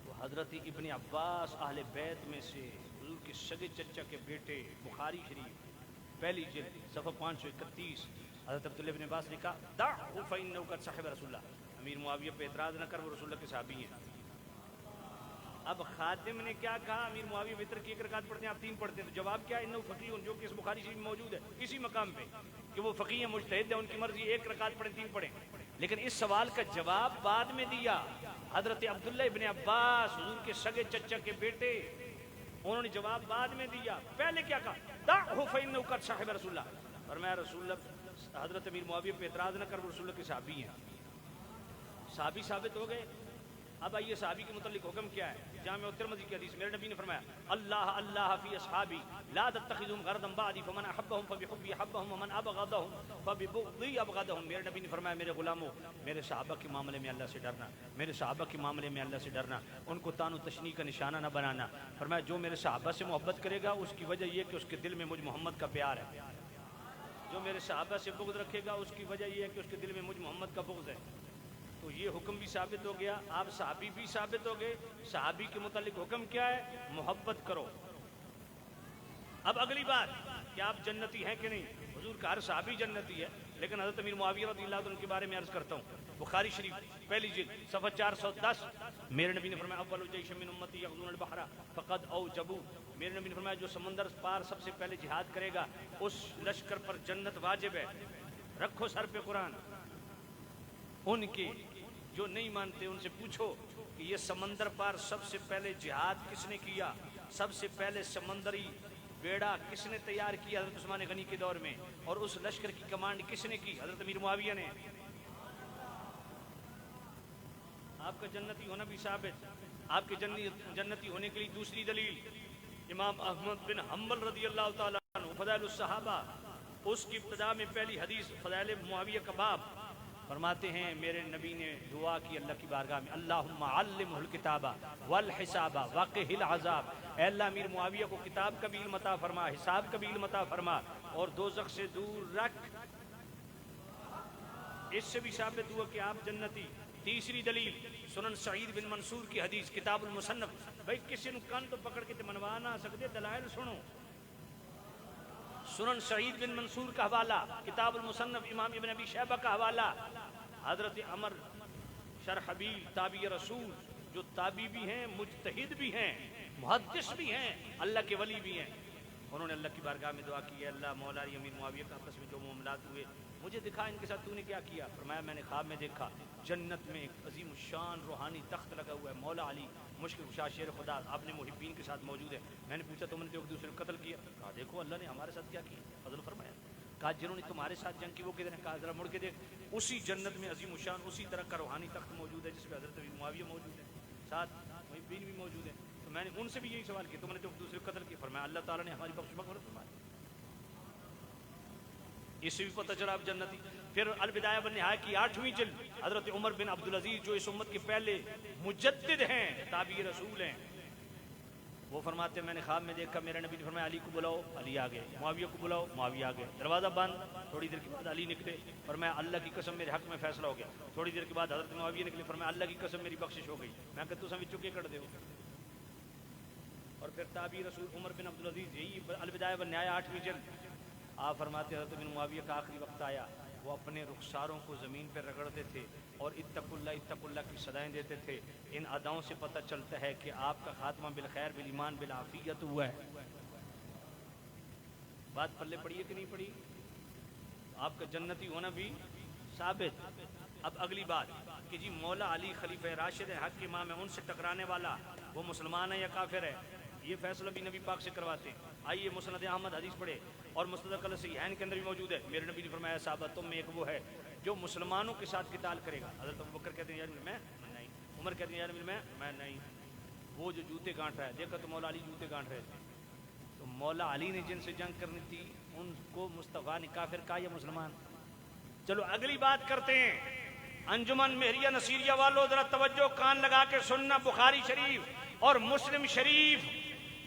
تو حضرت ابن عباس اہل بیت میں سے حضور کے سگے چچا کے بیٹے، بخاری شریف پہلی جلد صفحہ 531 حضرت عبداللہ بن عباس نے کہا دعہ فإنہ قد صحب رسول اللہ، امیر معاویہ پہ اعتراض نہ کر، وہ رسول اللہ کے صحابی ہیں. اب خادم نے کیا کہا؟ امیر معاویہ وتر کی 1 رکعت پڑھتے ہیں، آپ 3 پڑھتے ہیں. تو جواب کیا؟ انہ فقیہ، جو کہ اس بخاری شریف میں موجود ہے اسی مقام پہ کہ وہ فقیہ ہیں، مجتہد ہیں، ان کی مرضی 1 رکعت پڑھیں 3 پڑھیں. لیکن اس سوال کا جواب بعد میں دیا حضرت عبداللہ ابن عباس حضور کے سگے چچا کے بیٹے، انہوں نے جواب بعد میں دیا. پہلے کیا کہا؟ دعہ فإنہ قد صحب رسول اللہ، اور میں رسول اللہ حضرت امیر معاویہ پہ اعتراض نہ کر، وہ رسول اللہ کے صحابی ہیں. صحابی ثابت ہو گئے. اب آئیے صحابی کے متعلق حکم کیا ہے؟ جامع ترمذی کی حدیث میرے نبی نے فرمایا اللہ اللہ فی اصحابی لا تتخذهم غرضا بعدی فمن احبهم فبحبی احبهم ومن ابغضهم فببغضی ابغضهم. میرے نبی نے فرمایا میرے غلاموں، میرے صحابہ کے معاملے میں اللہ سے ڈرنا، میرے صحابہ کے معاملے میں اللہ سے ڈرنا، ان کو تان و تشنیع کا نشانہ نہ بنانا. فرمایا جو میرے صحابہ سے محبت کرے گا اس کی وجہ یہ کہ اس کے دل میں مجھ محمد کا پیار ہے، جو میرے صحابہ سے بغض رکھے گا اس کی وجہ یہ ہے کہ اس کے دل میں مجھ محمد کا بغض ہے. تو تو یہ حکم بھی ثابت ہو گیا، آپ صحابی بھی ثابت ہو گئے۔ صحابی کے متعلق حکم کیا ہے؟ محبت کرو۔ اب اگلی بات کہ آپ جنتی ہیں کہ نہیں؟ حضور کا ہر صحابی جنتی ہے، لیکن حضرت امیر معاویہ رضی اللہ عنہ کے بارے میں عرض کرتا ہوں۔ بخاری شریف پہلی جلد صفحہ 410، میرے نبی نے فرمایا اول جیش من امتی یغزون البحر فقد اوجبوا، میرے نبی نے فرمایا جو سمندر پار سب سے پہلے جہاد کرے گا اس لشکر پر جنت واجب ہے۔ رکھو سر پہ قرآن۔ ان کے جو نہیں مانتے ان سے پوچھو کہ یہ سمندر پار سب سے پہلے جہاد کس نے کیا، سب سے پہلے سمندری بیڑا کس نے تیار کیا؟ حضرت عثمان غنی کے دور میں، اور اس لشکر کی کمانڈ کس نے کی؟ حضرت امیر معاویہ نے۔ آپ کا جنتی ہونا بھی ثابت۔ آپ کے جنتی ہونے کے لیے دوسری دلیل امام احمد بن حنبل رضی اللہ تعالیٰ عنہ فضائل الصحابہ، اس کی ابتدا میں پہلی حدیث فضائل معاویہ کا باب، فرماتے ہیں میرے نبی نے دعا کی اللہ کی بارگاہ میں اللہم علمہ الکتاب والحساب وقہ العذاب، اے اللہ امیر معاویہ کو کتاب کا بھی علم عطا فرما، حساب کا بھی علم عطا فرما، اور دوزخ سے دور رکھ۔ اس سے بھی ثابت ہوا کہ آپ جنتی۔ تیسری دلیل سنن سعید بن منصور کی حدیث کتاب المصنف، بھائی کسی نے کان تو پکڑ کے تے منوا نہ سکتے، دلائل سنو۔ سنن سعید بن منصور کا حوالہ، کتاب المصنف امام ابن ابی شیبہ کا حوالہ، حضرت عمر شرحبیل تابعی رسول، جو تابعی بھی ہیں، مجتہد بھی ہیں، محدث بھی ہیں، اللہ کے ولی بھی ہیں، انہوں نے اللہ کی بارگاہ میں دعا کی ہے اللہ مولا علی امیر معاویہ کا آپس میں جو معاملات ہوئے مجھے دکھا ان کے ساتھ تو نے کیا کیا؟ فرمایا میں نے خواب میں دیکھا جنت میں ایک عظیم الشان روحانی تخت لگا ہوا ہے، مولا علی مشکل کشا شیر خدا آپ نے محبین کے ساتھ موجود ہے۔ میں نے پوچھا تم نے ایک دوسرے کو قتل کیا؟ کہا دیکھو اللہ نے ہمارے ساتھ کیا کیا، فضل فرمایا۔ کہا جنہوں نے تمہارے ساتھ جنگ کی وہ کدھر ہیں؟ کہا ذرا مڑ کے دیکھ، اسی جنت میں عظیم الشان اسی طرح کا روحانی تخت موجود ہے جس پہ حضرت معاویہ موجود ہے، ساتھ محبین بھی موجود ہیں۔ تو میں نے ان سے بھی یہی سوال کیا تم نے تو ایک دوسرے کو قتل کیا؟ فرمایا اللہ تعالیٰ نے ہماری بخش مغفرت فرمائی۔ اس سے بھی پتہ چلا آپ جنتی۔ پھر البدایہ والنہایہ کی 8ویں جلد حضرت عمر بن عبدالعزیز جو اس امت کے پہلے مجدد ہیں، تابعی رسول ہیں، وہ فرماتے ہیں میں نے خواب میں دیکھا میرے نبی نے فرمایا علی کو بلاؤ، علی آ گئے، معاویہ کو بلاؤ، معاویہ آ گئے، دروازہ بند، تھوڑی دیر کے بعد علی نکلے، فرمایا اللہ کی قسم میرے حق میں فیصلہ ہو گیا، تھوڑی دیر کے بعد حضرت معاویہ نکلے، فرمایا اللہ کی قسم میری بخشش ہو گئی، میں کہ تو سمجھ چکے کر دے۔ اور پھر تابعی رسول عمر بن عبدالعزیز، یہی البدایہ والنہایہ 8ویں جلد، آپ فرماتے حضرت بن معاویہ کا آخری وقت آیا، وہ اپنے رخساروں کو زمین پر رگڑتے تھے اور اتقوا اللہ کی صدائیں دیتے تھے۔ ان اداؤں سے پتہ چلتا ہے کہ آپ کا خاتمہ بالخیر بالایمان بالعافیت ہوا ہے۔ بات پلے پڑی ہے کہ نہیں پڑی؟ آپ کا جنتی ہونا بھی ثابت۔ اب اگلی بات کہ جی مولا علی خلیفہ راشد ہے، حق امام ہے، ان سے ٹکرانے والا وہ مسلمان ہے یا کافر ہے؟ یہ فیصلہ بھی نبی پاک سے کرواتے ہیں۔ آئیے مسند احمد حدیث پڑھے اور مستدرک الصحیحین کے اندر بھی موجود ہے، میرے نبی نے فرمایا صحابہ تم میں ایک وہ ہے جو مسلمانوں کے ساتھ قتال کرے گا۔ حضرت ابوبکر کہتے ہیں یار میں نہیں، عمر کہتے ہیں یار میں نہیں، وہ جو جوتے گانٹ رہا ہے، دیکھا تو مولا علی جوتے گانٹ رہے تھے، تو مولا علی نے جن سے جنگ کرنی تھی ان کو مصطفیٰ نے کافر کہا یا مسلمان؟ چلو اگلی بات کرتے ہیں۔ انجمن مہریہ نصیریہ والوں ذرا توجہ کان لگا کے سننا، بخاری شریف اور مسلم شریف،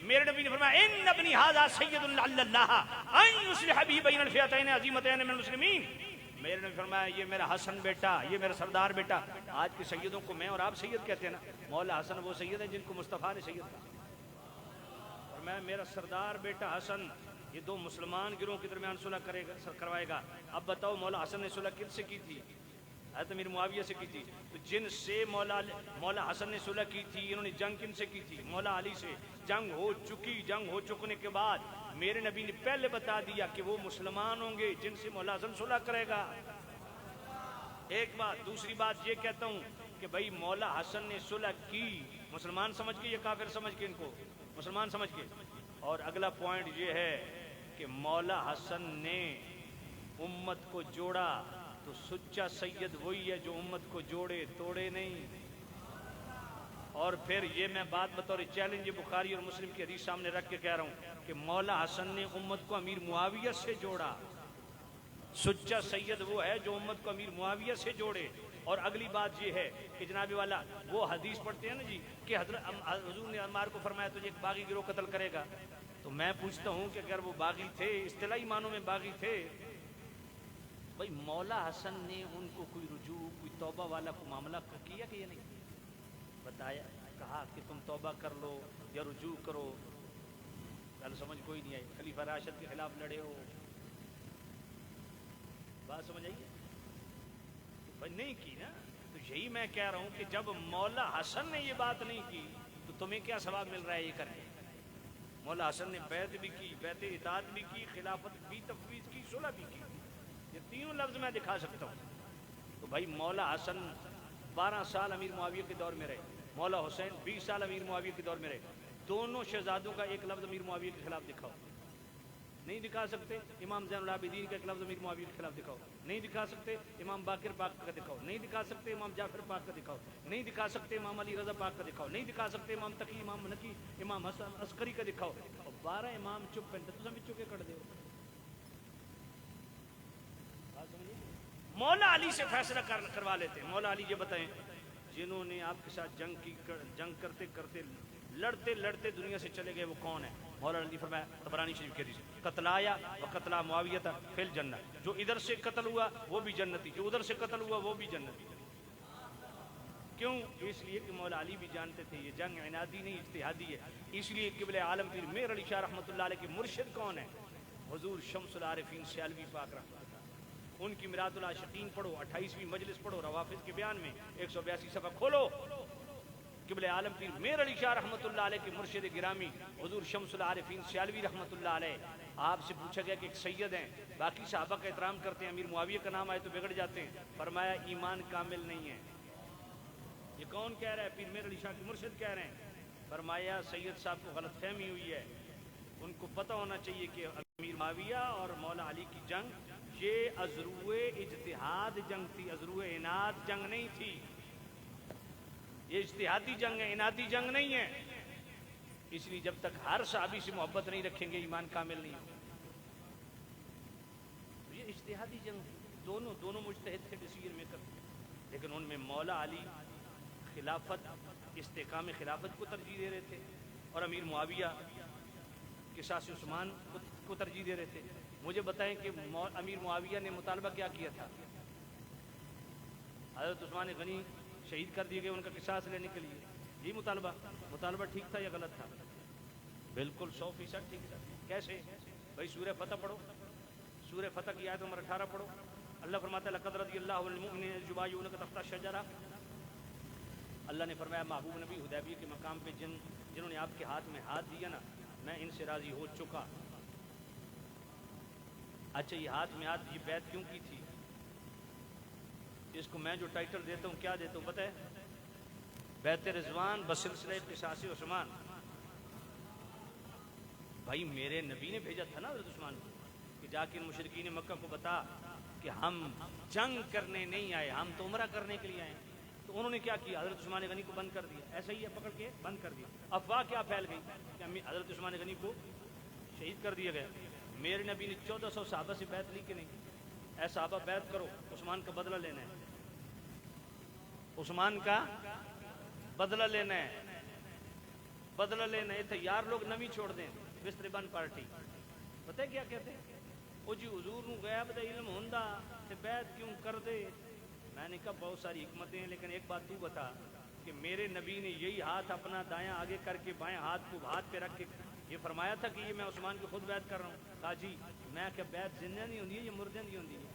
میرے نبی نے فرمایا ان ابنی ھذا سید لعل اللہ ان یصلح بہ بین الفئتین عظیمتین من المسلمین، میرے نبی فرمایا یہ میرا حسن بیٹا، یہ میرا سردار بیٹا، آج کے سیدوں کو میں اور آپ سید کہتے ہیں نا، مولا حسن وہ سید ہیں جن کو مصطفیٰ نے سید کہا، اور میں میرا سردار بیٹا حسن یہ دو مسلمان گروہوں کے درمیان صلح کروائے گا۔ اب بتاؤ مولا حسن نے صلح کن سے کی تھی؟ حضرت امیر معاویہ سے کی تھی۔ تو جن سے مولا حسن نے صلح کی تھی انہوں نے جنگ کن سے کی تھی؟ مولا علی سے۔ جنگ ہو چکی، جنگ ہو چکنے کے بعد میرے نبی نے پہلے بتا دیا کہ وہ مسلمان ہوں گے جن سے مولا حسن صلح کرے گا۔ ایک بات، دوسری بات یہ کہتا ہوں کہ بھائی مولا حسن نے صلح کی مسلمان سمجھ کے یا کافر سمجھ کے؟ ان کو مسلمان سمجھ کے۔ اور اگلا پوائنٹ یہ ہے کہ مولا حسن نے امت کو جوڑا، تو سچا سید وہی ہے جو امت کو جوڑے توڑے نہیں۔ اور پھر یہ میں بات بطور چیلنج بخاری اور مسلم کی حدیث سامنے رکھ کے کہہ رہا ہوں کہ مولا حسن نے امت کو امیر معاویہ سے جوڑا، سچا سید وہ ہے جو امت کو امیر معاویہ سے جوڑے۔ اور اگلی بات یہ ہے کہ جناب والا وہ حدیث پڑھتے ہیں نا جی کہ حضور نے عمار کو فرمایا تجھے ایک باغی گروہ قتل کرے گا، تو میں پوچھتا ہوں کہ اگر وہ باغی تھے، اصطلاحی معنوں میں باغی تھے، بھائی بھائی مولا حسن نے ان کو کوئی رجوع کوئی توبہ والا کو معاملہ کیا کہ یہ نہیں بتایا؟ کہا کہ تم توبہ کر لو یا رجوع کرو، گل سمجھ کوئی نہیں آئی، خلیفہ راشد کے خلاف لڑے ہو، بات سمجھ آئی؟ بھائی نہیں کی نا، تو یہی میں کہہ رہا ہوں کہ جب مولا حسن نے یہ بات نہیں کی تو تمہیں کیا ثواب مل رہا ہے یہ کرنے؟ مولا حسن نے بیعت بھی کی، بیعت اطاعت بھی کی، خلافت بھی تفویض کی، صلح بھی کی، یہ تینوں لفظ میں دکھا سکتا ہوں۔ تو بھائی مولا حسن 12 سال امیر معاویہ کے دور میں رہے، مولا حسین 20 سال امیر معاویہ کے دور میں رہے، دونوں شہزادوں کا ایک لفظ امیر معاویہ کے خلاف دکھاؤ، نہیں دکھا سکتے؟ امام زین العابدین کا ایک لفظ امیر معاویہ کے خلاف دکھاؤ، نہیں دکھا سکتے؟ امام باقر پاک کا دکھاؤ، نہیں دکھا سکتے؟ امام جعفر پاک کا دکھاؤ، نہیں دکھا سکتے؟ امام علی رضا پاک کا دکھاؤ، نہیں دکھا سکتے؟ امام تقی، امام منکی، امام حسن عسکری کا دکھاؤ، اور 12 امام چپ ہیں تو بھی چکے کر دے۔ مولا علی سے فیصلہ کروا لیتے ہیں۔ مولا علی یہ بتائیں جنہوں نے آپ کے ساتھ جنگ کرتے کرتے لڑتے لڑتے دنیا سے چلے گئے وہ کون ہیں؟ مولا علی فرمایا طبرانی شریف کے حدیث، قتلایا و قتلا معاویہ فی الجنہ، جو ادھر سے قتل ہوا وہ بھی جنتی، جو ادھر سے قتل ہوا وہ بھی جنتی۔ کیوں؟ اس لیے کہ مولا علی بھی جانتے تھے یہ جنگ عنادی نہیں اجتہادی ہے۔ اس لیے قبلہ عالم پیر میر علی شاہ رحمۃ اللہ علیہ کے مرشد کون ہے؟ حضور شمس العارفین سیالوی پاک رحمۃ اللہ، ان کی میراث العاشقین پڑھو، 28ویں مجلس پڑھو، روافض کے بیان میں 182 صفحہ کھولو۔ قبلہ عالم پیر میر علی شاہ رحمۃ اللہ علیہ کے مرشد گرامی حضور شمس العارفین سیالوی رحمۃ اللہ علیہ، آپ سے پوچھا گیا کہ ایک سید ہیں، باقی صحابہ کا احترام کرتے ہیں، امیر معاویہ کا نام آئے تو بگڑ جاتے ہیں، فرمایا ایمان کامل نہیں ہے۔ یہ کون کہہ رہا ہے؟ پیر میر علی شاہ کے مرشد کہہ رہے ہیں۔ فرمایا سید صاحب کو غلط فہمی ہوئی ہے، ان کو پتہ ہونا چاہیے کہ امیر معاویہ اور مولا علی کی جنگ یہ ازروع اجتہاد جنگ تھی، ازروع عناد جنگ نہیں تھی، یہ اجتہادی جنگ ہے، عنادی جنگ نہیں ہے۔ اس لیے جب تک ہر صحابی سے محبت نہیں رکھیں گے ایمان کامل نہیں ہوگا۔ یہ اجتہادی جنگ تھی، دونوں مجتہد تھے ڈیسیژن میکر، لیکن ان میں مولا علی خلافت، استحکام خلافت کو ترجیح دے رہے تھے، اور امیر معاویہ قصاص عثمان کو ترجیح دے رہے تھے۔ مجھے بتائیں کہ امیر معاویہ نے مطالبہ کیا کیا تھا؟ حضرت عثمان غنی شہید کر دیے گئے ان کا قصاص لینے کے لیے، یہی مطالبہ ٹھیک تھا یا غلط تھا؟ بالکل 100% ٹھیک تھا۔ کیسے؟ بھائی سورہ فتح پڑھو، سورہ فتح کی آیت نمبر 18 پڑھو، اللہ فرماتا ہے لقد رضی اللہ عن المؤمنین اذ یبایعونک تحت الشجرہ، اللہ نے فرمایا محبوب نبی حدیبیہ کے مقام پہ جنہوں نے آپ کے ہاتھ میں ہاتھ دیا نا، میں ان سے راضی ہو چکا۔ اچھا یہ ہاتھ میں ہاتھ، یہ بیعت کیوں کی تھی؟ اس کو میں جو ٹائٹل دیتا ہوں کیا دیتا ہوں پتہ ہے؟ بیعت رضوان بسلسلہ قصاص عثمان۔ بھائی میرے نبی نے بھیجا تھا نا حضرت عثمان کو کہ جا کے مشرکین مکہ کو بتا کہ ہم جنگ کرنے نہیں آئے، ہم تو عمرہ کرنے کے لیے آئے۔ تو انہوں نے کیا کیا؟ حضرت عثمان غنی کو بند کر دیا، ایسا ہی ہے، پکڑ کے بند کر دیا۔ افواہ کیا پھیل گئی کہ حضرت عثمان غنی کو شہید کر دیا گیا۔ میرے نبی نے 1400 صحابہ سے بیعت لی کہ نہیں؟ اے صحابہ بیعت کرو، عثمان کا بدلہ لینا ہے، عثمان کا بدلہ لینا ہے، بدلہ لینا ہے۔ تیار لوگ نمی چھوڑ دیں، بستر بند پارٹی پتہ ہے کیا کہتے ہیں؟ او جی حضور نو غیب دا علم ہوندا تے بیعت کیوں کر دے؟ میں نے کہا بہت ساری حکمتیں ہیں، لیکن ایک بات تو بتا کہ میرے نبی نے یہی ہاتھ اپنا دایاں آگے کر کے بائیں ہاتھ کو ہاتھ پہ رکھ کے یہ فرمایا تھا کہ یہ میں عثمان کی خود بیعت کر رہا ہوں۔ کہا جی میں کہ بیعت زندہ نہیں ہوندی ہے، یہ مردے نہیں ہوندی ہے۔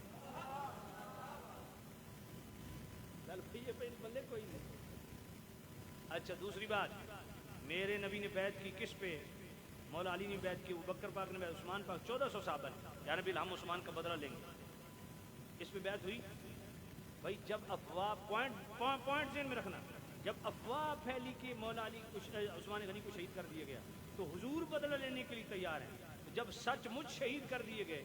بندے کوئی نہیں۔ اچھا دوسری بات، میرے نبی نے بیعت کی کس پہ؟ مولا علی نے بیعت کی، ابوبکر پاک نے بیعت، عثمان پاک 1400 صحابہ نے، یا نبی ہم عثمان کا بدلہ لیں گے، اس پہ بیعت ہوئی؟ بھائی جب افواہ پوائنٹ ذہن میں رکھنا، جب افواہ پھیلی کہ مولا علی عثمان غنی کو شہید کر دیا گیا تو حضور بدلہ لینے کے لیے تیار ہیں۔ جب سچ مجھ شہید کر دیے گئے،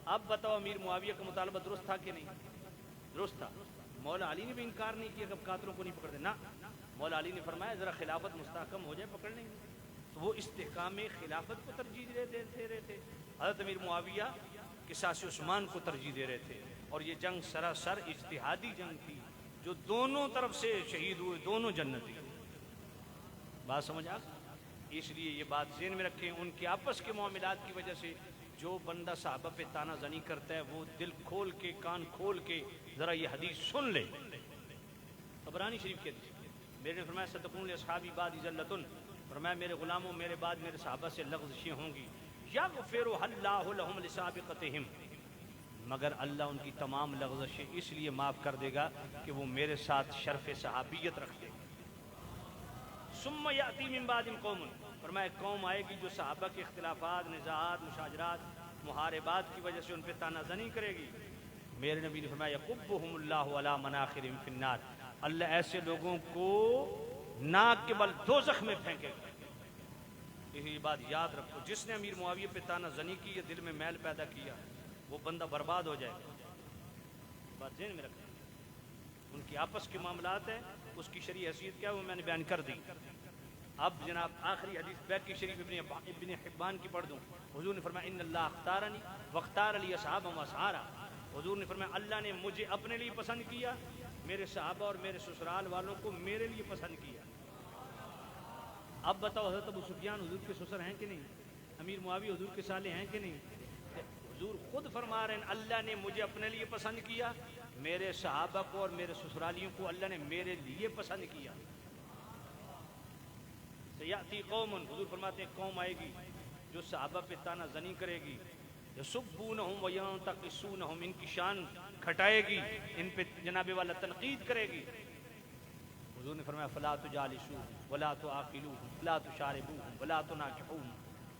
اب بتاؤ امیر معاویہ کا مطالبہ درست تھا کہ نہیں؟ درست تھا۔ مولا علی نے بھی انکار نہیں کیا کہ اب قاتلوں کو نہیں پکڑ دینا، مولا علی نے فرمایا ذرا خلافت مستحکم ہو جائے پکڑ لیں گے، تو وہ استحکام خلافت کو ترجیح دے رہے تھے۔ حضرت امیر معاویہ قصاص عثمان کو ترجیح دے رہے تھے، اور یہ جنگ سراسر اجتہادی جنگ تھی، جو دونوں طرف سے شہید ہوئے، دونوں جنتی۔ بات سمجھ آ؟ اس لیے یہ بات ذہن میں رکھیں، ان کے آپس کے معاملات کی وجہ سے جو بندہ صحابہ پہ تانا زنی کرتا ہے وہ دل کھول کے کان کھول کے ذرا یہ حدیث سن لے. طبرانی شریف کے حدیث میرے نے فرمایا ستکون لاصحابی بعد ذلۃ، فرمایا میرے غلاموں میرے بعد میرے صحابہ سے لغزشیں ہوں گی. یغفر اللہ لہم لسابقتہم، مگر اللہ ان کی تمام لغزشیں اس لیے معاف کر دے گا کہ وہ میرے ساتھ شرف صحابیت رکھتے. ثم یأتی من بعدہم قوم، فرمایا قوم آئے گی جو صحابہ کے اختلافات، نزاعات، مشاجرات، محاربات کی وجہ سے ان پہ تانا زنی کرے گی. میرے نبی نے فرمایا یکبہم اللہ علی مناخرہم فی النار، اللہ ایسے لوگوں کو ناک کے بل دوزخ میں پھینکے گا. یہ بات یاد رکھو، جس نے امیر معاویہ پہ تانا زنی کی یا دل میں میل پیدا کیا وہ بندہ برباد ہو جائے گا. بات ذہن میں رکھیں. ان کی آپس کے معاملات ہیں، اس کی شرعی حیثیت کیا ہے وہ میں نے بیان کر دی. اب جناب آخری حدیث بیہقی شریف ابن حبان کی پڑھ دوں. حضور نے فرمایا ان اللہ اختارنی واختار لی اصحابا واسحارا، حضور نے فرمایا اللہ نے مجھے اپنے لیے پسند کیا، میرے صحابہ اور میرے سسرال والوں کو میرے لیے پسند کیا. اب بتاؤ حضرت ابو سفیان حضور کے سسر ہیں کہ نہیں؟ امیر معاویہ حضور کے سالے ہیں کہ نہیں؟ حضور خود فرما رہے ہیں اللہ نے مجھے اپنے لیے پسند کیا، میرے صحابہ کو اور میرے سسرالیوں کو اللہ نے میرے لیے پسند کیا. سیاتی قوم، حضور فرماتے ہیں قوم آئے گی جو صحابہ پہ تانا زنی کرے گی. یسبونہم وینتقصونہم، ان کی شان کھٹائے گی، ان پہ جناب والا تنقید کرے گی. حضور نے فرمایا فلا تجالسوہم ولا تعاقلوہم ولا تشاربوہم ولا تناکحوہم،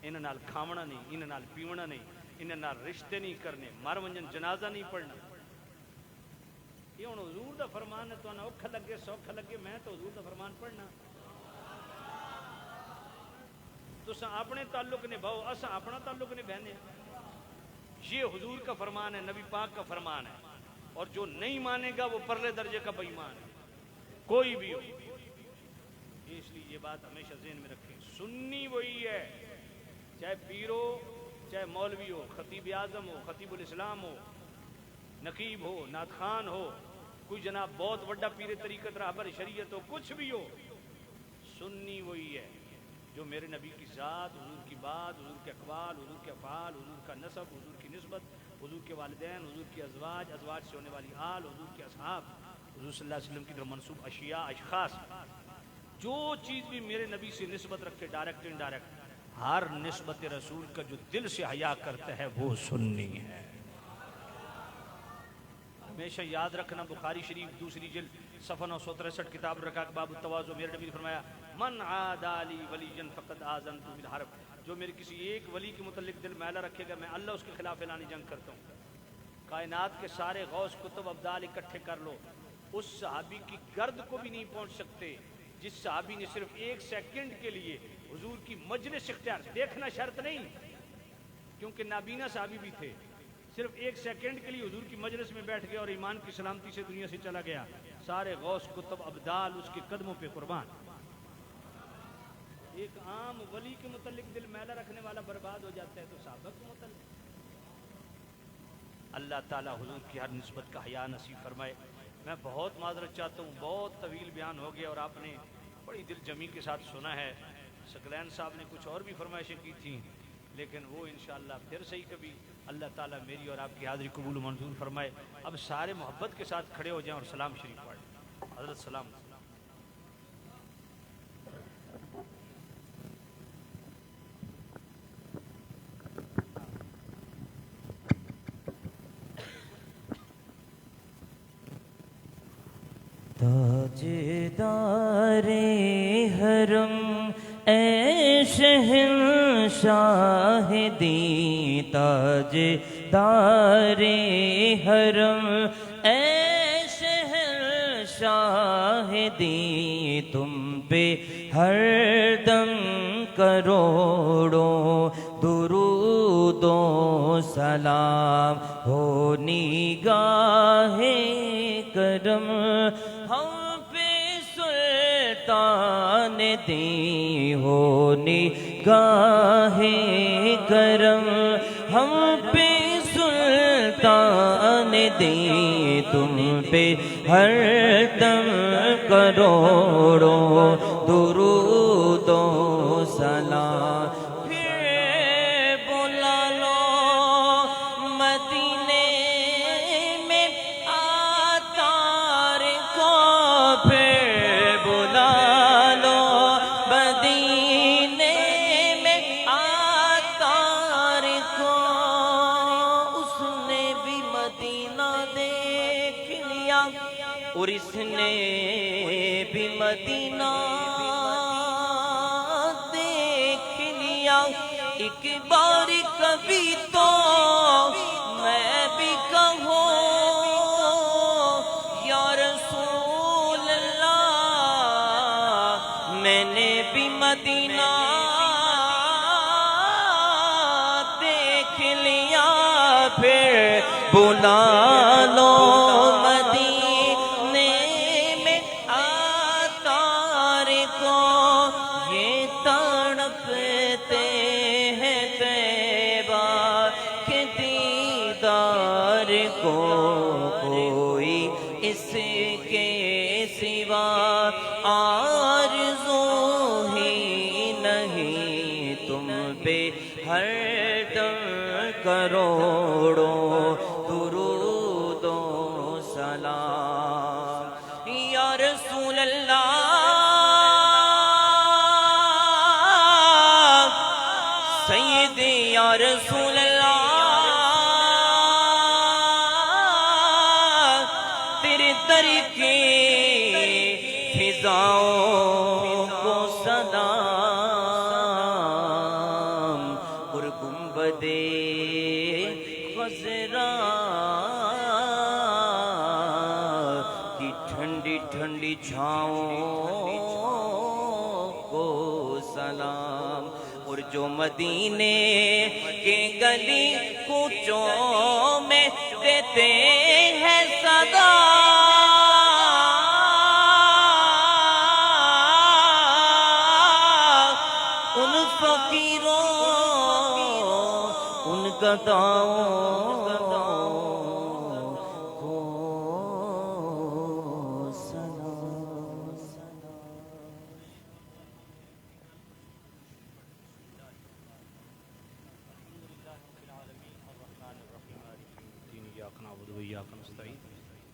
انہاں نال کھاونا نہیں، انہاں نال پیونا نہیں، انہاں نال رشتے نہیں کرنے، مر ونجن جنازہ نہیں پڑھنا. یہ ہن حضور دا فرمان ہے، تو نہ اوکھا لگے سوکھا لگے، میں تو حضور دا فرمان پڑھنا. تساں اپنے تعلق نبھاؤ، اساں اپنا تعلق نبھانے. یہ حضور کا فرمان ہے، نبی پاک کا فرمان ہے، اور جو نہیں مانے گا وہ پرلے درجے کا بے ایمان ہے، کوئی بھی ہو. اس لیے یہ بات ہمیشہ ذہن میں رکھیں. سنی وہی ہے، چاہے پیر ہو، چاہے مولوی ہو، خطیب اعظم ہو، خطیب الاسلام ہو، نقیب ہو، نعت خان ہو، کوئی جناب بہت بڑا پیر طریقت رہبر شریعت ہو، کچھ بھی ہو، سنی وہی ہے جو میرے نبی کی ذات، حضور کی بات، حضور کے اقوال، حضور کے افعال، حضور کا نسب، حضور کی نسبت، حضور کے والدین، حضور کی ازواج، ازواج سے ہونے والی آل، حضور کے اصحاب، حضور صلی اللہ علیہ وسلم کی طرف منسوب اشیاء، اشخاص، جو چیز بھی میرے نبی سے نسبت رکھے ڈائریکٹ انڈائریکٹ، ہر نسبت رسول کا جو دل سے حیا کرتا ہے وہ سنی ہے. ہمیشہ یاد رکھنا، بخاری شریف دوسری جلد صفحہ 963 کتاب الرقاق باب التواضع، میرے نبی نے فرمایا من عادی لی ولیا فقد آذنت بالحرب، جو میرے کسی ایک ولی کے متعلق دل میلہ رکھے گا میں اللہ اس کے خلاف اعلان جنگ کرتا ہوں. کائنات کے سارے غوث کتب ابدال اکٹھے کر لو، اس صحابی کی گرد کو بھی نہیں پہنچ سکتے جس صحابی نے صرف ایک سیکنڈ کے لیے حضور کی مجلس اختیار، دیکھنا شرط نہیں کیونکہ نابینا صحابی بھی تھے، صرف ایک سیکنڈ کے لیے حضور کی مجلس میں بیٹھ گیا اور ایمان کی سلامتی سے دنیا سے چلا گیا، سارے غوث کتب ابدال اس کے قدموں پہ قربان. ایک عام ولی کے متعلق دل میلہ رکھنے والا برباد ہو جاتا ہے، تو صحابہ کے متعلق اللہ تعالیٰ حضور کی ہر نسبت کا حیا نصیب فرمائے. میں بہت معذرت چاہتا ہوں، بہت طویل بیان ہو گیا اور آپ نے بڑی دل جمی کے ساتھ سنا ہے. ثقلین صاحب نے کچھ اور بھی فرمائشیں کی تھیں، لیکن وہ انشاءاللہ پھر صحیح کبھی اللہ تعالیٰ میری اور آپ کی حاضری قبول و منظور فرمائے. اب سارے محبت کے ساتھ کھڑے ہو جائیں اور سلام شریف پڑھیں. حضرت سلام. تاجدار حرم اے شہنشاہ دی، تاجدار حرم اے شہنشاہ دی، تم پہ ہر دم کروڑوں درود و سلام ہو نگاہ کرم. ہم پہ سلطان دی ہو نگاہ کرم، ہم پہ سلطان دی، تم پہ ہر دم کروڑوں درود و سلام. پھر بلا لو اور اس نے بھی مدینہ دیکھ لیا ایک بار کبھی تو میں بھی کہوں یا رسول اللہ میں نے بھی مدینہ دیکھ لیا پھر بلا لو مدینے میں آتار کو یہ تڑپتے ہیں طیبہ کے دیدار کو کوئی اس کے سوا آرزو ہی نہیں تم پہ ہر دم کروڑوں درود و سلام یا رسول اللہ سیدی یا رسول اللہ تیرے در کی فضاؤں کو سلام اور گنبد خضرا کی ٹھنڈی ٹھنڈی چھاؤں کو سلام اور جو مدینے کے گلی کوچوں میں دیتے ہیں صدا ان فقیروں ان گداؤں کو سلام إياك نعبد وإياك نستعين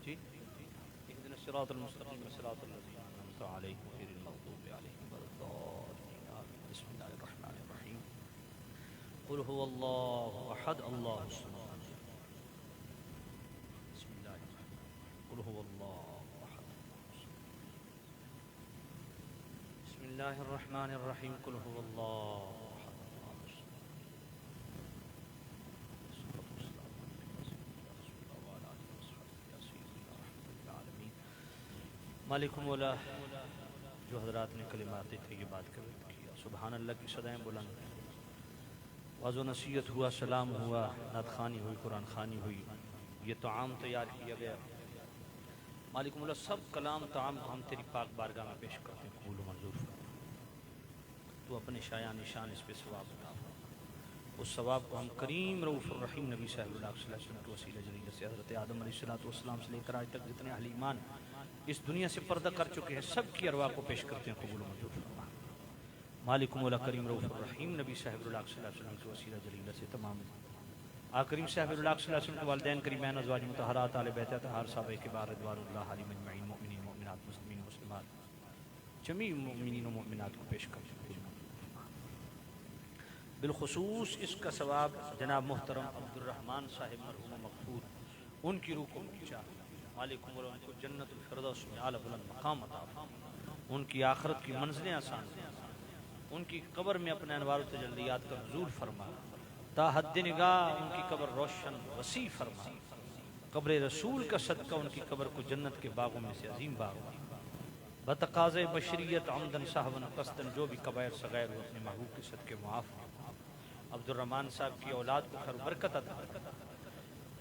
اهدنا الصراط المستقيم صراط الذين أنعمت عليهم غير المغضوب عليهم ولا الضالين آمين بسم الله الرحمن الرحيم قل هو الله أحد الله الصمد بسم الله الرحمن الرحيم قل هو الله أحد بسم الله الرحمن الرحيم قل هو الله أحد الله الصمد مالک مولا جو حضرات نے کلمات طیبات کا ذکر کیا سبحان اللہ کی صدائیں بلند واضح و نصیحت ہوا سلام ہوا نعت خوانی ہوئی قرآن خوانی ہوئی یہ طعام تیار کیا گیا مالک مولا سب کلام طعام ہم تیری پاک بارگاہ میں پیش کرتے ہیں قبول و منظور فرما تو اپنے شایان نشان اس پہ ثواب عطا فرما اس ثواب کو ہم کریم رؤوف الرحیم نبی صلی اللہ علیہ وسلم کے وسیلہ جلیل سے حضرت آدم علیہ السلام سے لے کر آج تک جتنے اہل ایمان اس دنیا سے پردہ کر چکے ہیں سب کی ارواح کو پیش کرتے ہیں قبول و منظور فرما مالک مولا کریم رؤوف الرحیم نبی صاحب اللہ صلی اللہ علیہ وسلم کے وسیلہ جلیل سے تمام کریم صاحب اللہ صلی اللہ علیہ وسلم کے والدین کریمین ازواج مطہرات آل بیت اطہار صحابہ کبار رضوان اللہ علیہم اجمعین مؤمنین مؤمنات مسلمین مسلمات جمیع مؤمنین و مؤمنات کو پیش کرتے ہیں بالخصوص اس کا ثواب جناب محترم عبد الرحمن صاحب مرحوم مغفور ان کی روح کو پہنچا مالک مولا ان کو جنت الفردوس میں اعلی بلند مقام عطا فرما ان کی آخرت کی منزلیں آسان ان کی قبر میں اپنے انوار و تجلیات کا نزول فرما تا حد نگاہ ان کی قبر روشن وسیع فرما قبر رسول کا صدقہ ان کی قبر کو جنت کے باغوں میں سے عظیم باغ بتقاضِ بشریت عمدن صاحبن قصدن جو بھی کبائر صغائر ہو اپنے محبوب کے صدقے معاف عبد الرحمن صاحب کی اولاد کو خیر و برکت عطا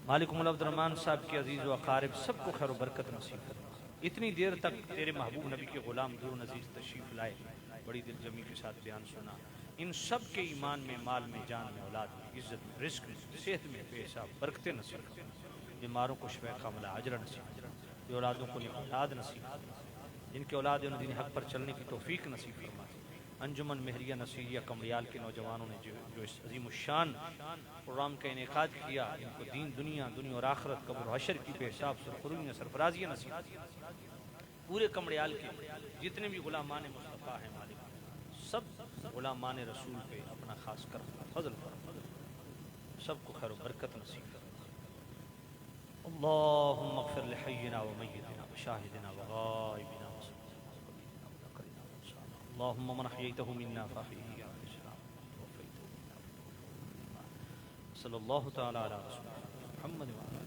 مالک مولا عبد الرحمن صاحب کے عزیز و اقارب سب کو خیر و برکت نصیب فرما اتنی دیر تک تیرے محبوب نبی کے غلام دور نزیز تشریف لائے بڑی دل جمی کے ساتھ بیان سنا ان سب کے ایمان میں مال میں جان میں اولاد میں عزت میں رزق میں صحت میں بے حساب برکتیں نصیب فرما بیماروں کو شفا کاملہ اجر نصیب فرما اولادوں کو اولاد نصیب فرما جن کے اولاد انہوں دین حق پر چلنے کی توفیق نصیب فرما انجمن مہریہ نصیریہ کمڑیال کے نوجوانوں نے جو اس عظیم الشان پروگرام کا انعقاد کیا ان کو دین دنیا اور آخرت قبر و حشر کی بے حساب سرخرویاں سرفرازیاں نصیب پورے کمڑیال کے جتنے بھی غلامان مصطفیٰ ہیں مالک سب غلامان رسول پہ اپنا خاص کر فضل فرما سب کو خیر و برکت نصیب فرما اللہم اغفر لحینا و میتنا وشاهدنا وغائبنا وصغيرنا وكبيرنا وذكرنا وانسانا اللهم من احييته منا فاحيه على الاسلام وتوفيته منا فتوفه منا صلى الله تعالى على رسول محمد وعلى